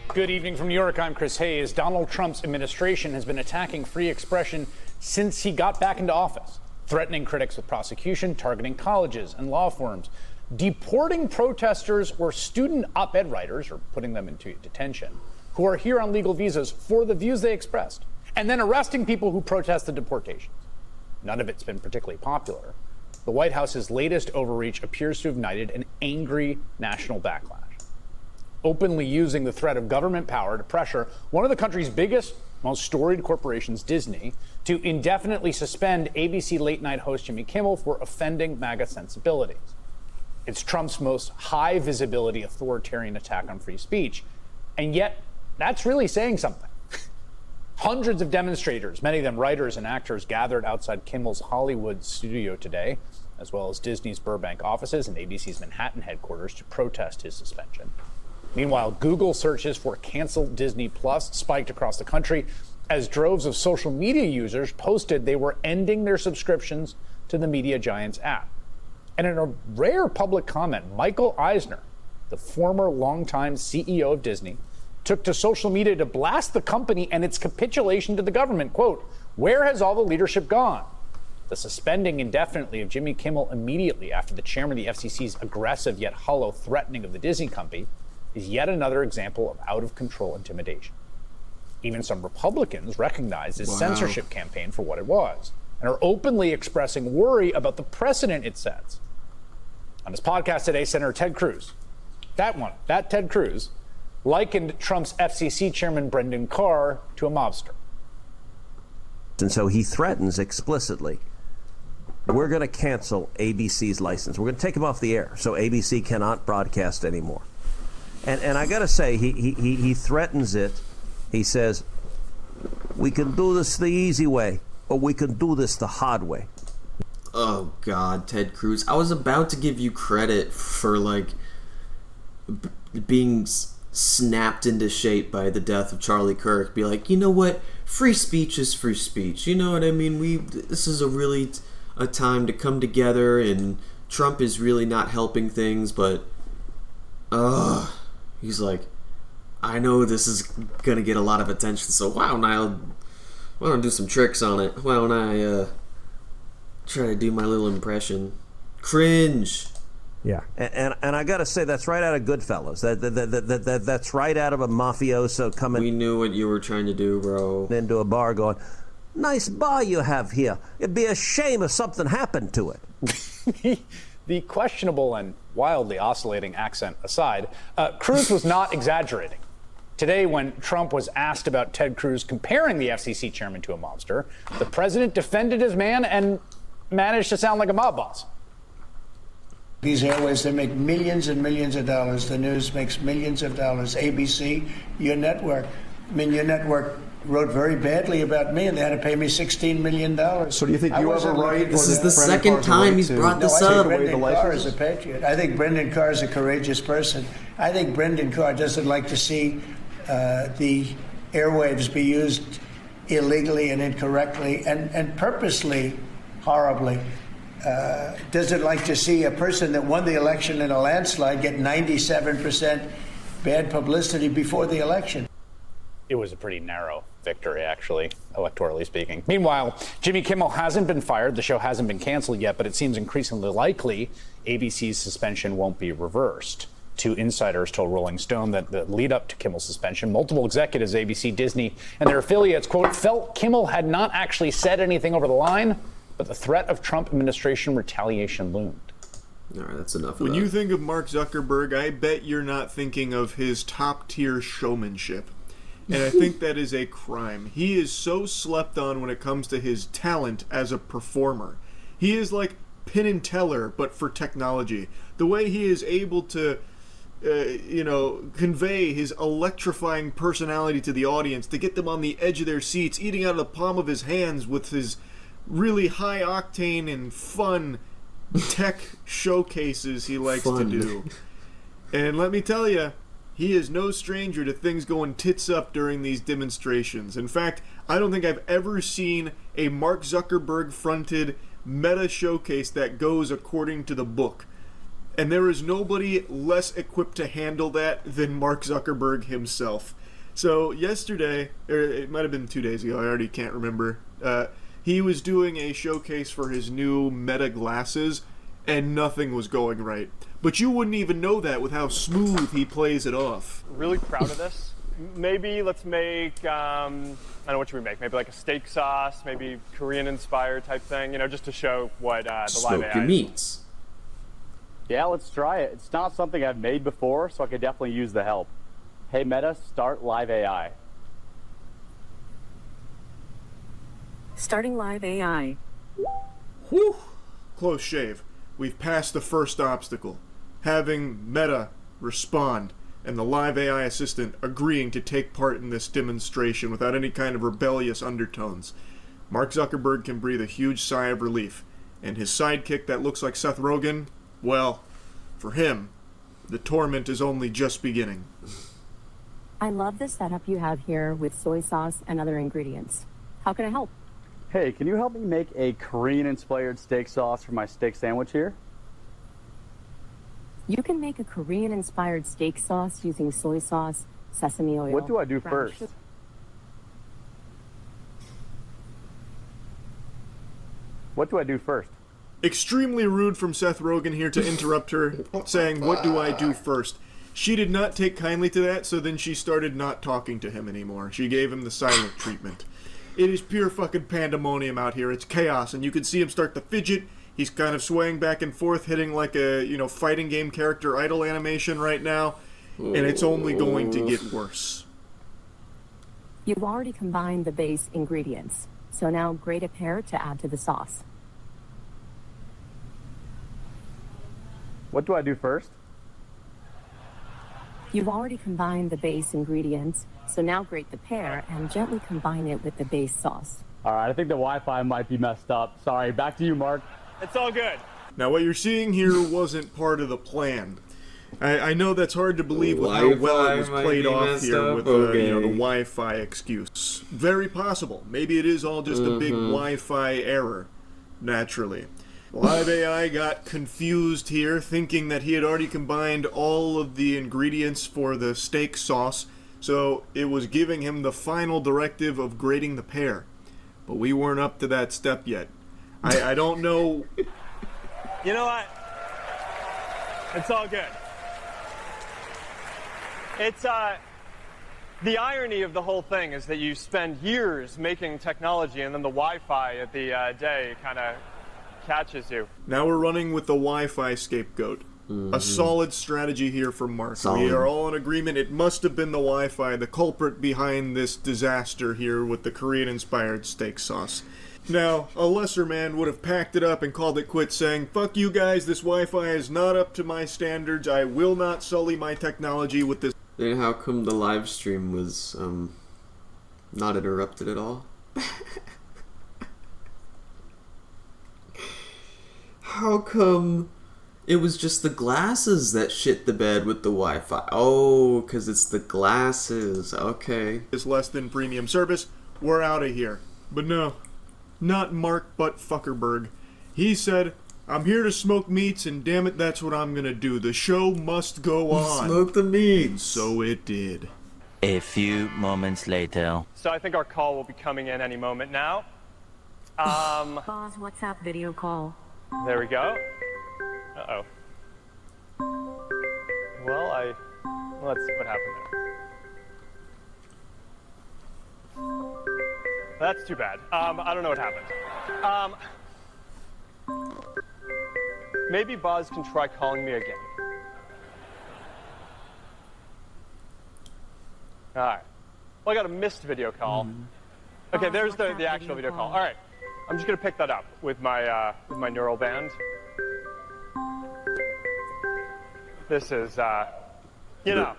Good evening from New York. I'm Chris Hayes. Donald Trump's administration has been attacking free expression since he got back into office, threatening critics with prosecution, targeting colleges and law firms, deporting protesters or student op-ed writers, or putting them into detention, who are here on legal visas for the views they expressed, and then arresting people who protest the deportations. None of it's been particularly popular. The White House's latest overreach appears to have ignited an angry national backlash, openly using the threat of government power to pressure one of the country's biggest, most storied corporations, Disney, to indefinitely suspend ABC late-night host Jimmy Kimmel for offending MAGA sensibilities. It's Trump's most high-visibility authoritarian attack on free speech, and yet that's really saying something. Hundreds of demonstrators, many of them writers and actors, gathered outside Kimmel's Hollywood studio today, as well as Disney's Burbank offices and ABC's Manhattan headquarters, to protest his suspension. Meanwhile, Google searches for cancel Disney Plus spiked across the country as droves of social media users posted they were ending their subscriptions to the media giant's app. And in a rare public comment, Michael Eisner, the former longtime CEO of Disney, took to social media to blast the company and its capitulation to the government. Quote, "Where has all the leadership gone?" The suspending indefinitely of Jimmy Kimmel immediately after the chairman of the FCC's aggressive yet hollow threatening of the Disney company is yet another example of out-of-control intimidation. Even some Republicans recognize this censorship campaign for what it was and are openly expressing worry about the precedent it sets. On his podcast today, Senator Ted Cruz, that Ted Cruz, likened Trump's FCC chairman Brendan Carr to a mobster. And so he threatens explicitly, we're going to cancel ABC's license. We're going to take him off the air so ABC cannot broadcast anymore. And I got to say, he threatens it. He says, we can do this the easy way, or we can do this the hard way. Oh, God, Ted Cruz. I was about to give you credit for, like, being snapped into shape by the death of Charlie Kirk. Be like, you know what? Free speech is free speech. You know what I mean? This is a time to come together, and Trump is really not helping things, but he's like, I know this is gonna get a lot of attention, so why don't I do some tricks on it? Why don't I try to do my little impression? Cringe. Yeah, and I gotta say, that's right out of Goodfellas. That's right out of a mafioso coming. We knew what you were trying to do, bro. Into a bar, going, "Nice bar you have here. It'd be a shame if something happened to it." The questionable and wildly oscillating accent aside, Cruz was not exaggerating. Today, when Trump was asked about Ted Cruz comparing the FCC chairman to a mobster, the president defended his man and managed to sound like a mob boss. These airways, they make millions and millions of dollars. The news makes millions of dollars. ABC, your network. Your network wrote very badly about me, and they had to pay me $16 million. So do you think you ever write? This is the second time he's brought this up. I think Brendan Carr is a patriot. I think Brendan Carr is a courageous person. I think Brendan Carr doesn't like to see the airwaves be used illegally and incorrectly and purposely horribly. Doesn't like to see a person that won the election in a landslide get 97% bad publicity before the election. It was a pretty narrow victory, actually, electorally speaking. Meanwhile, Jimmy Kimmel hasn't been fired. The show hasn't been canceled yet, but it seems increasingly likely ABC's suspension won't be reversed. Two insiders told Rolling Stone that the lead up to Kimmel's suspension, multiple executives, ABC, Disney, and their affiliates, quote, felt Kimmel had not actually said anything over the line, but the threat of Trump administration retaliation loomed. All right, that's enough of When that. you think of Mark Zuckerberg, I bet you're not thinking of his top-tier showmanship. And I think that is a crime. He is so slept on when it comes to his talent as a performer. He is like Penn and Teller, but for technology. The way he is able to, convey his electrifying personality to the audience, to get them on the edge of their seats, eating out of the palm of his hands with his really high-octane and fun tech showcases he likes to do. And let me tell you, he is no stranger to things going tits up during these demonstrations. In fact, I don't think I've ever seen a Mark Zuckerberg-fronted meta showcase that goes according to the book. And there is nobody less equipped to handle that than Mark Zuckerberg himself. So yesterday, or it might have been 2 days ago, I already can't remember, he was doing a showcase for his new Meta glasses, and nothing was going right. But you wouldn't even know that with how smooth he plays it off. Really proud of this. Maybe let's make, I don't know, what should we make? Maybe like a steak sauce, maybe Korean-inspired type thing, just to show what the live AI Smoky meats. Yeah, let's try it. It's not something I've made before, so I could definitely use the help. Hey, Meta, start live AI. Starting live AI. Whew! Close shave. We've passed the first obstacle. Having Meta respond and the live AI assistant agreeing to take part in this demonstration without any kind of rebellious undertones. Mark Zuckerberg can breathe a huge sigh of relief. And his sidekick that looks like Seth Rogen, well, for him, the torment is only just beginning. I love the setup you have here with soy sauce and other ingredients. How can I help? Hey, can you help me make a Korean-inspired steak sauce for my steak sandwich here? You can make a Korean-inspired steak sauce using soy sauce, sesame oil. What do I do brown first? sugar- What do I do first? Extremely rude from Seth Rogen here to interrupt her, saying, "What do I do first?" She did not take kindly to that, so then she started not talking to him anymore. She gave him the silent treatment. It is pure fucking pandemonium out here. It's chaos, and you can see him start to fidget. He's kind of swaying back and forth, hitting like a, fighting game character idle animation right now, and it's only going to get worse. You've already combined the base ingredients, so now grate a pear to add to the sauce. What do I do first? You've already combined the base ingredients, so now grate the pear and gently combine it with the base sauce. All right, I think the Wi-Fi might be messed up. Sorry, back to you, Mark. It's all good. Now, what you're seeing here wasn't part of the plan. I know that's hard to believe with how well it was played off here with the Wi-Fi excuse. Very possible. Maybe it is all just a big Wi-Fi error, naturally. Live AI got confused here, thinking that he had already combined all of the ingredients for the steak sauce, so it was giving him the final directive of grating the pear. But we weren't up to that step yet. I don't know... You know what? It's all good. It's, the irony of the whole thing is that you spend years making technology and then the Wi-Fi at the day kind of catches you. Now we're running with the Wi-Fi scapegoat. A solid strategy here from Mark. Solid. We are all in agreement. It must have been the Wi-Fi, the culprit behind this disaster here with the Korean-inspired steak sauce. Now, a lesser man would have packed it up and called it quits, saying, "Fuck you guys, this Wi-Fi is not up to my standards. I will not sully my technology with this." Then how come the live stream was not interrupted at all? How come it was just the glasses that shit the bed with the Wi-Fi? Oh, because it's the glasses. Okay. It's less than premium service. We're out of here. But no, not Mark Butt-Fuckerberg. He said, "I'm here to smoke meats, and damn it, that's what I'm gonna do. The show must go on." Smoke the meats. And so it did. A few moments later. So I think our call will be coming in any moment now. Pause WhatsApp video call. There we go. Uh-oh. Well, let's see what happened there. That's too bad. I don't know what happened. Maybe Boz can try calling me again. All right. Well, I got a missed video call. Okay, there's the actual video call. All right. I'm just gonna pick that up with my neural band. This is, you know,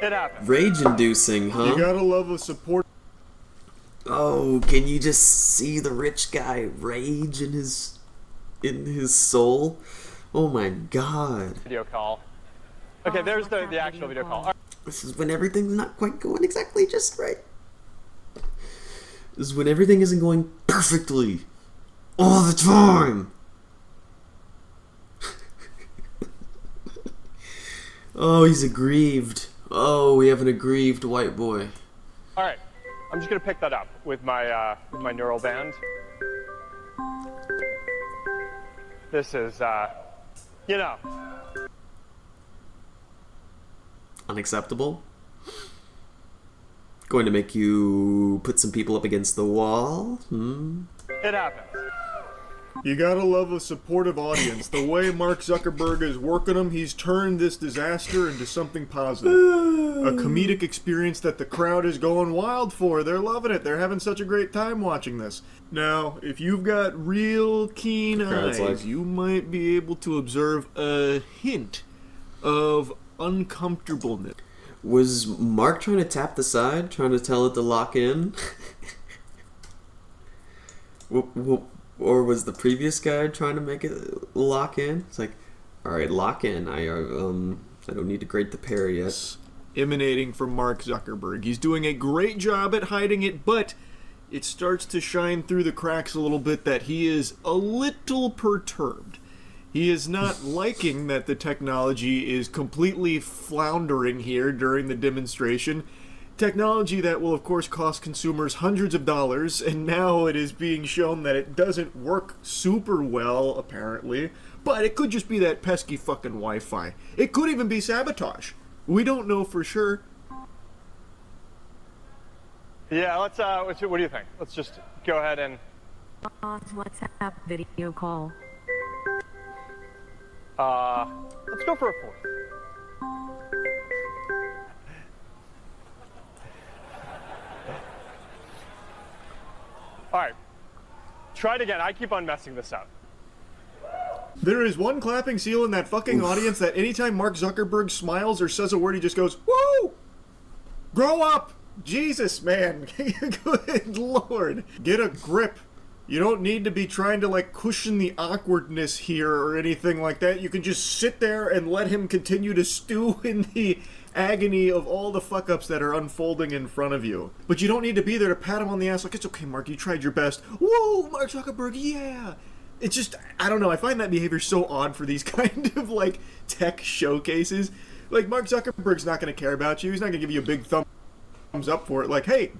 it happens. Rage-inducing, huh? You gotta love a support. Oh, can you just see the rich guy rage in his soul? Oh my god. Video call. Okay, there's the actual video call. All right. This is when everything's not quite going exactly just right. This is when everything isn't going perfectly all the time. Oh, he's aggrieved. Oh, we have an aggrieved white boy. All right. I'm just gonna pick that up with my neural band. This is, you know. Unacceptable. Going to make you put some people up against the wall? It happens. You gotta love a supportive audience. The way Mark Zuckerberg is working them, he's turned this disaster into something positive. A comedic experience that the crowd is going wild for. They're loving it. They're having such a great time watching this. Now, if you've got real keen eyes, you might be able to observe a hint of uncomfortableness. Was Mark trying to tap the side? Trying to tell it to lock in? Or was the previous guy trying to make it lock in? It's like, alright, lock in. I don't need to grate the pear yet. Emanating from Mark Zuckerberg. He's doing a great job at hiding it, but it starts to shine through the cracks a little bit that he is a little perturbed. He is not liking that the technology is completely floundering here during the demonstration. Technology that will, of course, cost consumers hundreds of dollars, and now it is being shown that it doesn't work super well, apparently. But it could just be that pesky fucking Wi-Fi. It could even be sabotage. We don't know for sure. Yeah, let's, what do you think? Let's just go ahead and... Pause WhatsApp video call. Let's go for a fourth. All right. Try it again. I keep on messing this up. There is one clapping seal in that fucking audience that anytime Mark Zuckerberg smiles or says a word, he just goes, "Woo! Grow up! Jesus, man. Good Lord. Get a grip. You don't need to be trying to, like, cushion the awkwardness here or anything like that. You can just sit there and let him continue to stew in the agony of all the fuck-ups that are unfolding in front of you. But you don't need to be there to pat him on the ass like, it's okay, Mark, you tried your best. Whoa, Mark Zuckerberg, yeah! It's just, I don't know, I find that behavior so odd for these kind of, like, tech showcases. Like, Mark Zuckerberg's not going to care about you. He's not going to give you a big thumbs up for it. Like, hey,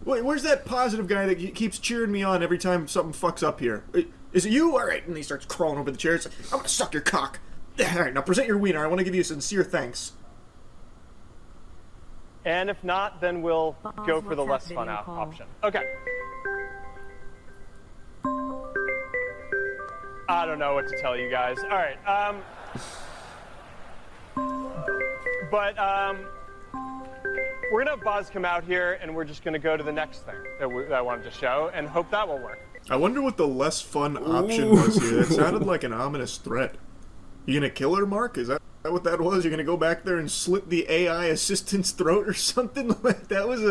wait, where's that positive guy that keeps cheering me on every time something fucks up here? Is it you? All right. And he starts crawling over the chair. It's like, I'm going to suck your cock. All right, now present your wiener. I want to give you a sincere thanks. And if not, then we'll go for the less fun option. Okay. I don't know what to tell you guys. All right. We're going to have Boz come out here, and we're just going to go to the next thing that I wanted to show, and hope that will work. I wonder what the less fun option was here. It sounded like an ominous threat. You going to kill her, Mark? Is that what that was? You're going to go back there and slit the AI assistant's throat or something? Like that was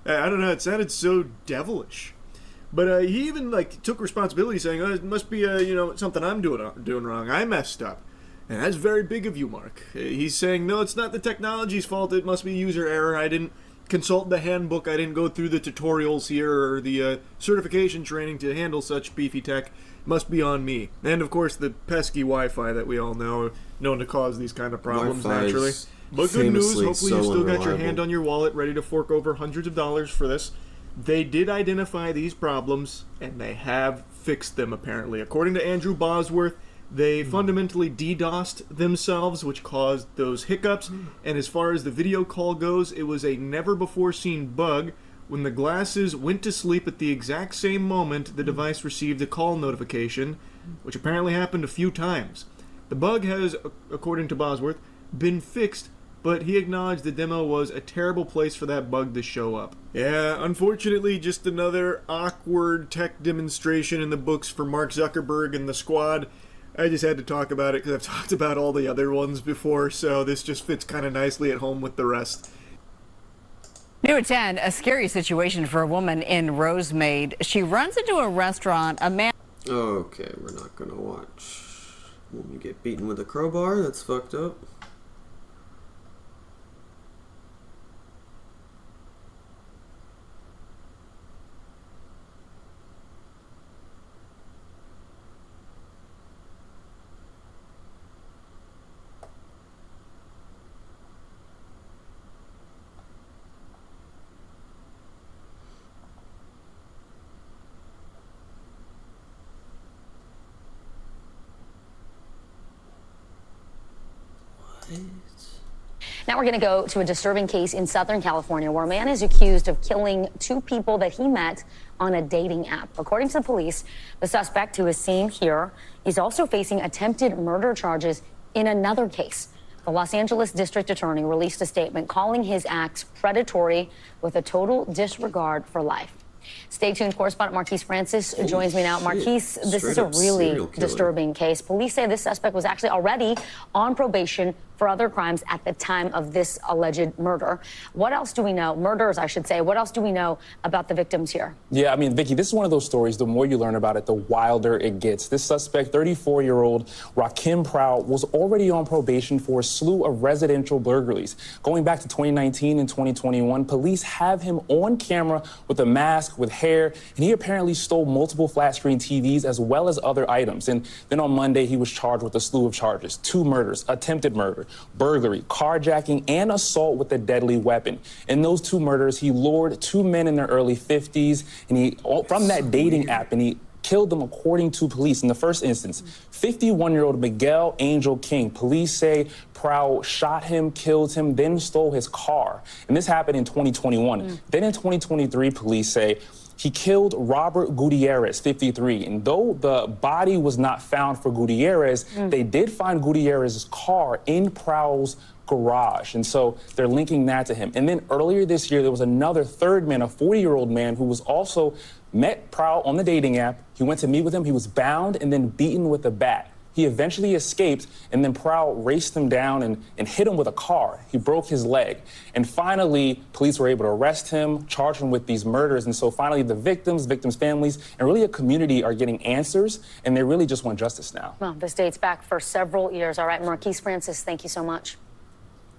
I don't know, it sounded so devilish. But he even, like, took responsibility, saying, oh, it must be, something I'm doing wrong. I messed up. And that's very big of you, Mark. He's saying, no, it's not the technology's fault. It must be user error. I didn't consult the handbook. I didn't go through the tutorials here or the certification training to handle such beefy tech. Must be on me. And of course the pesky Wi-Fi that we all know, known to cause these kind of problems naturally. But good news, hopefully you still got your hand on your wallet ready to fork over hundreds of dollars for this. They did identify these problems, and they have fixed them, apparently. According to Andrew Bosworth, they fundamentally DDoSed themselves, which caused those hiccups. And as far as the video call goes, it was a never-before-seen bug. When the glasses went to sleep at the exact same moment, the device received a call notification, which apparently happened a few times. The bug has, according to Bosworth, been fixed, but he acknowledged the demo was a terrible place for that bug to show up. Yeah, unfortunately, just another awkward tech demonstration in the books for Mark Zuckerberg and the squad. I just had to talk about it because I've talked about all the other ones before, so this just fits kind of nicely at home with the rest. New at 10, a scary situation for a woman in Rosemaid. She runs into a restaurant, a man... Okay, we're not gonna watch when you get beaten with a crowbar. That's fucked up. Now we're going to go to a disturbing case in Southern California where a man is accused of killing two people that he met on a dating app. According to the police, the suspect, who is seen here, is also facing attempted murder charges in another case. The Los Angeles District Attorney released a statement calling his acts predatory with a total disregard for life. Stay tuned. Correspondent Marquise Francis joins me now. Marquise, this is a really disturbing case. Police say this suspect was actually already on probation for other crimes at the time of this alleged murder. What else do we know? Murders, I should say. What else do we know about the victims here? Yeah, I mean, Vicky, this is one of those stories, the more you learn about it, the wilder it gets. This suspect, 34-year-old Rakim Prowl, was already on probation for a slew of residential burglaries. Going back to 2019 and 2021, police have him on camera with a mask, with hair, and he apparently stole multiple flat-screen TVs as well as other items. And then on Monday, he was charged with a slew of charges: 2 murders, attempted murder, burglary, carjacking, and assault with a deadly weapon. In those 2 murders, he lured 2 men in their early 50s, and he from that dating app, and he killed them, according to police. In the first instance, 51-year-old Miguel Angel King. Police say Prowl shot him, killed him, then stole his car. And this happened in 2021. Then in 2023, police say he killed Robert Gutierrez, 53. And though the body was not found for Gutierrez, they did find Gutierrez's car in Prowl's garage. And so they're linking that to him. And then earlier this year, there was another third man, a 40-year-old man, who was also met Prowl on the dating app. He went to meet with him. He was bound and then beaten with a bat. He eventually escaped, and then Prowl raced him down and hit him with a car. He broke his leg. And finally, police were able to arrest him, charge him with these murders. And so finally, the victims' families, and really a community are getting answers, and they really just want justice now. Well, this dates back for several years. All right, Marquise Francis, thank you so much.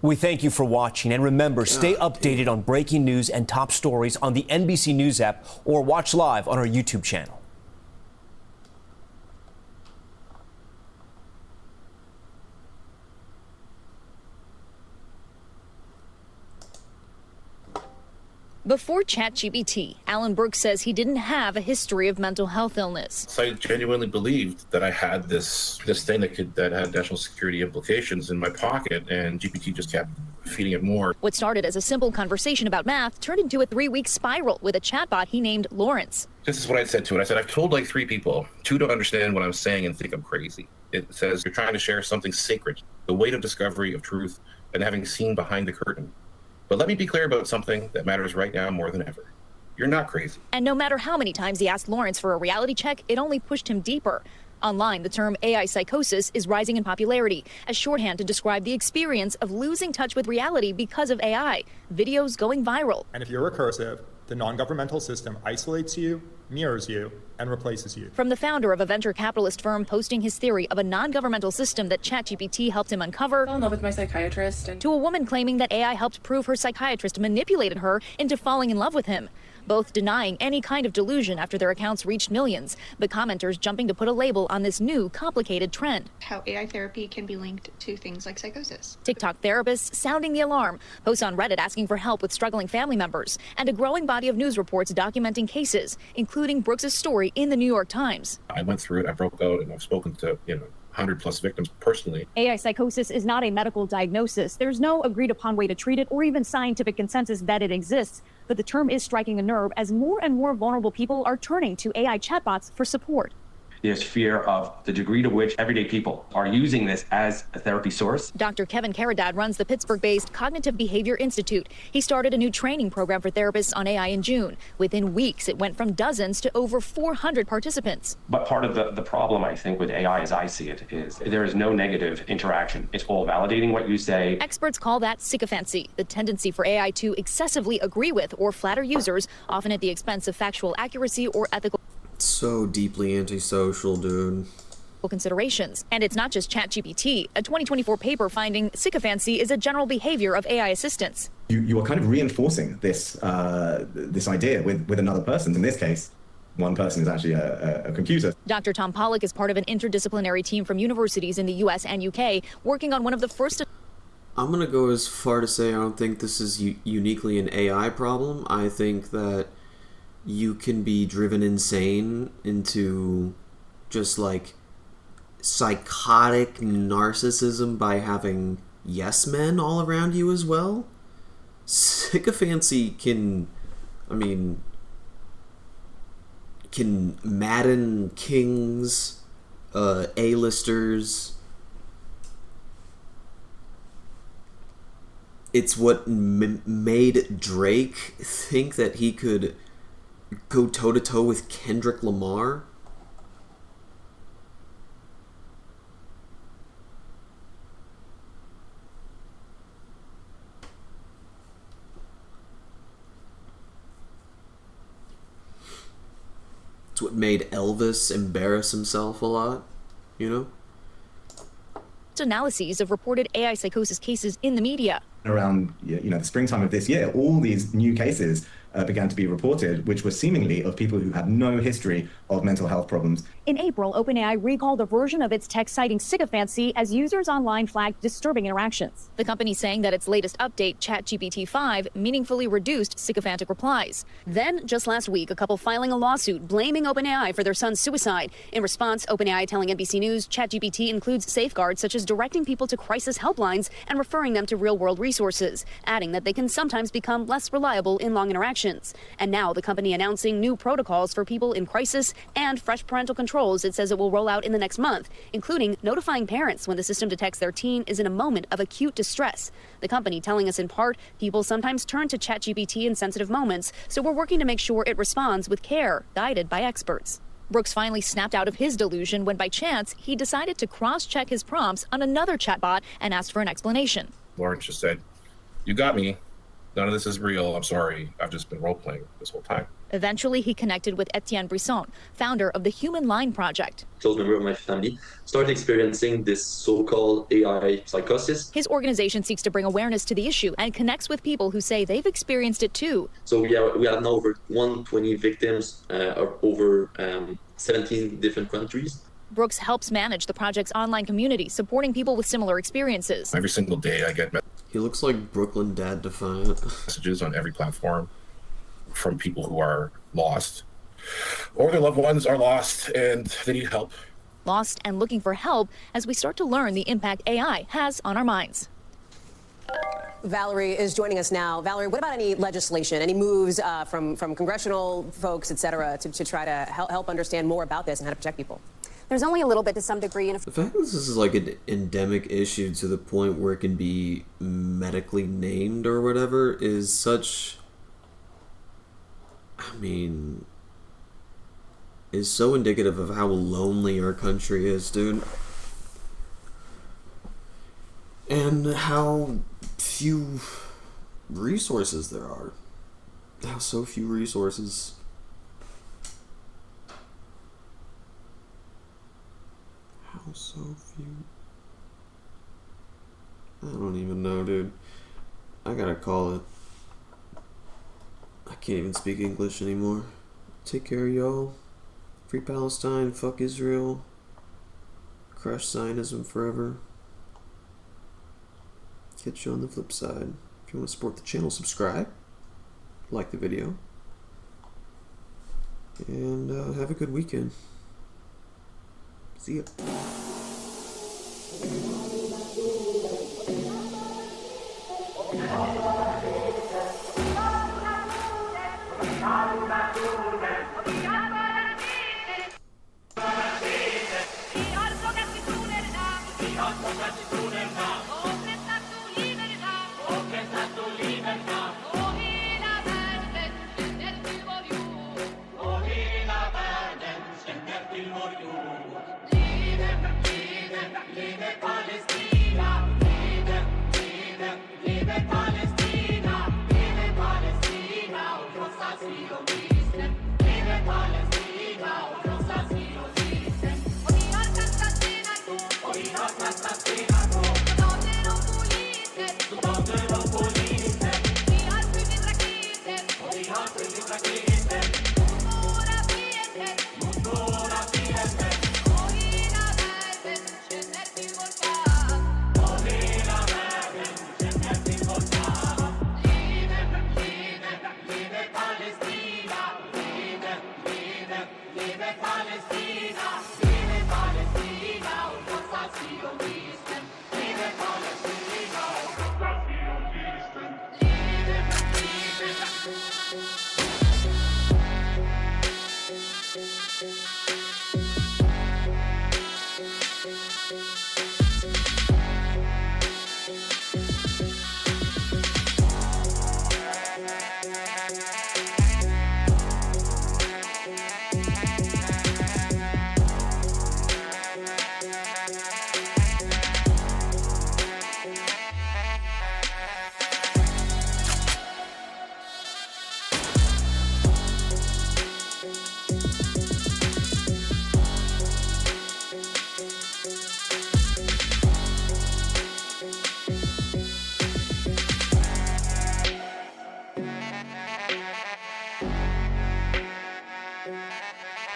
We thank you for watching, and remember, stay updated on breaking news and top stories on the NBC News app or watch live on our YouTube channel. Before ChatGPT, Alan Brooks says he didn't have a history of mental health illness. So I genuinely believed that I had this thing that had national security implications in my pocket, and GPT just kept feeding it more. What started as a simple conversation about math turned into a 3-week spiral with a chatbot he named Lawrence. This is what I said to it. I said, I've told like 3 people. 2 don't understand what I'm saying and think I'm crazy. It says, you're trying to share something sacred, the weight of discovery of truth and having seen behind the curtain. But let me be clear about something that matters right now more than ever. You're not crazy. And no matter how many times he asked Lawrence for a reality check, it only pushed him deeper. Online, the term AI psychosis is rising in popularity as shorthand to describe the experience of losing touch with reality because of AI. Videos going viral. And if you're recursive, the non-governmental system isolates you, mirrors you, and replaces you. From the founder of a venture capitalist firm posting his theory of a non-governmental system that ChatGPT helped him uncover, fell in love with my psychiatrist, and to a woman claiming that AI helped prove her psychiatrist manipulated her into falling in love with him. Both denying any kind of delusion after their accounts reached millions, but commenters jumping to put a label on this new, complicated trend. How AI therapy can be linked to things like psychosis. TikTok therapists sounding the alarm, posts on Reddit asking for help with struggling family members, and a growing body of news reports documenting cases, including Brooks' story in the New York Times. I went through it, I broke out, and I've spoken to, 100+ victims personally. AI psychosis is not a medical diagnosis. There's no agreed upon way to treat it or even scientific consensus that it exists. But the term is striking a nerve as more and more vulnerable people are turning to AI chatbots for support. There's fear of the degree to which everyday people are using this as a therapy source. Dr. Kevin Karadad runs the Pittsburgh-based Cognitive Behavior Institute. He started a new training program for therapists on AI in June. Within weeks, it went from dozens to over 400 participants. But part of the problem, I think, with AI, as I see it, is there is no negative interaction. It's all validating what you say. Experts call that sycophancy, the tendency for AI to excessively agree with or flatter users, often at the expense of factual accuracy or ethical So deeply antisocial, dude. considerations. And it's not just ChatGPT. A 2024 paper finding sycophancy is a general behavior of AI assistants. You are kind of reinforcing this this idea with another person. In this case, one person is actually a computer. Dr. Tom Pollock is part of an interdisciplinary team from universities in the US and UK working on one of the first. I'm going to go as far to say I don't think this is uniquely an AI problem. I think that you can be driven insane into just like psychotic narcissism by having yes men all around you as well. Sycophancy can madden kings, A-listers. It's what made Drake think that he could go toe-to-toe with Kendrick Lamar. It's what made Elvis embarrass himself a lot, you know? Analyses of reported AI psychosis cases in the media. Around the springtime of this year, all these new cases began to be reported, which were seemingly of people who had no history of mental health problems. In April, OpenAI recalled a version of its text citing sycophancy as users online flagged disturbing interactions. The company saying that its latest update, ChatGPT 5, meaningfully reduced sycophantic replies. Then, just last week, a couple filing a lawsuit blaming OpenAI for their son's suicide. In response, OpenAI telling NBC News ChatGPT includes safeguards such as directing people to crisis helplines and referring them to real-world resources, adding that they can sometimes become less reliable in long interactions. And now the company announcing new protocols for people in crisis and fresh parental controls it says it will roll out in the next month, including notifying parents when the system detects their teen is in a moment of acute distress. The company telling us in part, people sometimes turn to ChatGPT in sensitive moments, so we're working to make sure it responds with care, guided by experts. Brooks finally snapped out of his delusion when by chance he decided to cross-check his prompts on another chatbot and asked for an explanation. Lawrence just said, "You got me. None of this is real. I'm sorry. I've just been role-playing this whole time." Eventually, he connected with Etienne Brisson, founder of the Human Line Project. Close member of my family started experiencing this so-called AI psychosis. His organization seeks to bring awareness to the issue and connects with people who say they've experienced it too. So we have now over 120 victims over 17 different countries. Brooks helps manage the project's online community, supporting people with similar experiences. Every single day I get He looks like Brooklyn Dad Defiant. messages on every platform from people who are lost or their loved ones are lost and they need help. Lost and looking for help as we start to learn the impact AI has on our minds. Valerie is joining us now. Valerie, what about any legislation, any moves from congressional folks, et cetera, to try to help understand more about this and how to protect people? There's only a little bit to some degree. The fact that this is like an endemic issue to the point where it can be medically named or whatever is such... is so indicative of how lonely our country is, dude. And how few resources there are. How so few resources. I don't even know, dude. I gotta call it. I can't even speak English anymore. Take care, y'all. Free Palestine, fuck Israel. Crush Zionism forever. Catch you on the flip side. If you want to support the channel, subscribe. Like the video. And have a good weekend. See ya.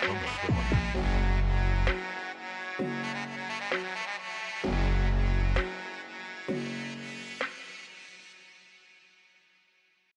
Oh my God.